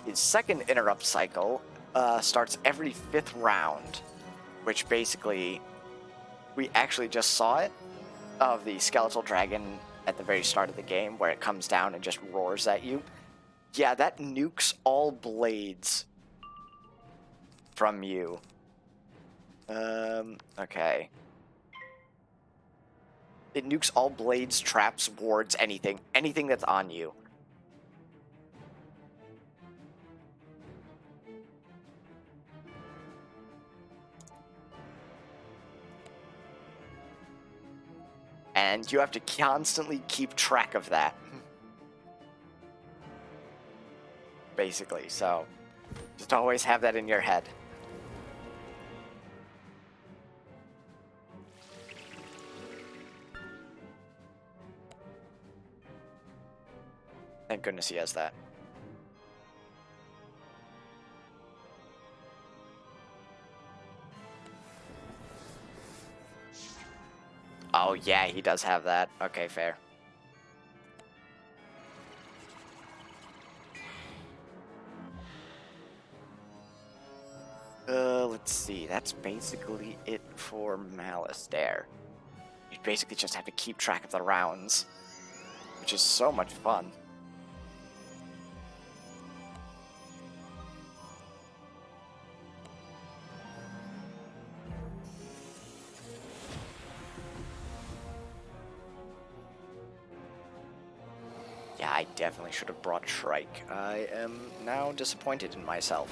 His second interrupt cycle starts every 5th round, which basically, we actually just saw it, of the skeletal dragon at the very start of the game, where it comes down and just roars at you. Yeah, that nukes all blades from you. Okay. It nukes all blades, traps, wards, anything that's on you. And you have to constantly keep track of that. Basically, so just always have that in your head. Thank goodness he has that. Oh yeah, he does have that. Okay, fair. Let's see. That's basically it for Malistaire. You basically just have to keep track of the rounds, which is so much fun. Yeah, I definitely should have brought Shrike. I am now disappointed in myself.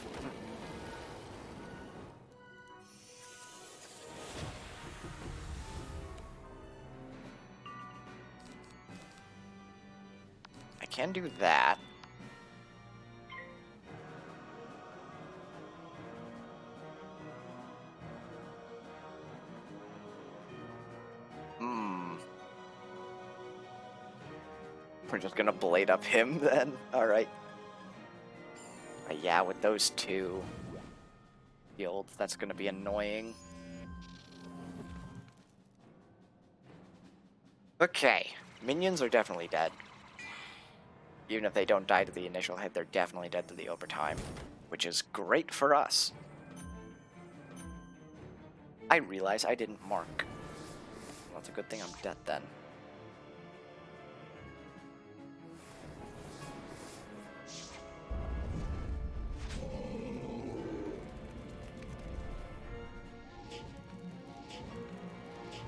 I can do that. We're just gonna blade up him then? Alright. Yeah, with those two fields, that's gonna be annoying. Okay, minions are definitely dead. Even if they don't die to the initial hit, they're definitely dead to the overtime, which is great for us. I realize I didn't mark. Well, it's a good thing I'm dead then.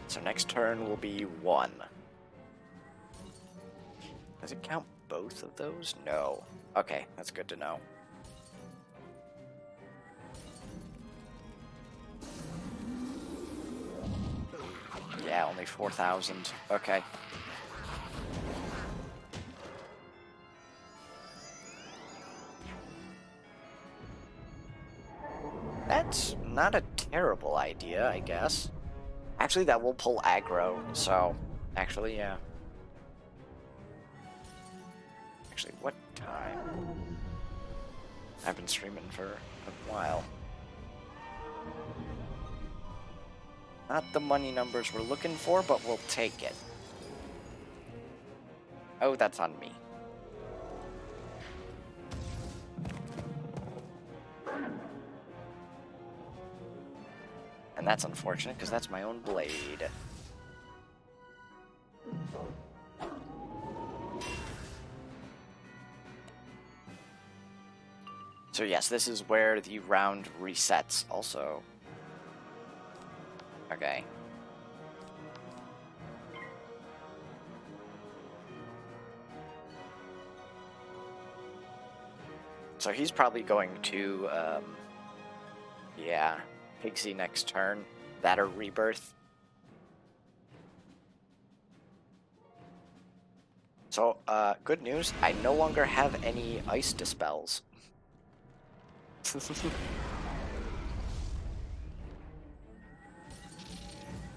So next turn will be 1. Does it count both of those? No. Okay, that's good to know. Yeah, only 4,000. Okay. That's not a terrible idea, I guess. Actually, that will pull aggro, so... Actually, yeah. Actually, what time? I've been streaming for a while. Not the money numbers we're looking for, but we'll take it. Oh, that's on me. And that's unfortunate, because that's my own blade. So yes, this is where the round resets also. Okay. So he's probably going to, yeah, Pigsy next turn. That or Rebirth. So, good news, I no longer have any ice dispels.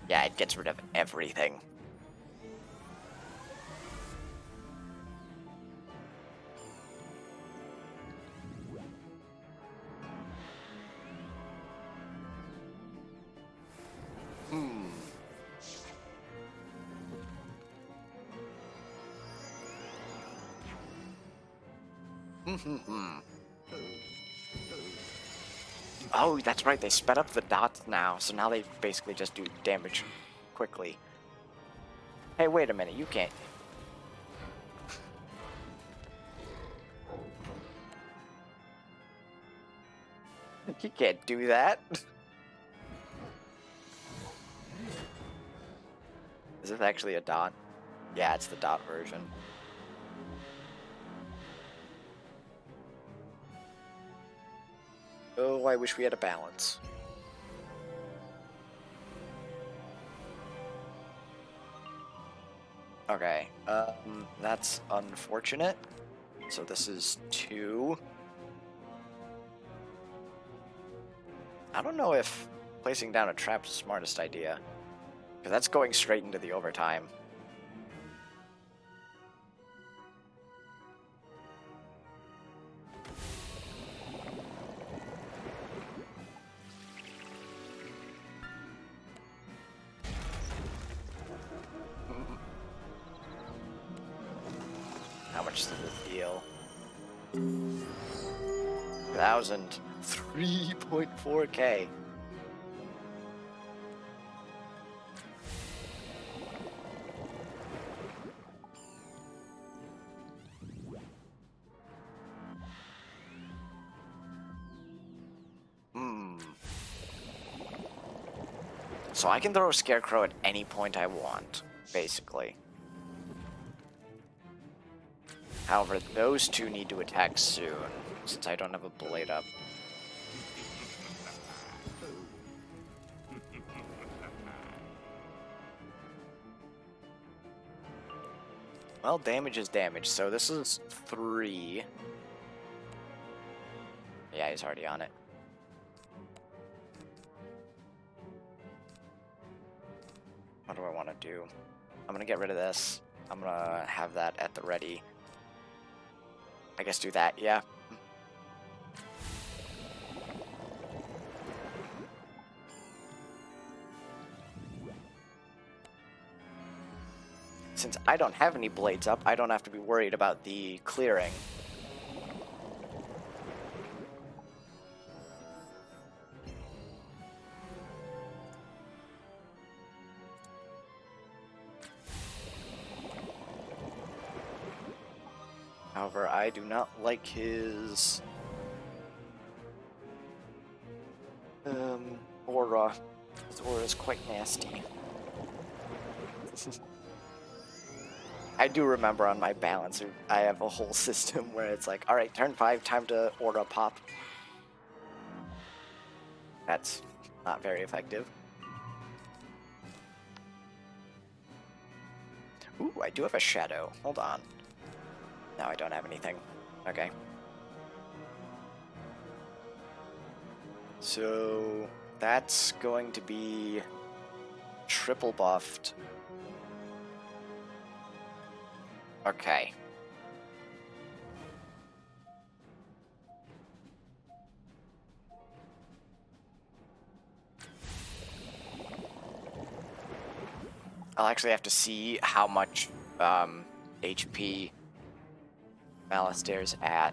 Yeah, it gets rid of everything. Oh, that's right, they sped up the dots now, so now they basically just do damage quickly. Hey, wait a minute, you can't... You can't do that. Is this actually a dot? Yeah, it's the dot version. Oh, I wish we had a balance. Okay, that's unfortunate. So this is 2. I don't know if placing down a trap is the smartest idea, because that's going straight into the overtime. How much does it deal? 1,000. 3.4k. So I can throw a Scarecrow at any point I want, basically. However, those two need to attack soon, since I don't have a blade up. Well, damage is damage, so this is 3. Yeah, he's already on it. What do I want to do? I'm gonna get rid of this. I'm gonna have that at the ready. I guess do that, yeah. Since I don't have any blades up, I don't have to be worried about the clearing. However, I do not like his aura. His aura is quite nasty. I do remember on my balancer, I have a whole system where it's like, alright, turn 5, time to aura pop. That's not very effective. Ooh, I do have a shadow. Hold on. No, I don't have anything. Okay. So that's going to be triple buffed. Okay. I'll actually have to see how much HP Malistair's at.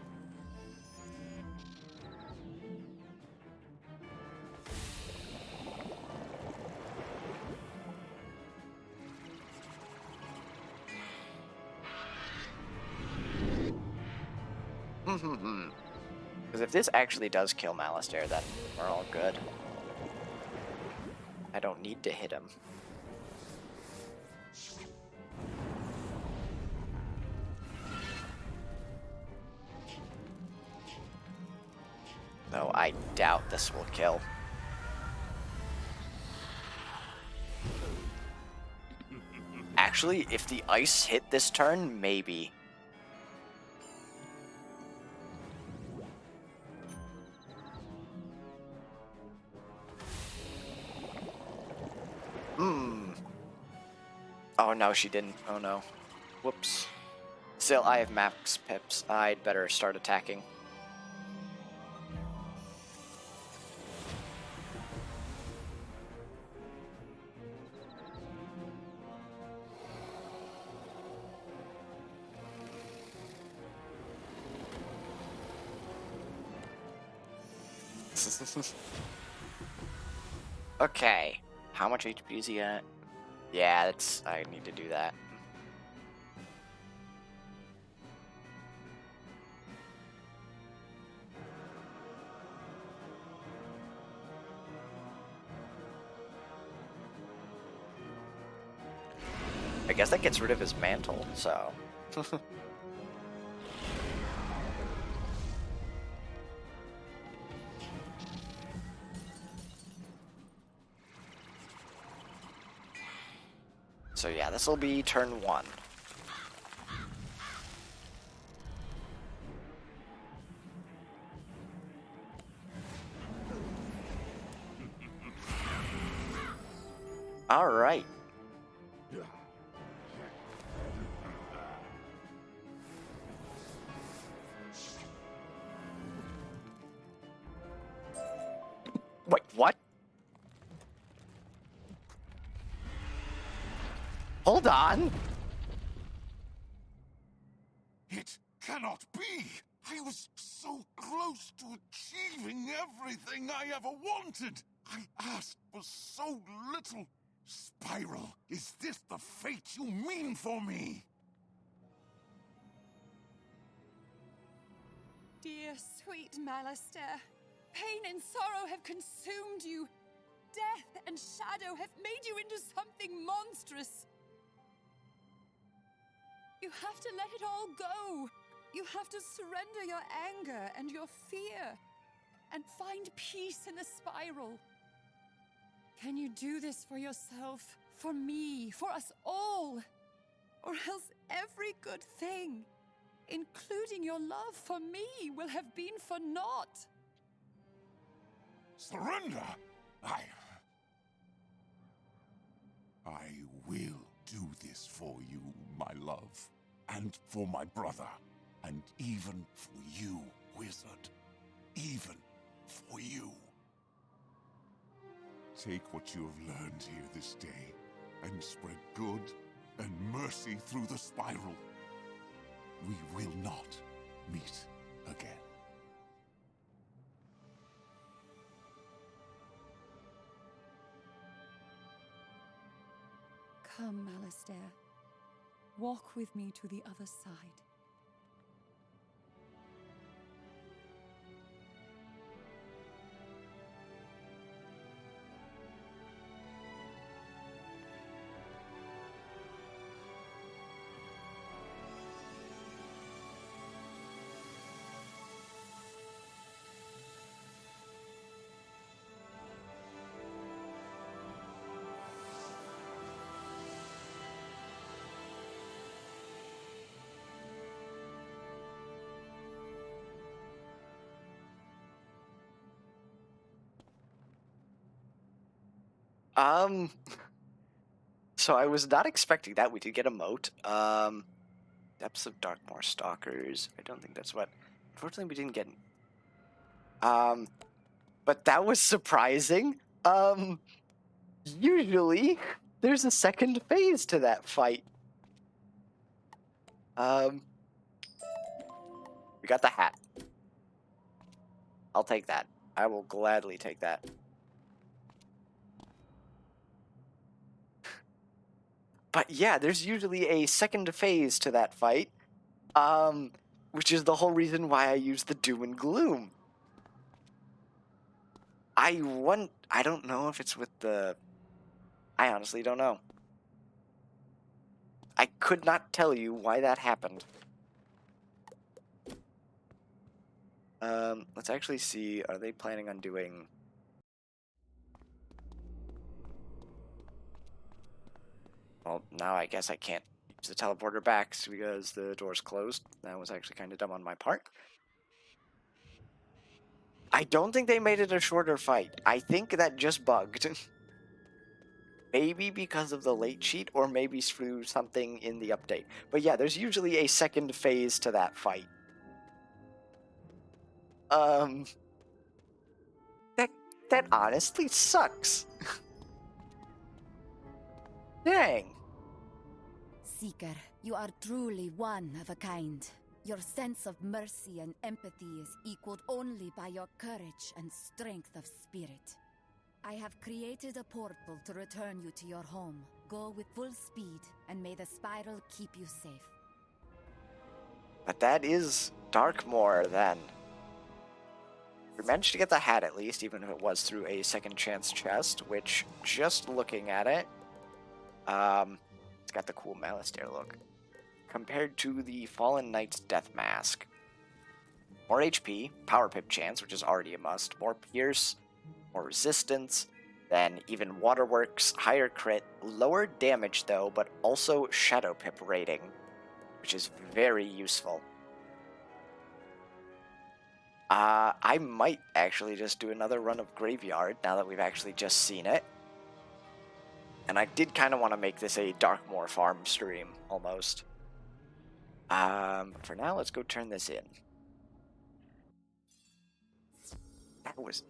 Because if this actually does kill Malistair, then we're all good. I don't need to hit him. Though I doubt this will kill. Actually, if the ice hit this turn, maybe. Oh no, she didn't. Oh no. Whoops. Still, I have max pips. I'd better start attacking. Okay. How much HP is he at? Yeah, that's... I need to do that. I guess that gets rid of his mantle, so... So yeah, this will be turn 1. All right. Wait, what? Hold on. It cannot be. I was so close to achieving everything I ever wanted. I asked for so little. Spiral, is this the fate you mean for me? Dear, sweet Malistair, pain and sorrow have consumed you. Death and shadow have made you into something monstrous. You have to let it all go. You have to surrender your anger and your fear and find peace in the spiral. Can you do this for yourself, for me, for us all? Or else every good thing, including your love for me, will have been for naught. Surrender! I will do this for you, my love. And for my brother. And even for you, wizard. Even for you. Take what you have learned here this day, and spread good and mercy through the spiral. We will not meet again. Come, Alistair. Walk with me to the other side. So I was not expecting that. We did get a moat. Depths of Darkmoor Stalkers. I don't think that's what... Unfortunately, we didn't get... But that was surprising. Usually, there's a second phase to that fight. We got the hat. I'll take that. I will gladly take that. But yeah, there's usually a second phase to that fight, which is the whole reason why I use the Doom and Gloom. I don't know if it's with the... I honestly don't know. I could not tell you why that happened. Let's actually see, are they planning on doing... Well, now I guess I can't use the teleporter back because the door's closed. That was actually kind of dumb on my part. I don't think they made it a shorter fight. I think that just bugged. Maybe because of the late sheet, or maybe through something in the update. But yeah, there's usually a second phase to that fight. That honestly sucks. Dang. Seeker, you are truly one of a kind. Your sense of mercy and empathy is equaled only by your courage and strength of spirit. I have created a portal to return you to your home. Go with full speed, and may the spiral keep you safe. But that is Darkmoor, then. We managed to get the hat at least, even if it was through a second chance chest, which, just looking at it, it's got the cool Malistaire look. Compared to the Fallen Knight's Death Mask. More HP, Power Pip chance, which is already a must, more Pierce, more resistance, then even Waterworks, higher crit, lower damage though, but also Shadow Pip rating, which is very useful. I might actually just do another run of Graveyard now that we've actually just seen it. And I did kind of want to make this a Darkmoor farm stream, almost. For now, let's go turn this in.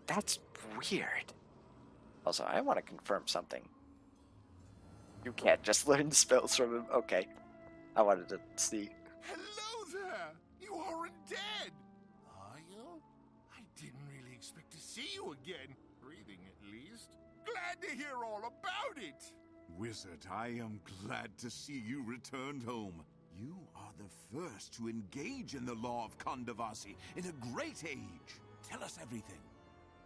That's weird. Also, I want to confirm something. You can't just learn spells from him. Okay. I wanted to see. Hello there! You aren't dead! Are you? I didn't really expect to see you again. Breathing, at least. Glad to hear all about it! Wizard, I am glad to see you returned home. You are the first to engage in the law of Kandavasi in a great age. Tell us everything.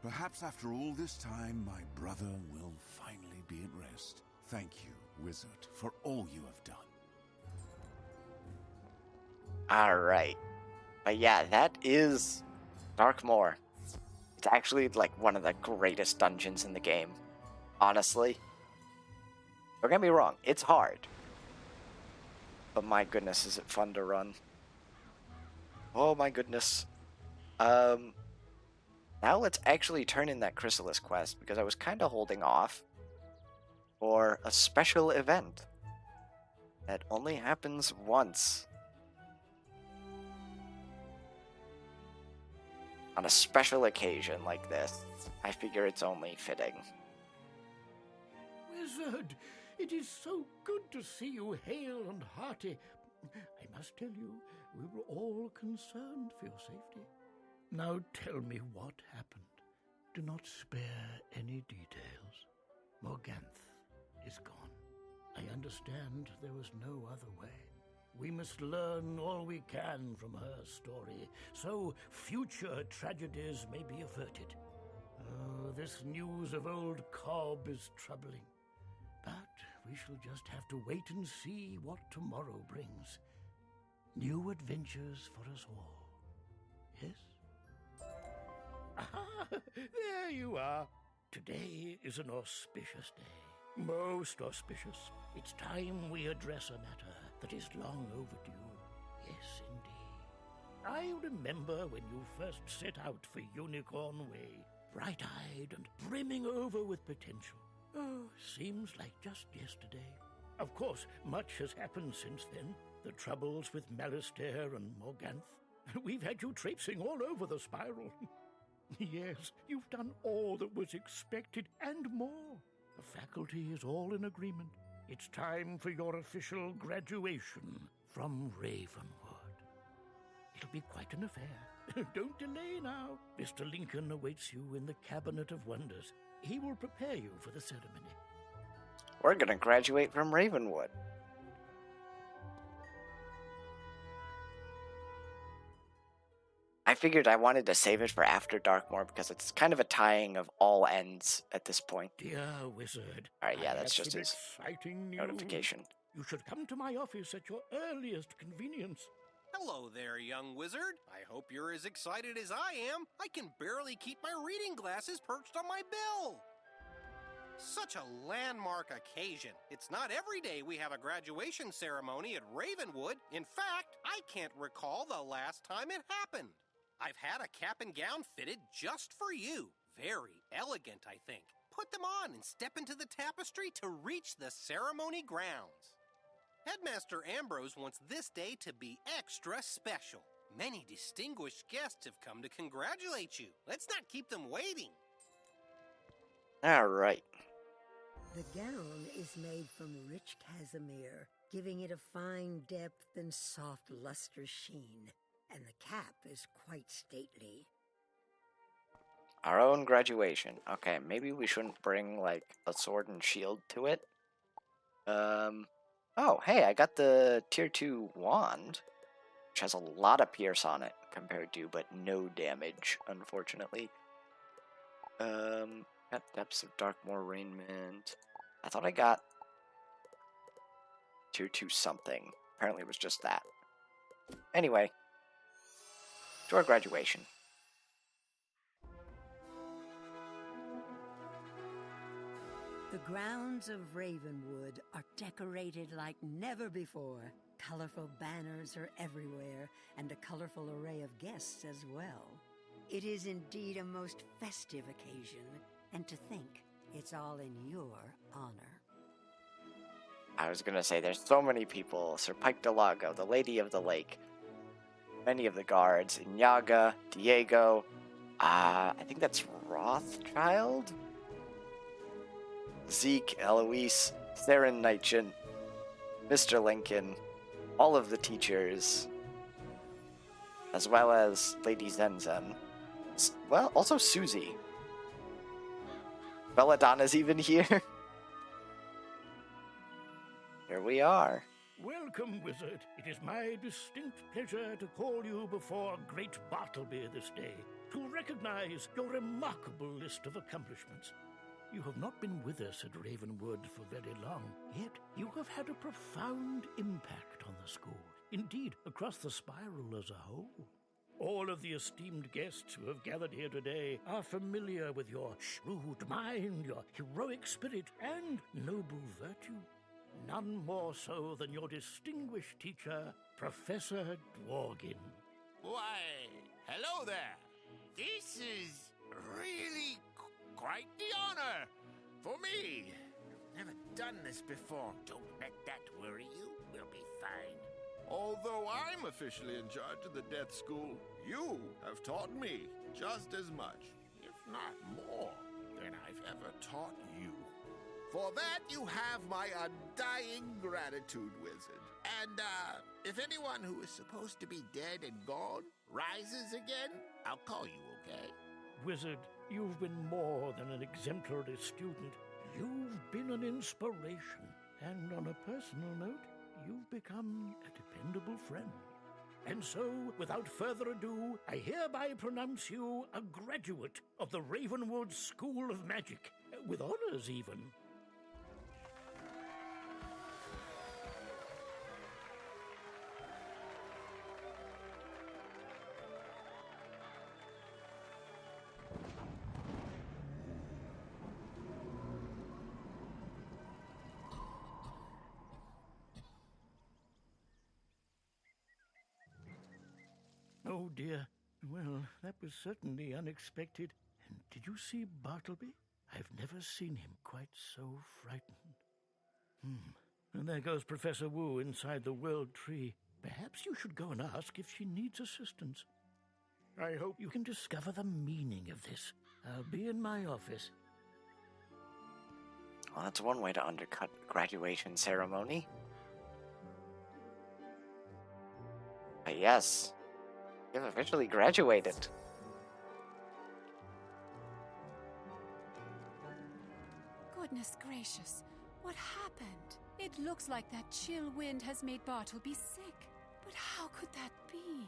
Perhaps after all this time, my brother will finally be at rest. Thank you, Wizard, for all you have done. Alright. But yeah, that is Darkmoor. It's actually like one of the greatest dungeons in the game. Honestly. Don't get me wrong, it's hard. But my goodness, is it fun to run. Oh my goodness. Now let's actually turn in that Chrysalis quest, because I was kind of holding off for a special event that only happens once. On a special occasion like this, I figure it's only fitting. Wizard, it is so good to see you hale and hearty. I must tell you, we were all concerned for your safety. Now tell me what happened. Do not spare any details. Morganth is gone. I understand there was no other way. We must learn all we can from her story, so future tragedies may be averted. Oh, this news of old Cobb is troubling. But we shall just have to wait and see what tomorrow brings. New adventures for us all. Yes? Ah, there you are. Today is an auspicious day. Most auspicious. It's time we address a matter that is long overdue. Yes, indeed. I remember when you first set out for Unicorn Way, bright-eyed and brimming over with potential. Oh, seems like just yesterday. Of course, much has happened since then. The troubles with Malistaire and Morganth. We've had you traipsing all over the spiral. Yes, you've done all that was expected and more. The faculty is all in agreement. It's time for your official graduation from Ravenwood. It'll be quite an affair. Don't delay now. Mr. Lincoln awaits you in the Cabinet of Wonders. He will prepare you for the ceremony. We're gonna graduate from Ravenwood. I figured I wanted to save it for after Darkmoor because it's kind of a tying of all ends at this point. Dear Wizard. Alright, yeah, I that's have just some his exciting news. notification. You should come to my office at your earliest convenience. Hello there, young wizard. I hope you're as excited as I am. I can barely keep my reading glasses perched on my bill. Such a landmark occasion. It's not every day we have a graduation ceremony at Ravenwood. In fact, I can't recall the last time it happened. I've had a cap and gown fitted just for you. Very elegant, I think. Put them on and step into the tapestry to reach the ceremony grounds. Headmaster Ambrose wants this day to be extra special. Many distinguished guests have come to congratulate you. Let's not keep them waiting. Alright. The gown is made from rich casimere, giving it a fine depth and soft luster sheen. And the cap is quite stately. Our own graduation. Okay, maybe we shouldn't bring, like, a sword and shield to it. Oh, hey, I got the Tier 2 wand, which has a lot of pierce on it compared to, but no damage, unfortunately. Got Depths of Darkmoor Raiment. I thought I got Tier 2 something. Apparently it was just that. Anyway. To our graduation. The grounds of Ravenwood are decorated like never before. Colorful banners are everywhere, and a colorful array of guests as well. It is indeed a most festive occasion, and to think it's all in your honor. I was gonna say, there's so many people. Sir Pike Delago, the Lady of the Lake, many of the guards, Inyaga, Diego, I think that's Rothschild? Zeke, Eloise, Theron Nightjent, Mr. Lincoln, all of the teachers, as well as Lady Zenzen. Well, also Susie. Belladonna's even here. Here we are. Welcome, Wizard. It is my distinct pleasure to call you before Great Bartleby this day, to recognize your remarkable list of accomplishments. You have not been with us at Ravenwood for very long, yet you have had a profound impact on the school. Indeed, across the spiral as a whole. All of the esteemed guests who have gathered here today are familiar with your shrewd mind, your heroic spirit, and noble virtue. None more so than your distinguished teacher, Professor Dworgin. Why, hello there. This is really quite the honor for me. Never done this before. Don't let that worry you. We'll be fine. Although I'm officially in charge of the Death School, you have taught me just as much, if not more, than I've ever taught you. For that, you have my undying gratitude, Wizard. And, if anyone who is supposed to be dead and gone rises again, I'll call you, okay? Wizard, you've been more than an exemplary student. You've been an inspiration. And on a personal note, you've become a dependable friend. And so, without further ado, I hereby pronounce you a graduate of the Ravenwood School of Magic, with honors even. Oh dear. Well, that was certainly unexpected. And did you see Bartleby? I've never seen him quite so frightened. And there goes Professor Wu inside the World Tree. Perhaps you should go and ask if she needs assistance. I hope you can discover the meaning of this. I'll be in my office. Well, that's one way to undercut the graduation ceremony. But yes, you've officially graduated. Goodness gracious, what happened? It looks like that chill wind has made Bartleby sick. But how could that be?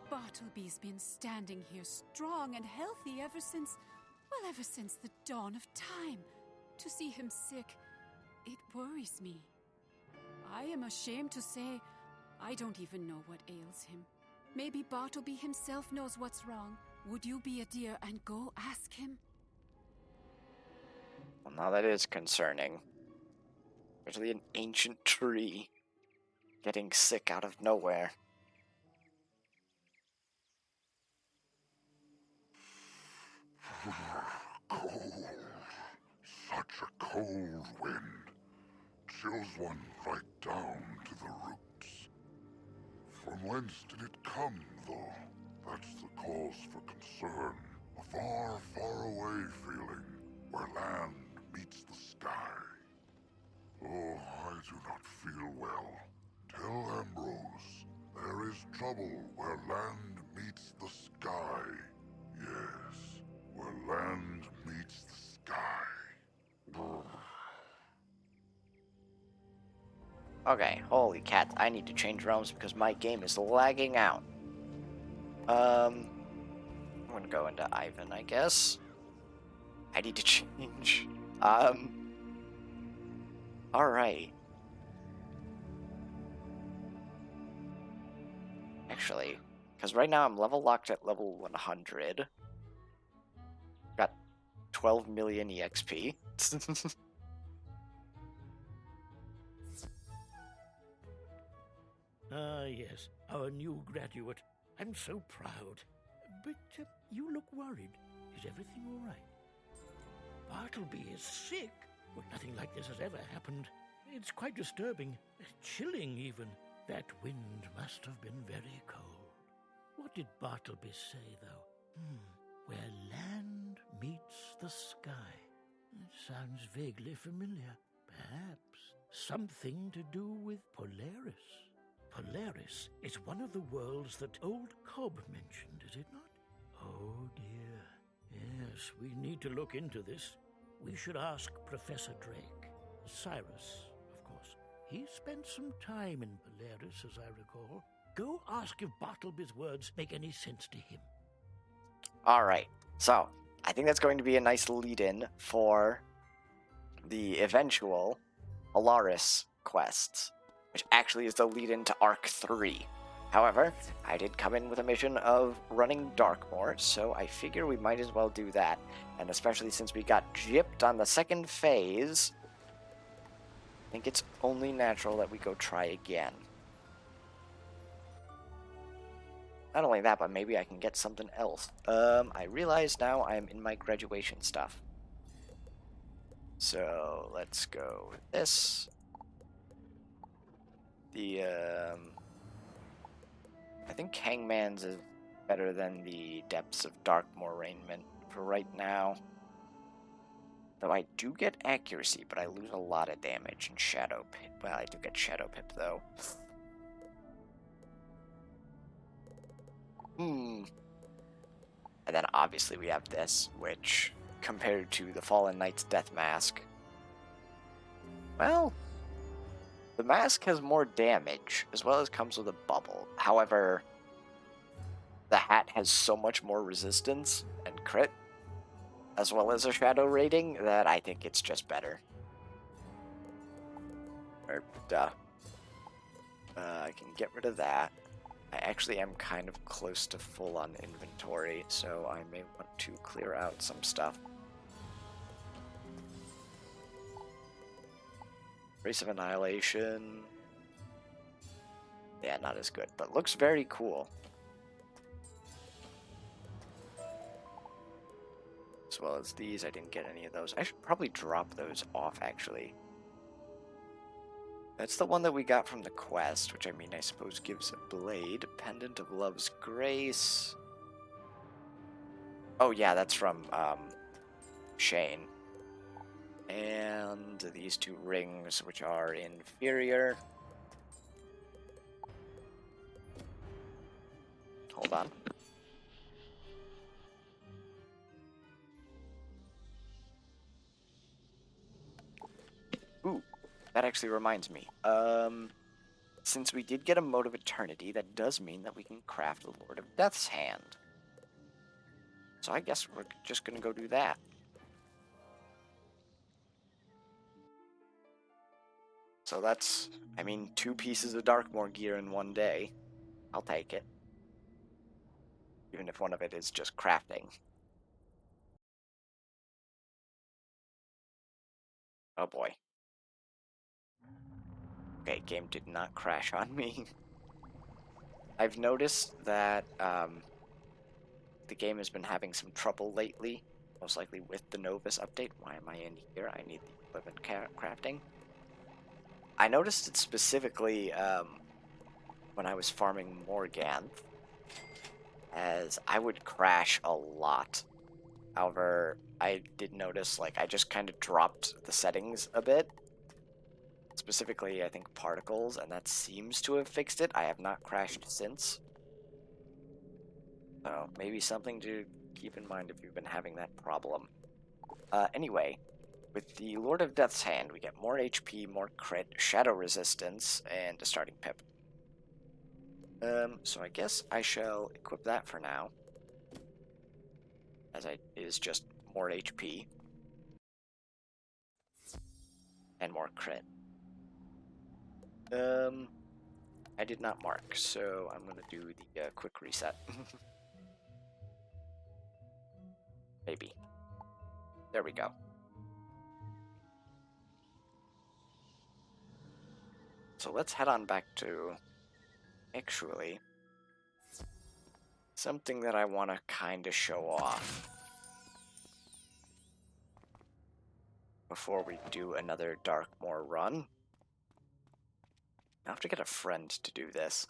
Bartleby's been standing here strong and healthy ever since the dawn of time. To see him sick, it worries me. I am ashamed to say, I don't even know what ails him. Maybe Bartleby himself knows what's wrong. Would you be a dear and go ask him? Well, now that is concerning. Especially an ancient tree getting sick out of nowhere. Cold. Such a cold wind. Chills one right down to the roots. From whence did it come, though? That's the cause for concern. A far, far away feeling, where land meets the sky. Oh, I do not feel well. Tell Ambrose, there is trouble where land meets the sky. Yes, where land meets the sky. Okay, holy cat, I need to change realms because my game is lagging out. I'm gonna go into Ivan, I guess. I need to change. Alright. Actually, because right now I'm level locked at level 100. Got 12 million EXP. Ah, yes, our new graduate. I'm so proud. But you look worried. Is everything all right? Bartleby is sick? Well, nothing like this has ever happened. It's quite disturbing. Chilling, even. That wind must have been very cold. What did Bartleby say, though? Where land meets the sky. It sounds vaguely familiar. Perhaps something to do with Polaris. Polaris is one of the worlds that old Cobb mentioned, is it not? Oh, dear. Yes, we need to look into this. We should ask Professor Drake. Cyrus, of course. He spent some time in Polaris, as I recall. Go ask if Bartleby's words make any sense to him. Alright, so I think that's going to be a nice lead-in for the eventual Alaris quests. which actually is the lead into Arc 3. However, I did come in with a mission of running Darkmoor, so I figure we might as well do that. And especially since we got gypped on the second phase, I think it's only natural that we go try again. Not only that, but maybe I can get something else. I realize now I'm in my graduation stuff. So, let's go with this. I think Hangman's is better than the Depths of Darkmoor Raiment for right now. Though I do get accuracy, but I lose a lot of damage in Shadow Pip. Well, I do get Shadow Pip, though. And then obviously we have this, which, compared to the Fallen Knight's Death Mask, well, the mask has more damage, as well as comes with a bubble. However, the hat has so much more resistance and crit, as well as a shadow rating, that I think it's just better. I can get rid of that. I actually am kind of close to full on inventory, so I may want to clear out some stuff. Race of Annihilation. Yeah, not as good, but looks very cool. As well as these, I didn't get any of those. I should probably drop those off, actually. That's the one that we got from the quest, which I mean, I suppose gives a blade. Pendant of Love's Grace. Oh yeah, that's from, Shane. And these two rings, which are inferior. Hold on. Ooh, that actually reminds me. Since we did get a Mote of Eternity, that does mean that we can craft the Lord of Death's Hand. So I guess we're just gonna go do that. So that's, I mean, 2 pieces of Darkmoor gear in one day. I'll take it. Even if one of it is just crafting. Oh boy. Okay, game did not crash on me. I've noticed that the game has been having some trouble lately, most likely with the Novus update. Why am I in here? I need the equipment crafting. I noticed it specifically when I was farming Morganth, as I would crash a lot. However, I did notice, like, I just kind of dropped the settings a bit. Specifically, I think particles, and that seems to have fixed it. I have not crashed since. So, maybe something to keep in mind if you've been having that problem. Anyway, with the Lord of Death's Hand, we get more HP, more crit, shadow resistance, and a starting pip. So I guess I shall equip that for now. As it is just more HP. And more crit. I did not mark, so I'm gonna do the quick reset. Maybe. There we go. So let's head on back to, actually, something that I want to kind of show off before we do another Darkmoor run. I have to get a friend to do this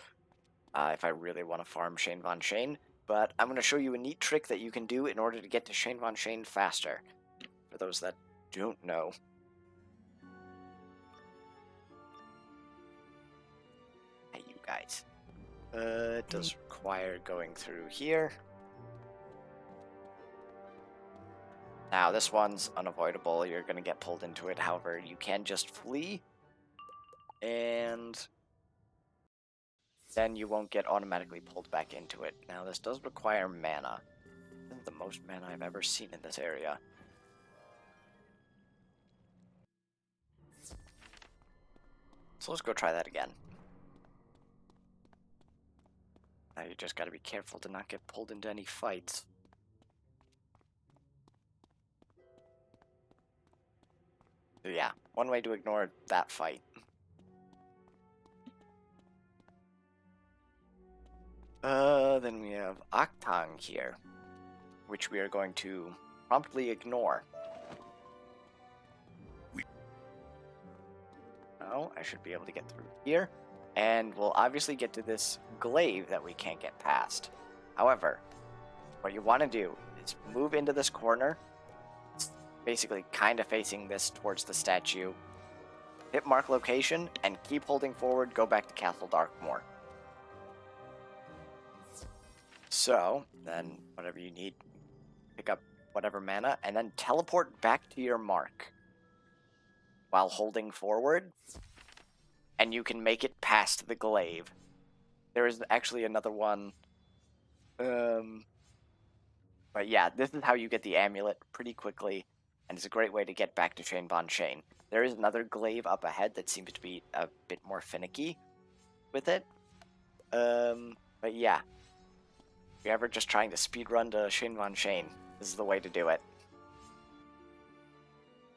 if I really want to farm Shane Von Shane, but I'm going to show you a neat trick that you can do in order to get to Shane Von Shane faster, for those that don't know. Hey, you guys. It does require going through here. Now, this one's unavoidable. You're going to get pulled into it. However, you can just flee, and then you won't get automatically pulled back into it. Now, this does require mana. This is the most mana I've ever seen in this area. So let's go try that again. Now you just gotta be careful to not get pulled into any fights. So yeah, one way to ignore that fight. Then we have Octang here, which we are going to promptly ignore. Now, I should be able to get through here, and we'll obviously get to this glaive that we can't get past. However, what you want to do is move into this corner, basically kind of facing this towards the statue, hit mark location, and keep holding forward, go back to Castle Darkmoor. So, then, whatever you need, pick up whatever mana, and then teleport back to your mark while holding forward, and you can make it past the glaive. There is actually another one, but yeah, this is how you get the amulet pretty quickly, and it's a great way to get back to Shane Von Shane. There is another glaive up ahead that seems to be a bit more finicky with it, but yeah. If you're ever just trying to speedrun to Shane Von Shane, this is the way to do it.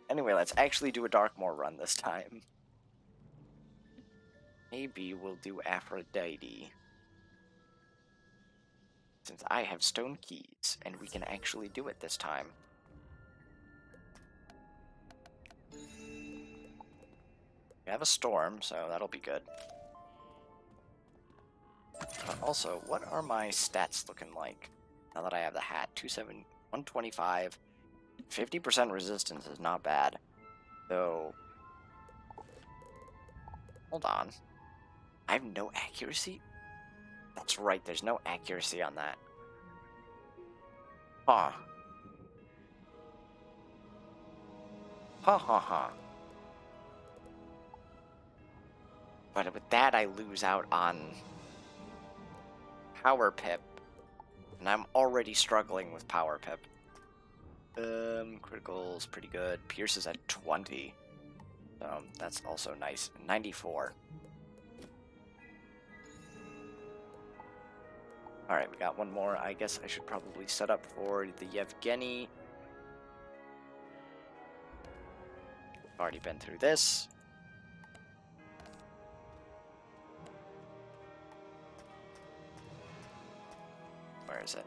Anyway, let's actually do a Darkmoor run this time. Maybe we'll do Aphrodite, since I have stone keys, and we can actually do it this time. We have a storm, so that'll be good. Also, what are my stats looking like now that I have the hat? 125, 50% resistance is not bad. So, hold on. I have no accuracy? That's right, there's no accuracy on that. Huh. Ha. But with that, I lose out on Power Pip, and I'm already struggling with Power Pip. Critical's pretty good. Pierce is at 20, so that's also nice. 94. Alright, we got one more. I guess I should probably set up for the Yevgeny. Already been through this. Where is it?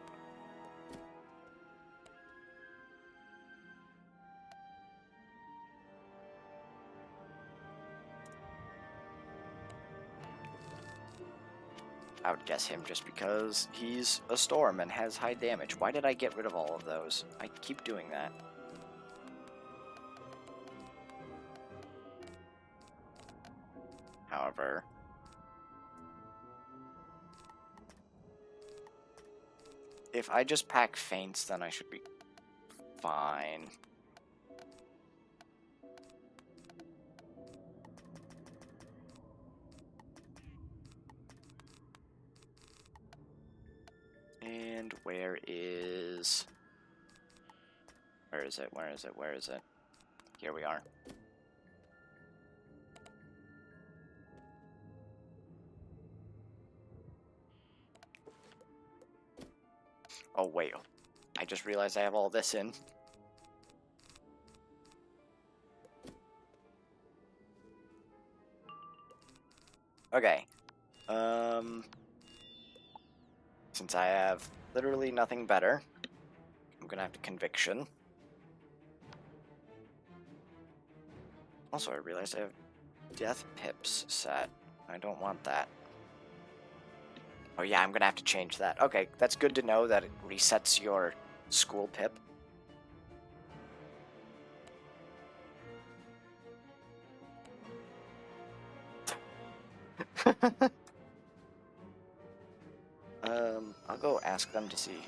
I would guess him just because he's a storm and has high damage. Why did I get rid of all of those? I keep doing that. However, if I just pack feints, then I should be fine. And where is it? Where is it? Here we are. Oh, wait. I just realized I have all this in. Okay. Since I have literally nothing better, I'm gonna have to Conviction. Also, I realized I have Death Pips set. I don't want that. Oh yeah, I'm gonna have to change that. Okay, that's good to know that it resets your school pip. I'll go ask them to see.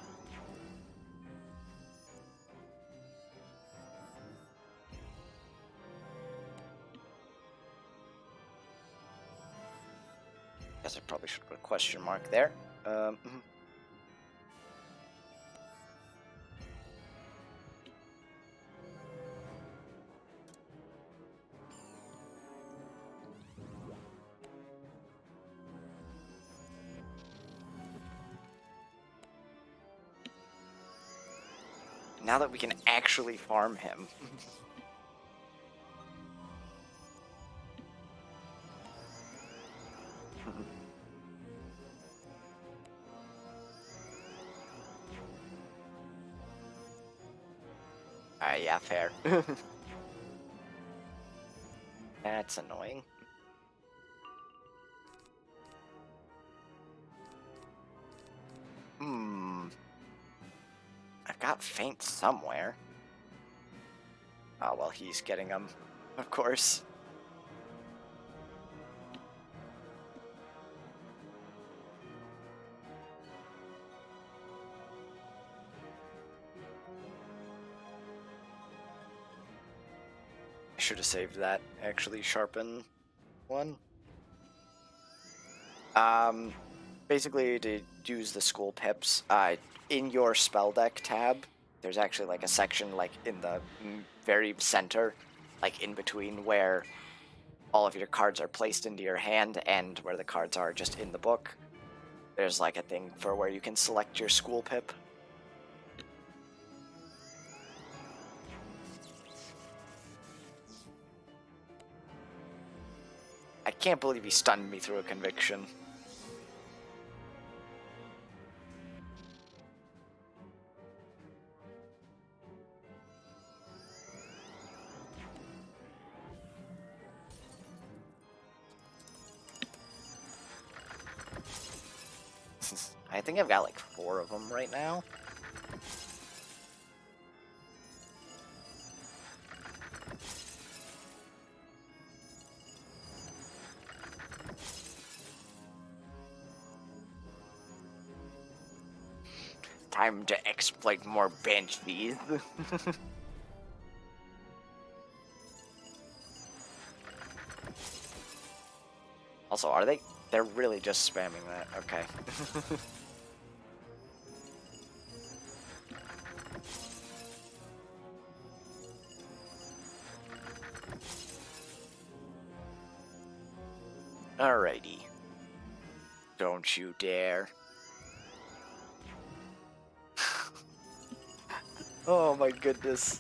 Guess I probably should put a question mark there. now that we can actually farm him. Alright, yeah, fair. That's annoying. I've got faint somewhere. Oh, well, he's getting them, of course. I should have saved that, actually, sharpen one. Basically, to use the school pips, in your spell deck tab, there's actually like a section like in the very center, like in between where all of your cards are placed into your hand and where the cards are just in the book. There's like a thing for where you can select your school pip. I can't believe he stunned me through a conviction. I think I've got like 4 of them right now. Time to exploit more banshees. Also, are they? They're really just spamming that. Okay. Alrighty. Don't you dare. Oh my goodness.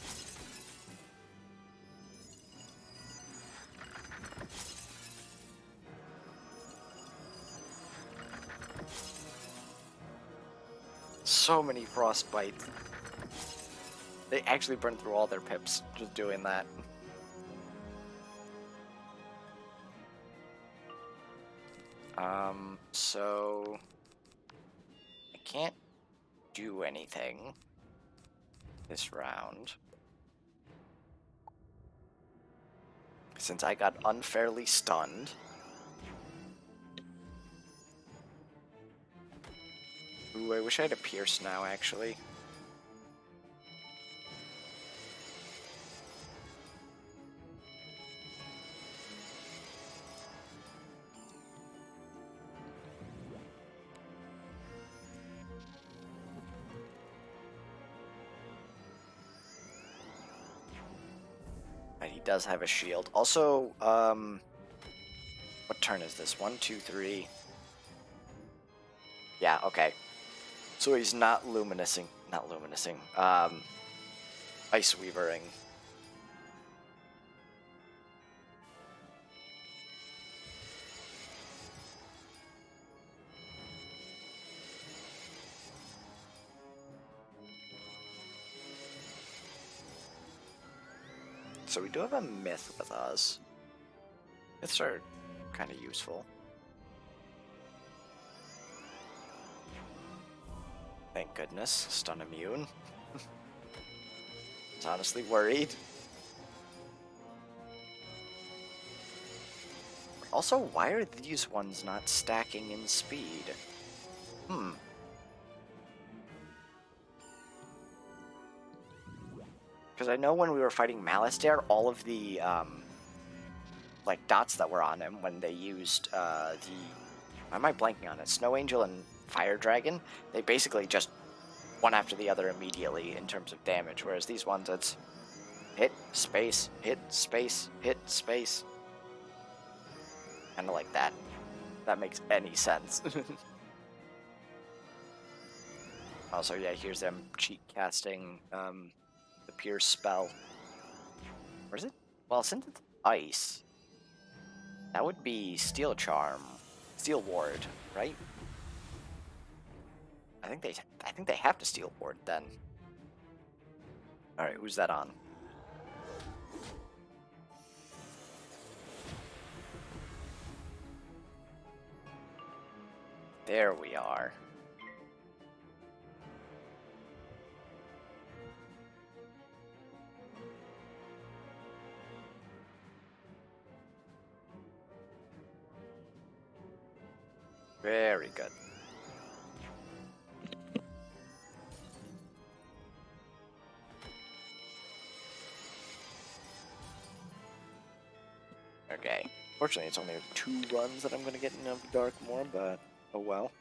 So many frostbites. They actually burn through all their pips just doing that. So I can't do anything this round since I got unfairly stunned. Ooh, I wish I had a pierce now, actually. He does have a shield. Also, what turn is this? 1, 2, 3. Yeah, okay. So he's not luminosing. Ice Weavering. So we do have a myth with us. Myths are kind of useful. Thank goodness. Stun immune. I was honestly worried. Also, why are these ones not stacking in speed? Because I know when we were fighting Malistaire, all of the, like, dots that were on him when they used, why am I blanking on it? Snow Angel and Fire Dragon, they basically just one after the other immediately in terms of damage, whereas these ones, it's hit, space, hit, space, hit, space. Kinda like that. That makes any sense. Also, yeah, here's them cheat casting, pierce spell. Or is it? Well, since it's ice, that would be Steel Charm, Steel Ward, right? I think they have to Steel Ward then. All right, who's that on? There we are. Very good. Okay. Fortunately, it's only 2 runs that I'm going to get in of Darkmoor, but oh well.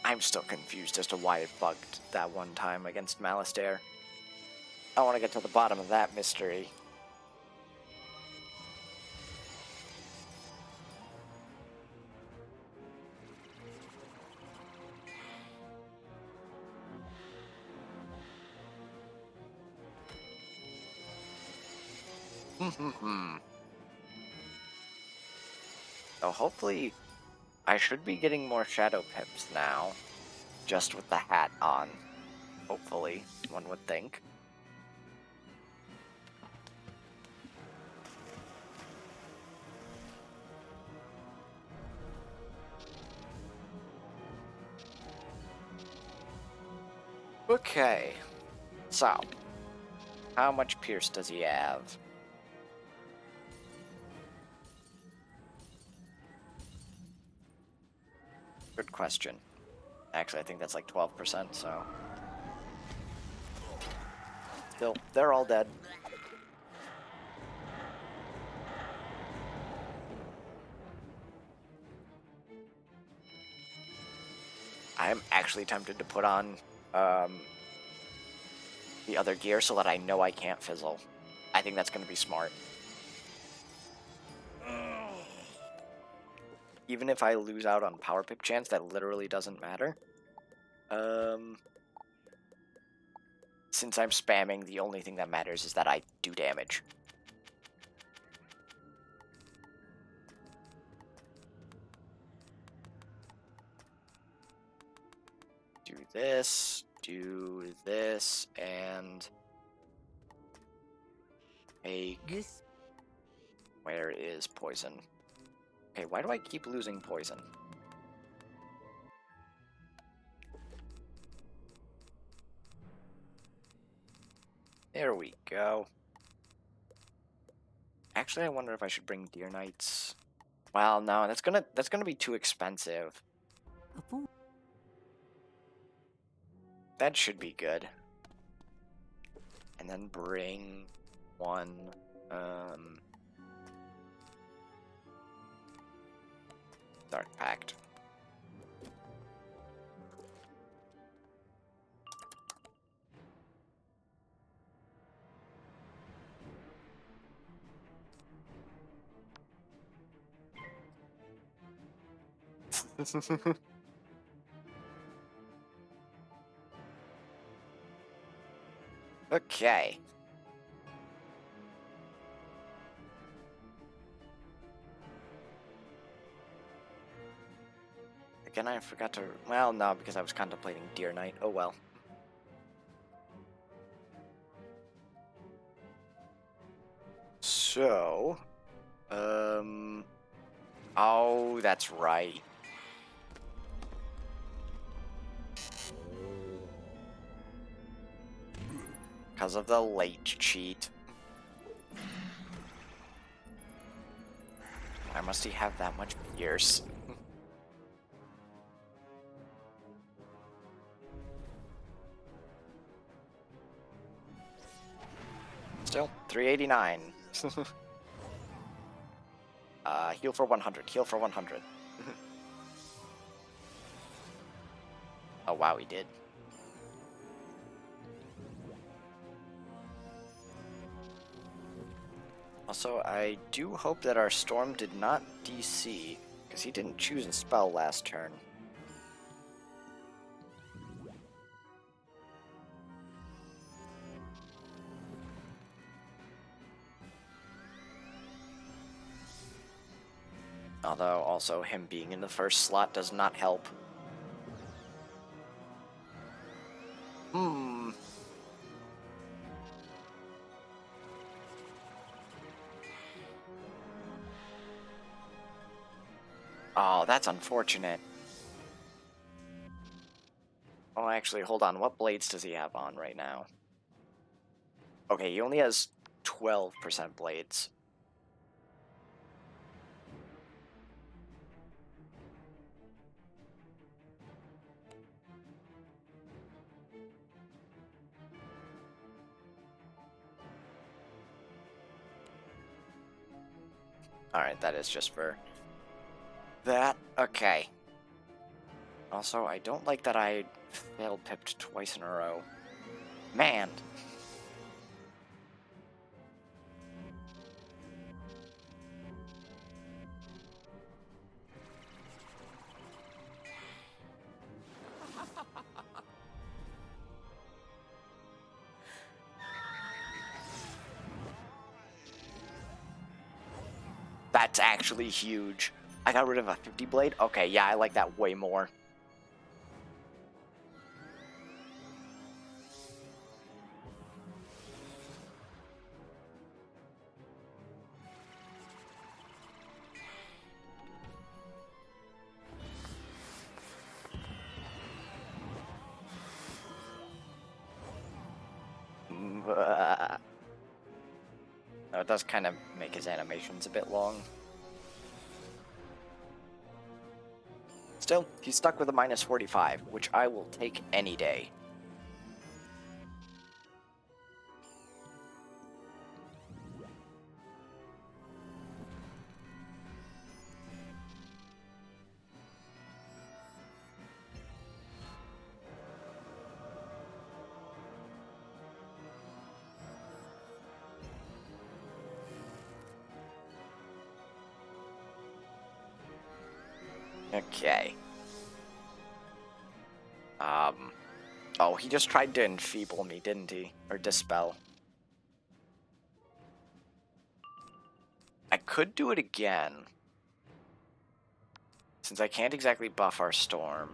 I'm still confused as to why it bugged that one time against Malastare. I want to get to the bottom of that mystery. So hopefully, I should be getting more Shadow Pips now, just with the hat on. Hopefully, one would think. Okay, so, how much Pierce does he have? Good question. Actually, I think that's like 12%, so... Still, they're all dead. I am actually tempted to put on the other gear so that I know I can't fizzle. I think that's going to be smart. Even if I lose out on Power Pip chance, that literally doesn't matter. Since I'm spamming, the only thing that matters is that I do damage. Do this, and... This... Where is poison? Okay, why do I keep losing poison? There we go. Actually, I wonder if I should bring Deer Knights. Well, no, that's gonna be too expensive. That should be good. And then bring one, Dark Pact. Okay. Again, I forgot to... Well, no, because I was contemplating Deer Knight. Oh, well. So... Oh, that's right. Because of the late cheat. Why must he have that much Pierce? Still, 389. Heal for 100, heal for 100. Oh wow, he did. Also, I do hope that our Storm did not DC, because he didn't choose a spell last turn. Although, also, him being in the first slot does not help. Oh, that's unfortunate. Oh, actually, hold on. What blades does he have on right now? Okay, he only has 12% blades. Alright, that is just for that. Okay. Also, I don't like that I failed pipped twice in a row. Man! That's actually huge. I got rid of a 50 blade? Okay, yeah, I like that way more. No, it does kind of make his animations a bit long. Still, he's stuck with a minus 45, which I will take any day. Okay. Oh, he just tried to enfeeble me, didn't he? Or dispel. I could do it again. Since I can't exactly buff our Storm.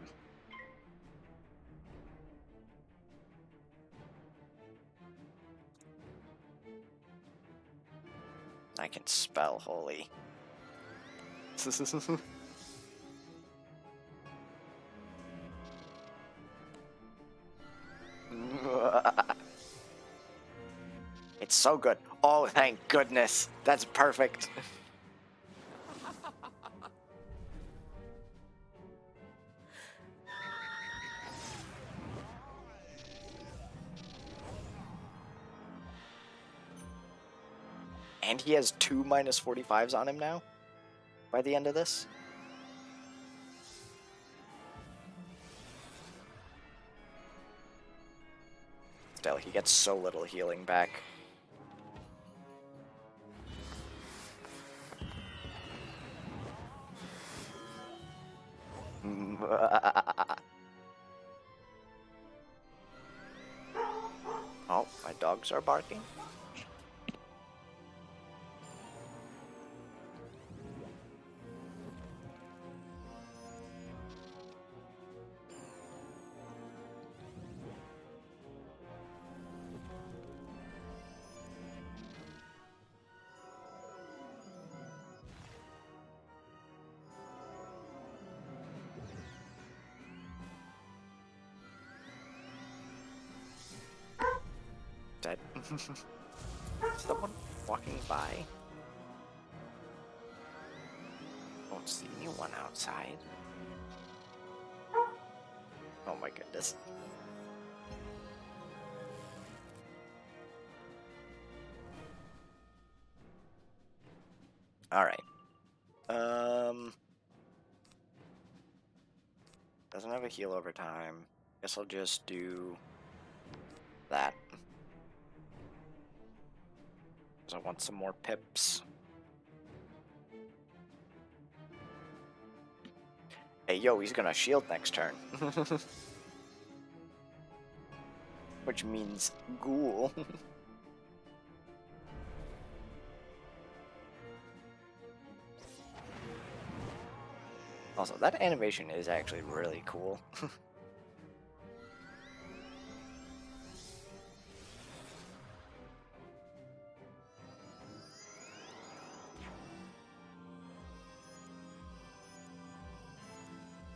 I can spell Holy. It's so good. Oh, thank goodness. That's perfect. And he has 2 minus 45s on him now? By the end of this? Still, he gets so little healing back. Oh, my dogs are barking. Dead. Someone walking by? Won't see anyone outside. Oh my goodness. Alright. Doesn't have a heal over time. Guess I'll just do that. Because I want some more pips. Hey, yo, he's gonna shield next turn. Which means ghoul. Also, that animation is actually really cool.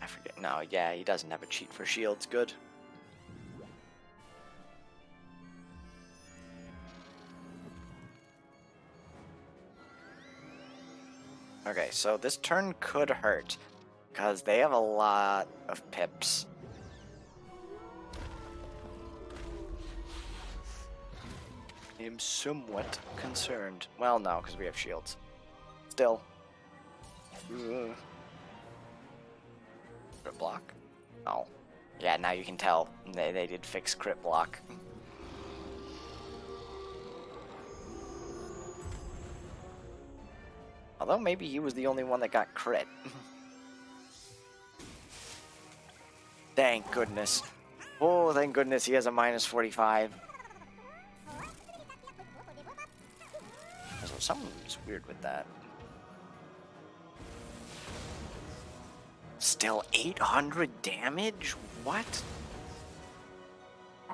I forget. No, yeah, he doesn't have a cheat for shields. Good. Okay, so this turn could hurt, because they have a lot of pips. I'm somewhat concerned. Well, no, because we have shields. Still. Crit block? Oh. Yeah, now you can tell. They did fix crit block. Although maybe he was the only one that got crit. Thank goodness. Oh, thank goodness he has a minus 45. So something's weird with that. Still 800 damage? What?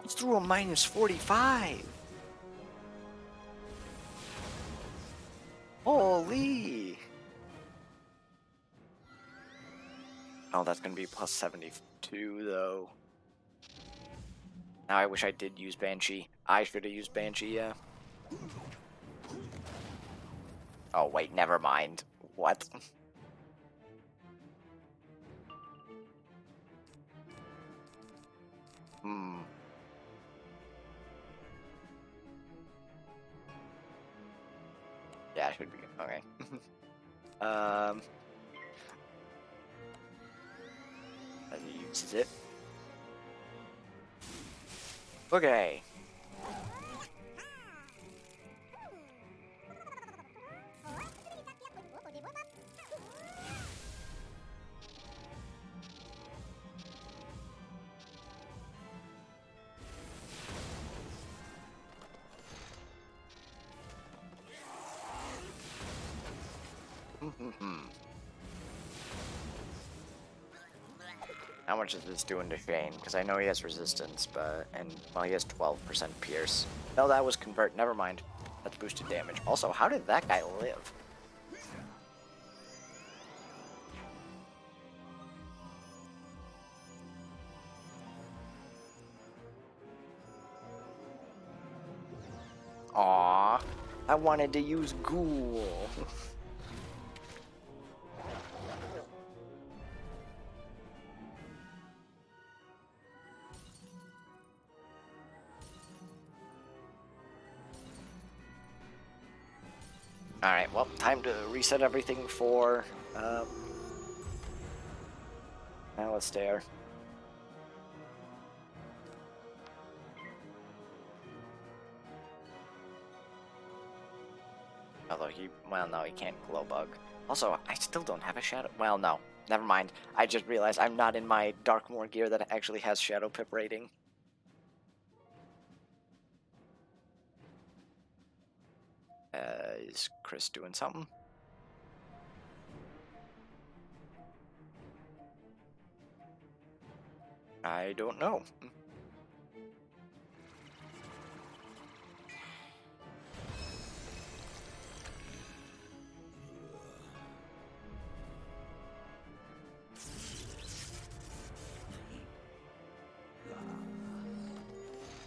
It's through a minus 45. Holy! Oh, that's gonna be plus 72, though. Now I wish I did use Banshee. I should have used Banshee, yeah. Oh, wait, never mind. What? Yeah, it should be good. Okay. As he uses it. Okay. How much is this doing to Shane? Because I know he has resistance, but well, he has 12% pierce. No, that was convert. Never mind. That's boosted damage. Also, how did that guy live? Aww, I wanted to use Ghoul. Alright, well, time to reset everything for, Alistair. Although well, no, he can't glow bug. Also, I still don't have a shadow, well, no, never mind. I just realized I'm not in my Darkmoor gear that actually has shadow pip rating. Is Chris doing something? I don't know.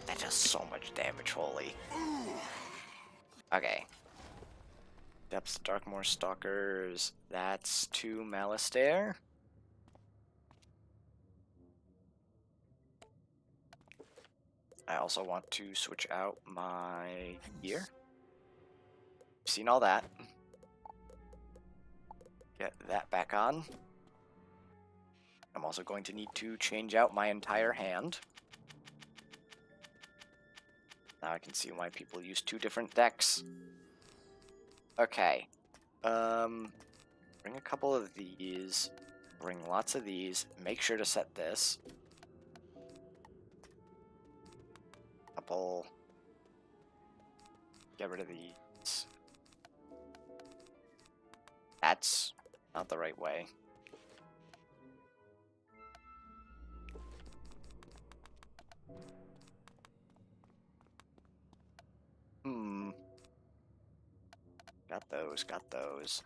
That does so much damage, holy. Okay. Depths of Darkmoor Stalkers. That's 2 Malistair. I also want to switch out my gear. Seen all that. Get that back on. I'm also going to need to change out my entire hand. Now I can see why people use 2 different decks. Okay. Bring a couple of these. Bring lots of these. Make sure to set this. Couple. Get rid of these. That's not the right way. Got those, got those.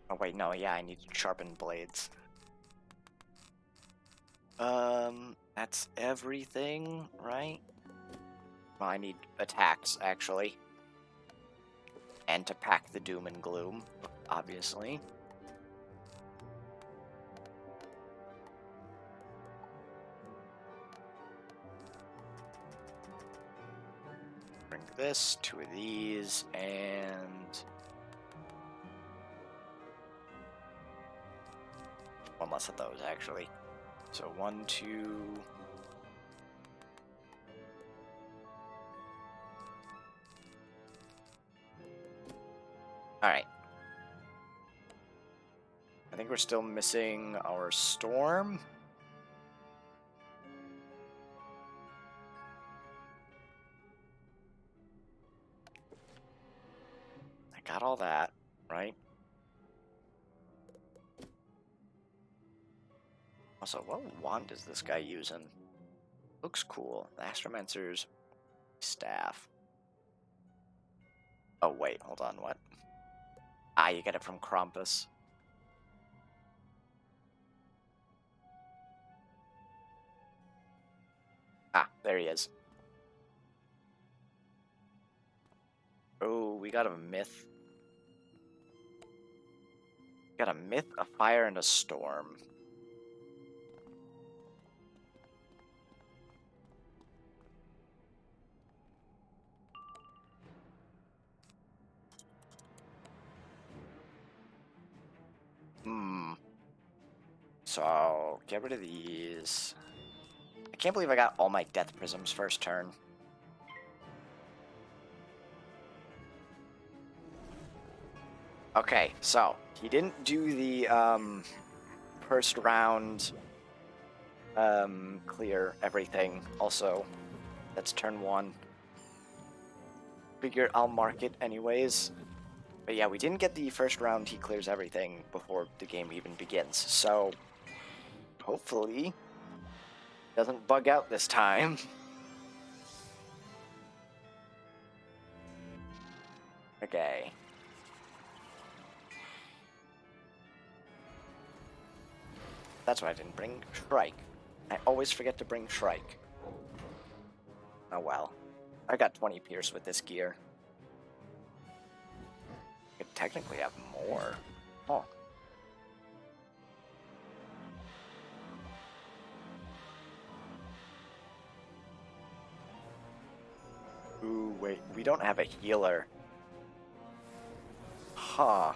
Oh wait, no, yeah, I need sharpened blades. That's everything, right? Well, I need attacks, actually. And to pack the doom and gloom, obviously. Bring this, 2 of these, and... one less of those, actually. So 1, 2... Alright. I think we're still missing our storm. I got all that, right? Also, what wand is this guy using? Looks cool. The Astromancer's staff. Oh, wait, hold on, what? Ah, you get it from Krampus. Ah, there he is. Oh, we got a myth. We got a myth, a fire, and a storm. So, get rid of these. I can't believe I got all my death prisms first turn. Okay, so, he didn't do the, first round, clear everything. Also, that's turn 1. Figured I'll mark it anyways. But yeah, we didn't get the first round he clears everything before the game even begins, so hopefully doesn't bug out this time. Okay. That's why I didn't bring Shrike. I always forget to bring Shrike. Oh well. I got 20 Pierce with this gear. I could technically have more. Oh. Ooh, wait. We don't have a healer. Huh.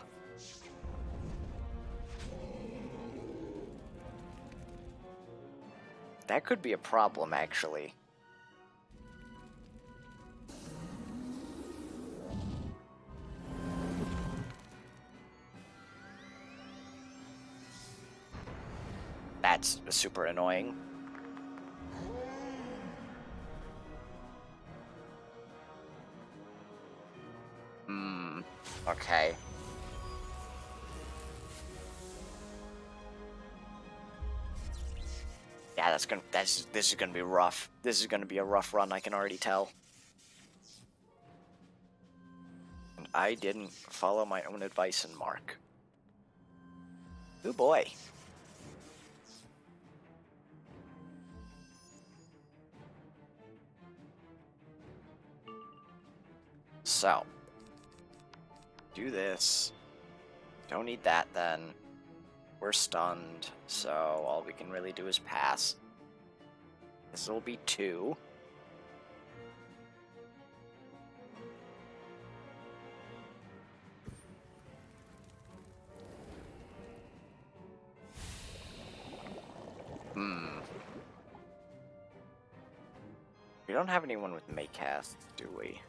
That could be a problem, actually. That's super annoying. Okay. Yeah, this is gonna be rough. This is gonna be a rough run, I can already tell. And I didn't follow my own advice and mark. Oh boy. So, do this. Don't need that then. We're stunned, so all we can really do is pass. This will be 2. We don't have anyone with make casts, do we?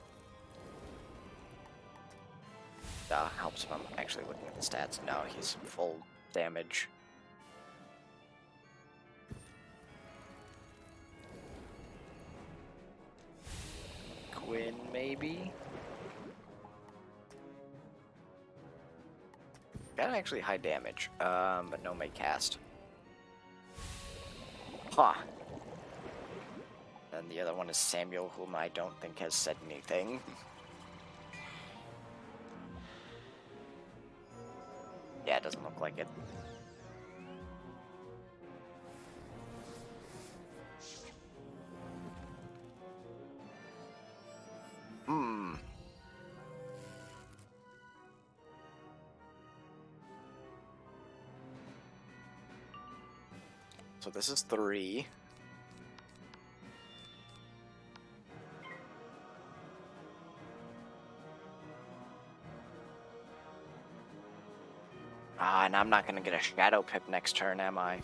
Helps if I'm actually looking at the stats. No, he's full damage. Quinn, maybe? Got actually high damage, but no make cast. Huh. And the other one is Samuel, whom I don't think has said anything. Yeah, it doesn't look like it. So this is 3. And I'm not gonna get a Shadow Pip next turn, am I?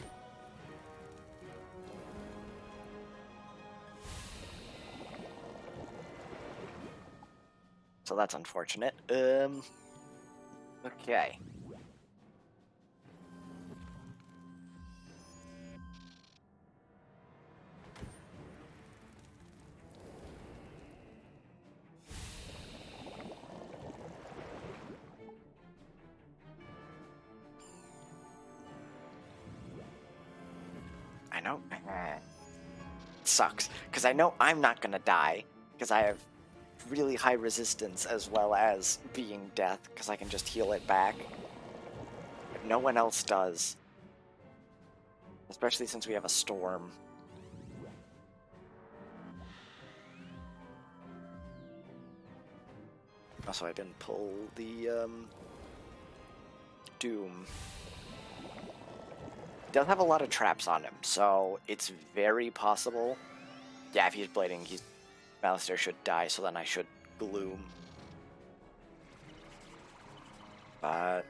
So that's unfortunate. Okay. I know. Sucks. Because I know I'm not gonna die. Because I have really high resistance as well as being death. Because I can just heal it back. But no one else does. Especially since we have a storm. Also, I didn't pull the, Doom. He does have a lot of traps on him, so it's very possible. Yeah, if he's blading, Malistaire should die, so then I should Gloom. But,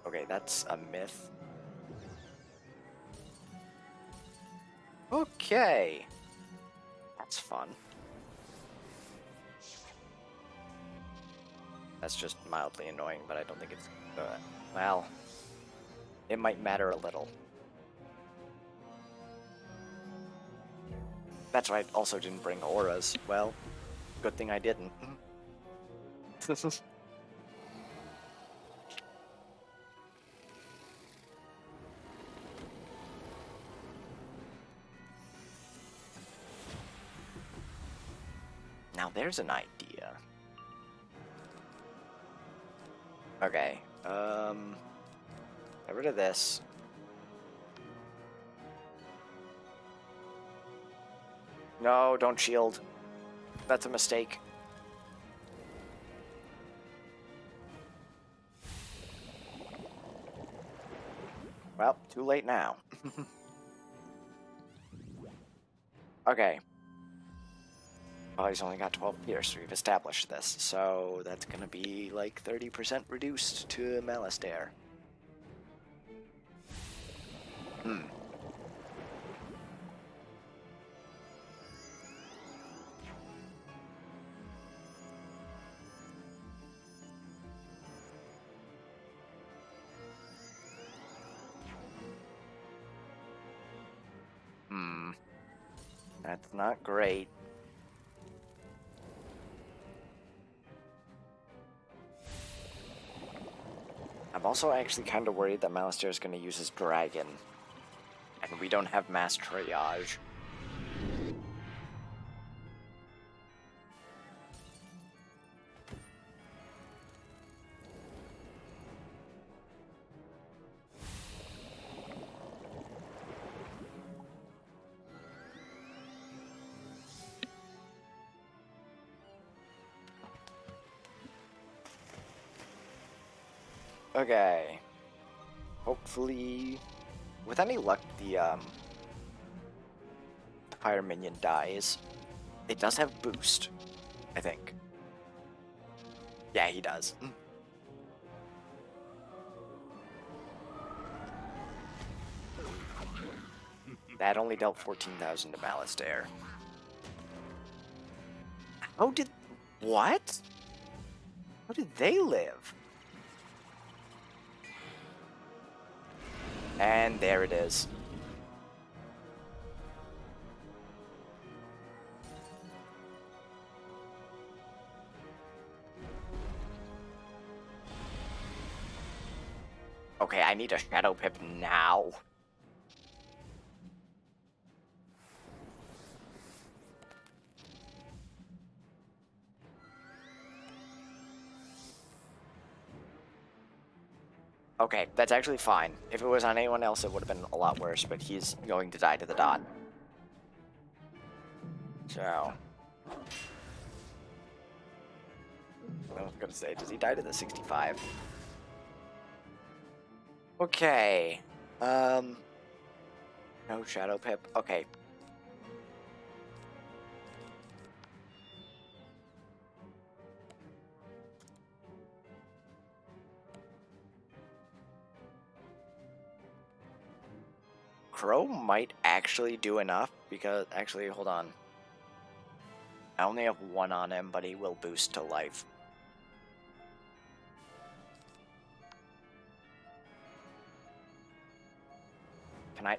okay, that's a myth. Okay. That's fun. That's just mildly annoying, but I don't think it's, well, it might matter a little. That's why I also didn't bring auras. Well, good thing I didn't. Now there's an idea. Okay, get rid of this. No, don't shield. That's a mistake. Well, too late now. Okay. Well, he's only got 12 pierce. We've established this, so that's gonna be like 30% reduced to Malistaire. That's not great. I'm also actually kind of worried that Malistaire is going to use his dragon, and we don't have mass triage. Okay. Hopefully, with any luck, the fire minion dies. It does have boost, I think. Yeah, he does. That only dealt 14,000 to Malistaire. How did... What? How did they live? And there it is. Okay, I need a Shadow Pip now. Okay, that's actually fine. If it was on anyone else, it would have been a lot worse, but he's going to die to the dot. So... I was gonna say, does he die to the 65? Okay. No Shadow Pip. Okay. Crow might actually do enough because... Actually, hold on. I only have one on him, but he will boost to life. Can I...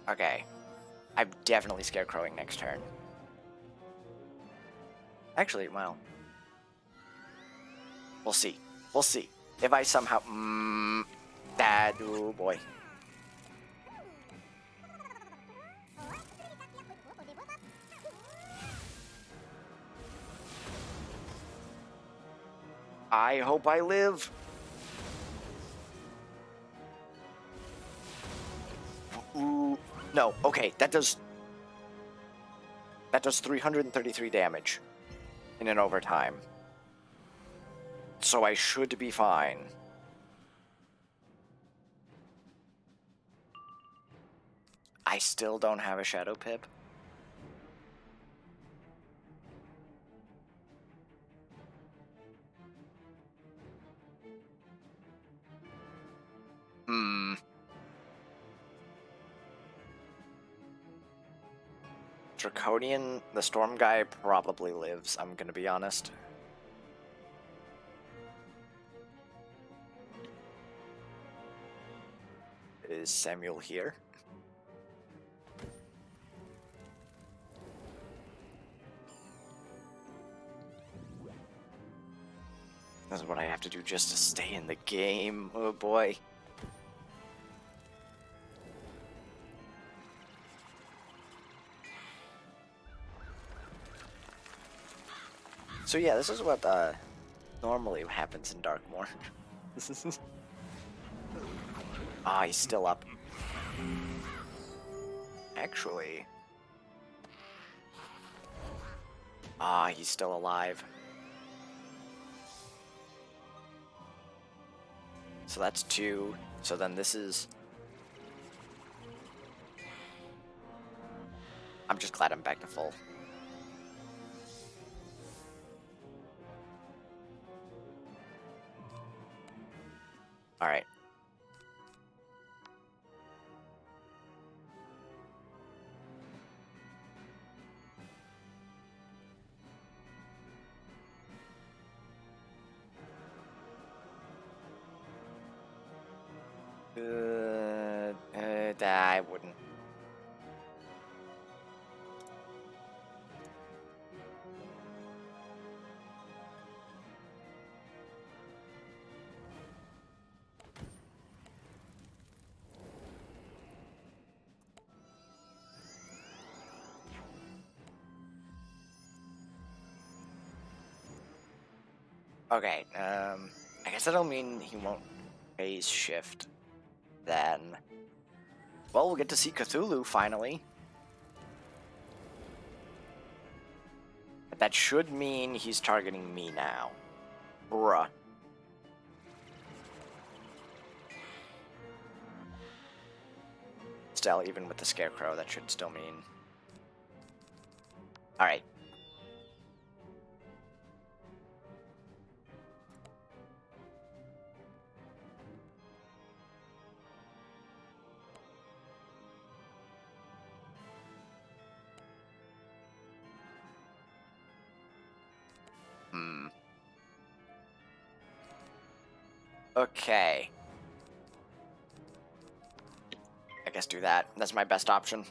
Okay. I'm definitely scarecrowing next turn. Actually, well... We'll see. We'll see. If I somehow... oh boy. I hope I live. Ooh, no, okay, that does 333 damage in an overtime. So I should be fine. I still don't have a Shadow Pip. Draconian, the Storm guy probably lives, I'm gonna be honest. Is Samuel here? This is what I have to do just to stay in the game. Oh boy. So yeah, this is what normally happens in Darkmoor. Ah, he's still up. Actually... Ah, he's still alive. So that's 2. So then this is... I'm just glad I'm back to full. Alright. I wouldn't. Okay, I guess that'll mean he won't phase shift then. Well, we'll get to see Cthulhu finally. But that should mean he's targeting me now. Bruh. still, even with the Scarecrow, that should still mean... Alright. Okay. I guess do that. That's my best option.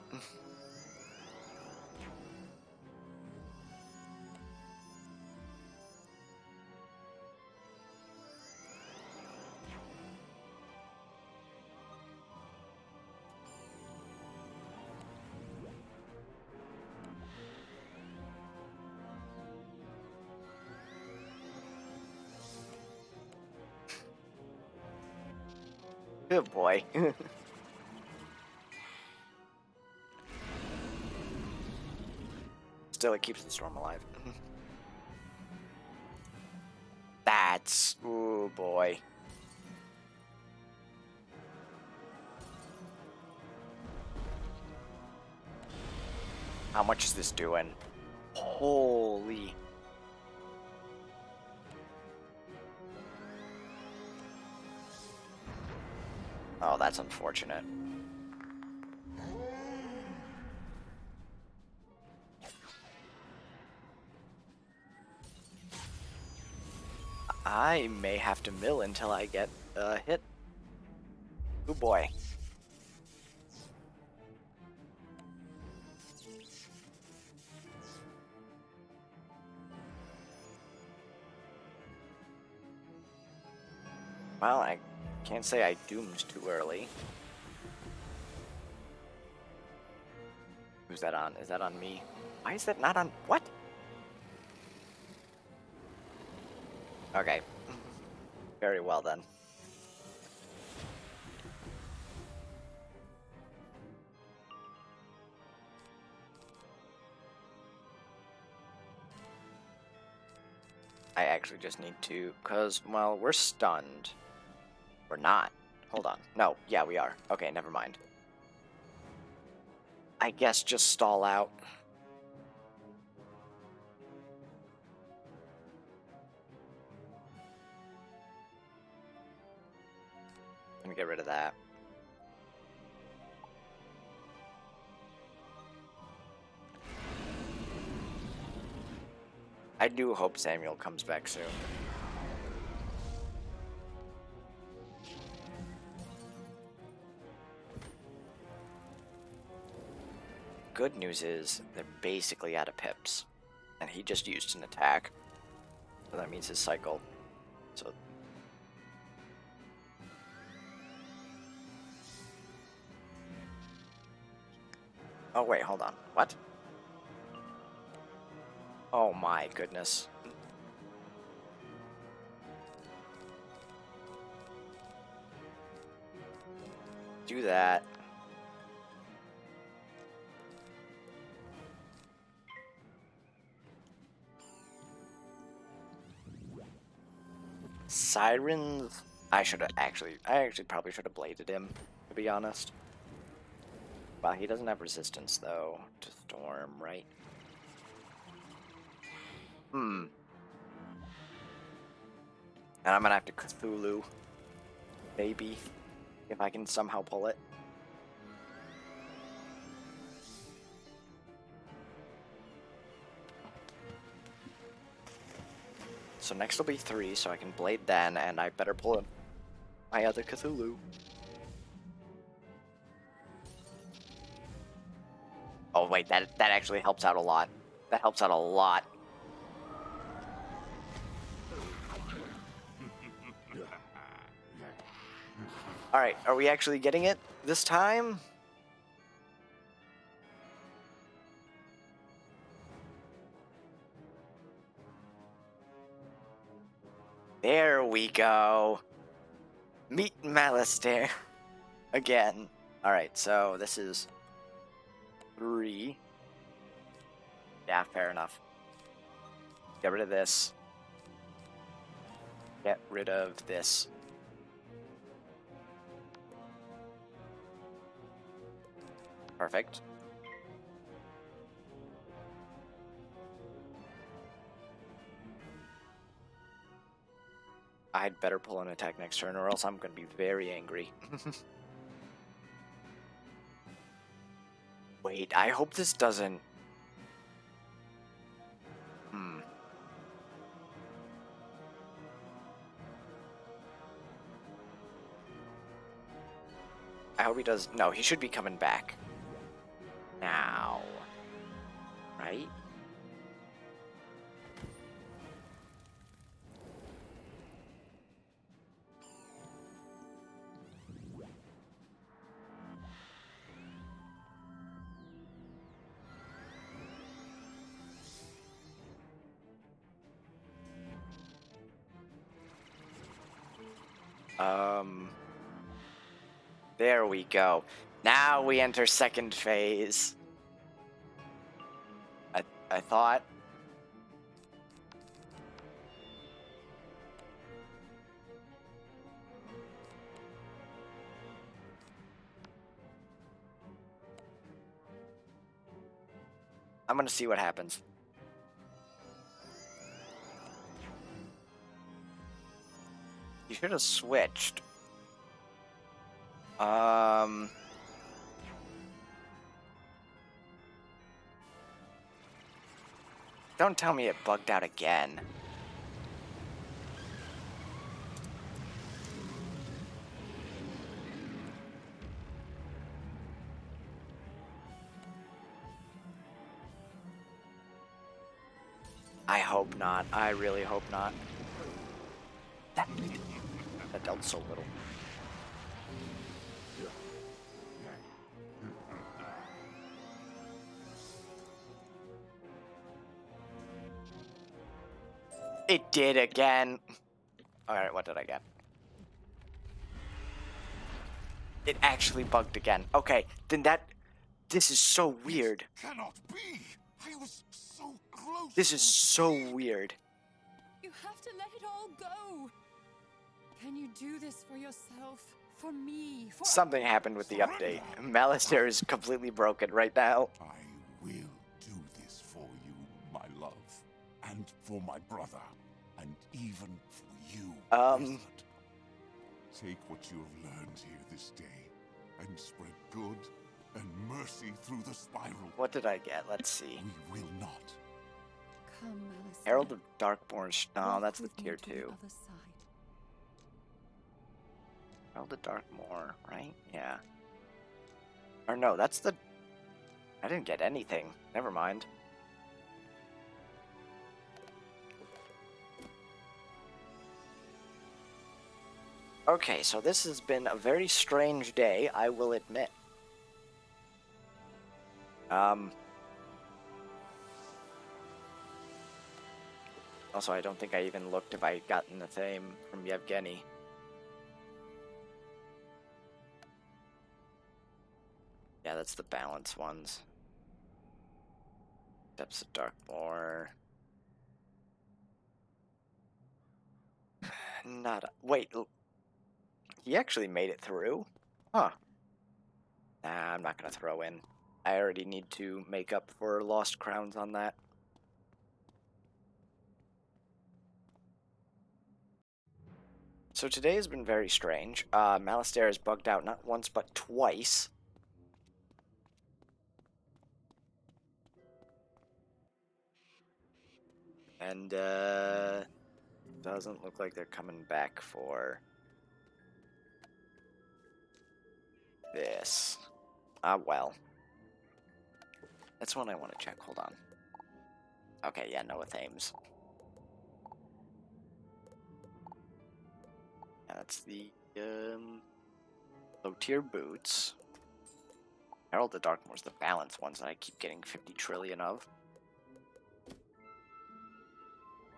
Good boy. Still, it keeps the storm alive. That's... Ooh, boy. How much is this doing? Holy... Oh, that's unfortunate. I may have to mill until I get a hit. Oh boy. Well, I can't say I doomed too early. Who's that on? Is that on me? Why is that not on? What? Okay. Very well then. I actually just need to, because, well, we're stunned. We're not. Hold on. No, yeah, we are. Okay, never mind. I guess just stall out. Let me get rid of that. I do hope Samuel comes back soon. Good news is they're basically out of pips, and he just used an attack, so that means his cycle. So oh wait, hold on. What? Oh my goodness. Do that. Sirens. I actually probably should have bladed him, to be honest. Well, he doesn't have resistance though to storm, right? And I'm gonna have to Cthulhu, maybe, if I can somehow pull it. So next will be 3, so I can blade then, and I better pull in my other Cthulhu. Oh wait, that actually helps out a lot. That helps out a lot. Alright, are we actually getting it this time? There we go. Meet Malistaire. Again. Alright, so this is 3. Yeah, fair enough. Get rid of this. Get rid of this. Perfect. I'd better pull an attack next turn, or else I'm going to be very angry. Wait, I hope this doesn't... I hope he does... No, he should be coming back. Now. Right? There we go. Now we enter second phase. I thought. I'm gonna see what happens. You should have switched. Don't tell me it bugged out again. I hope not. I really hope not. That dealt so little. It did again. Alright, what did I get? It actually bugged again. Okay, then this is so weird. Cannot be. I was so close. This is so weird. You have to let it all go. Can you do this for yourself? For me? For Something happened with the update. Malistaire is completely broken right now. I will do this for you, my love. And for my brother. And even for you, Wizard. Take what you have learned here this day and spread good and mercy through the spiral. What did I get? Let's see. We will not. Come, Malistaire. Herald of Darkborn. No, Walk that's the with me tier to the 2. other side. Herald of Darkmoor, right? Yeah. Or no, that's the... I didn't get anything. Never mind. Okay, so this has been a very strange day, I will admit. Also, I don't think I even looked if I gotten the same from Yevgeny. Yeah, that's the balance ones. Depths of Darkmoor. Not... Wait... He actually made it through? Huh. Nah, I'm not gonna throw in. I already need to make up for lost crowns on that. So today has been very strange. Malistaire is bugged out not once but twice. And, doesn't look like they're coming back for... this. Well. That's one I want to check. Hold on. Okay, yeah, Noah Thames. That's the, low-tier boots. Herald of Darkmoor's the balance ones that I keep getting 50 trillion of.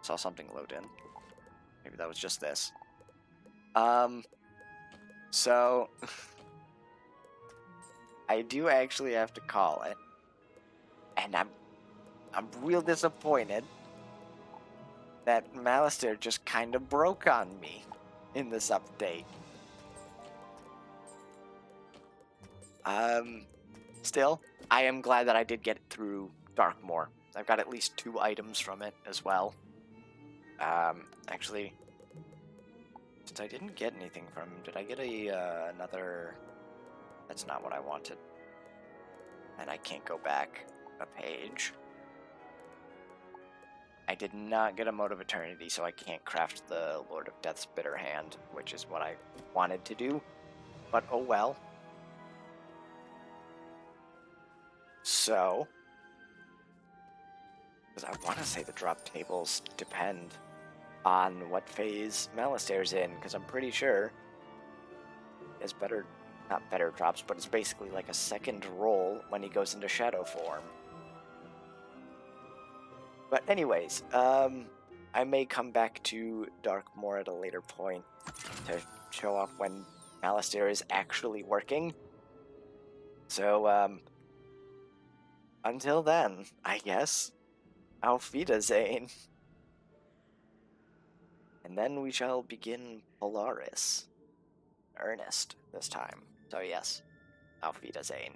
Saw something load in. Maybe that was just this. So... I do actually have to call it. And I'm real disappointed that Malistaire just kind of broke on me in this update. still, I am glad that I did get through Darkmoor. I've got at least 2 items from it as well. Actually, since I didn't get anything from him, did I get another... That's not what I wanted. And I can't go back a page. I did not get a Mote of Eternity, so I can't craft the Lord of Death's Bitter Hand, which is what I wanted to do. But oh well. So, because I want to say the drop tables depend on what phase Malastaire's in, because I'm pretty sure it's better, not better drops, but it's basically like a second roll when he goes into shadow form. But anyways, I may come back to Darkmoor at a later point to show off when Malastair is actually working. So, until then, I guess, Auf Wiedersehen. And then we shall begin Polaris. Earnest this time. So yes, Auf Wiedersehen.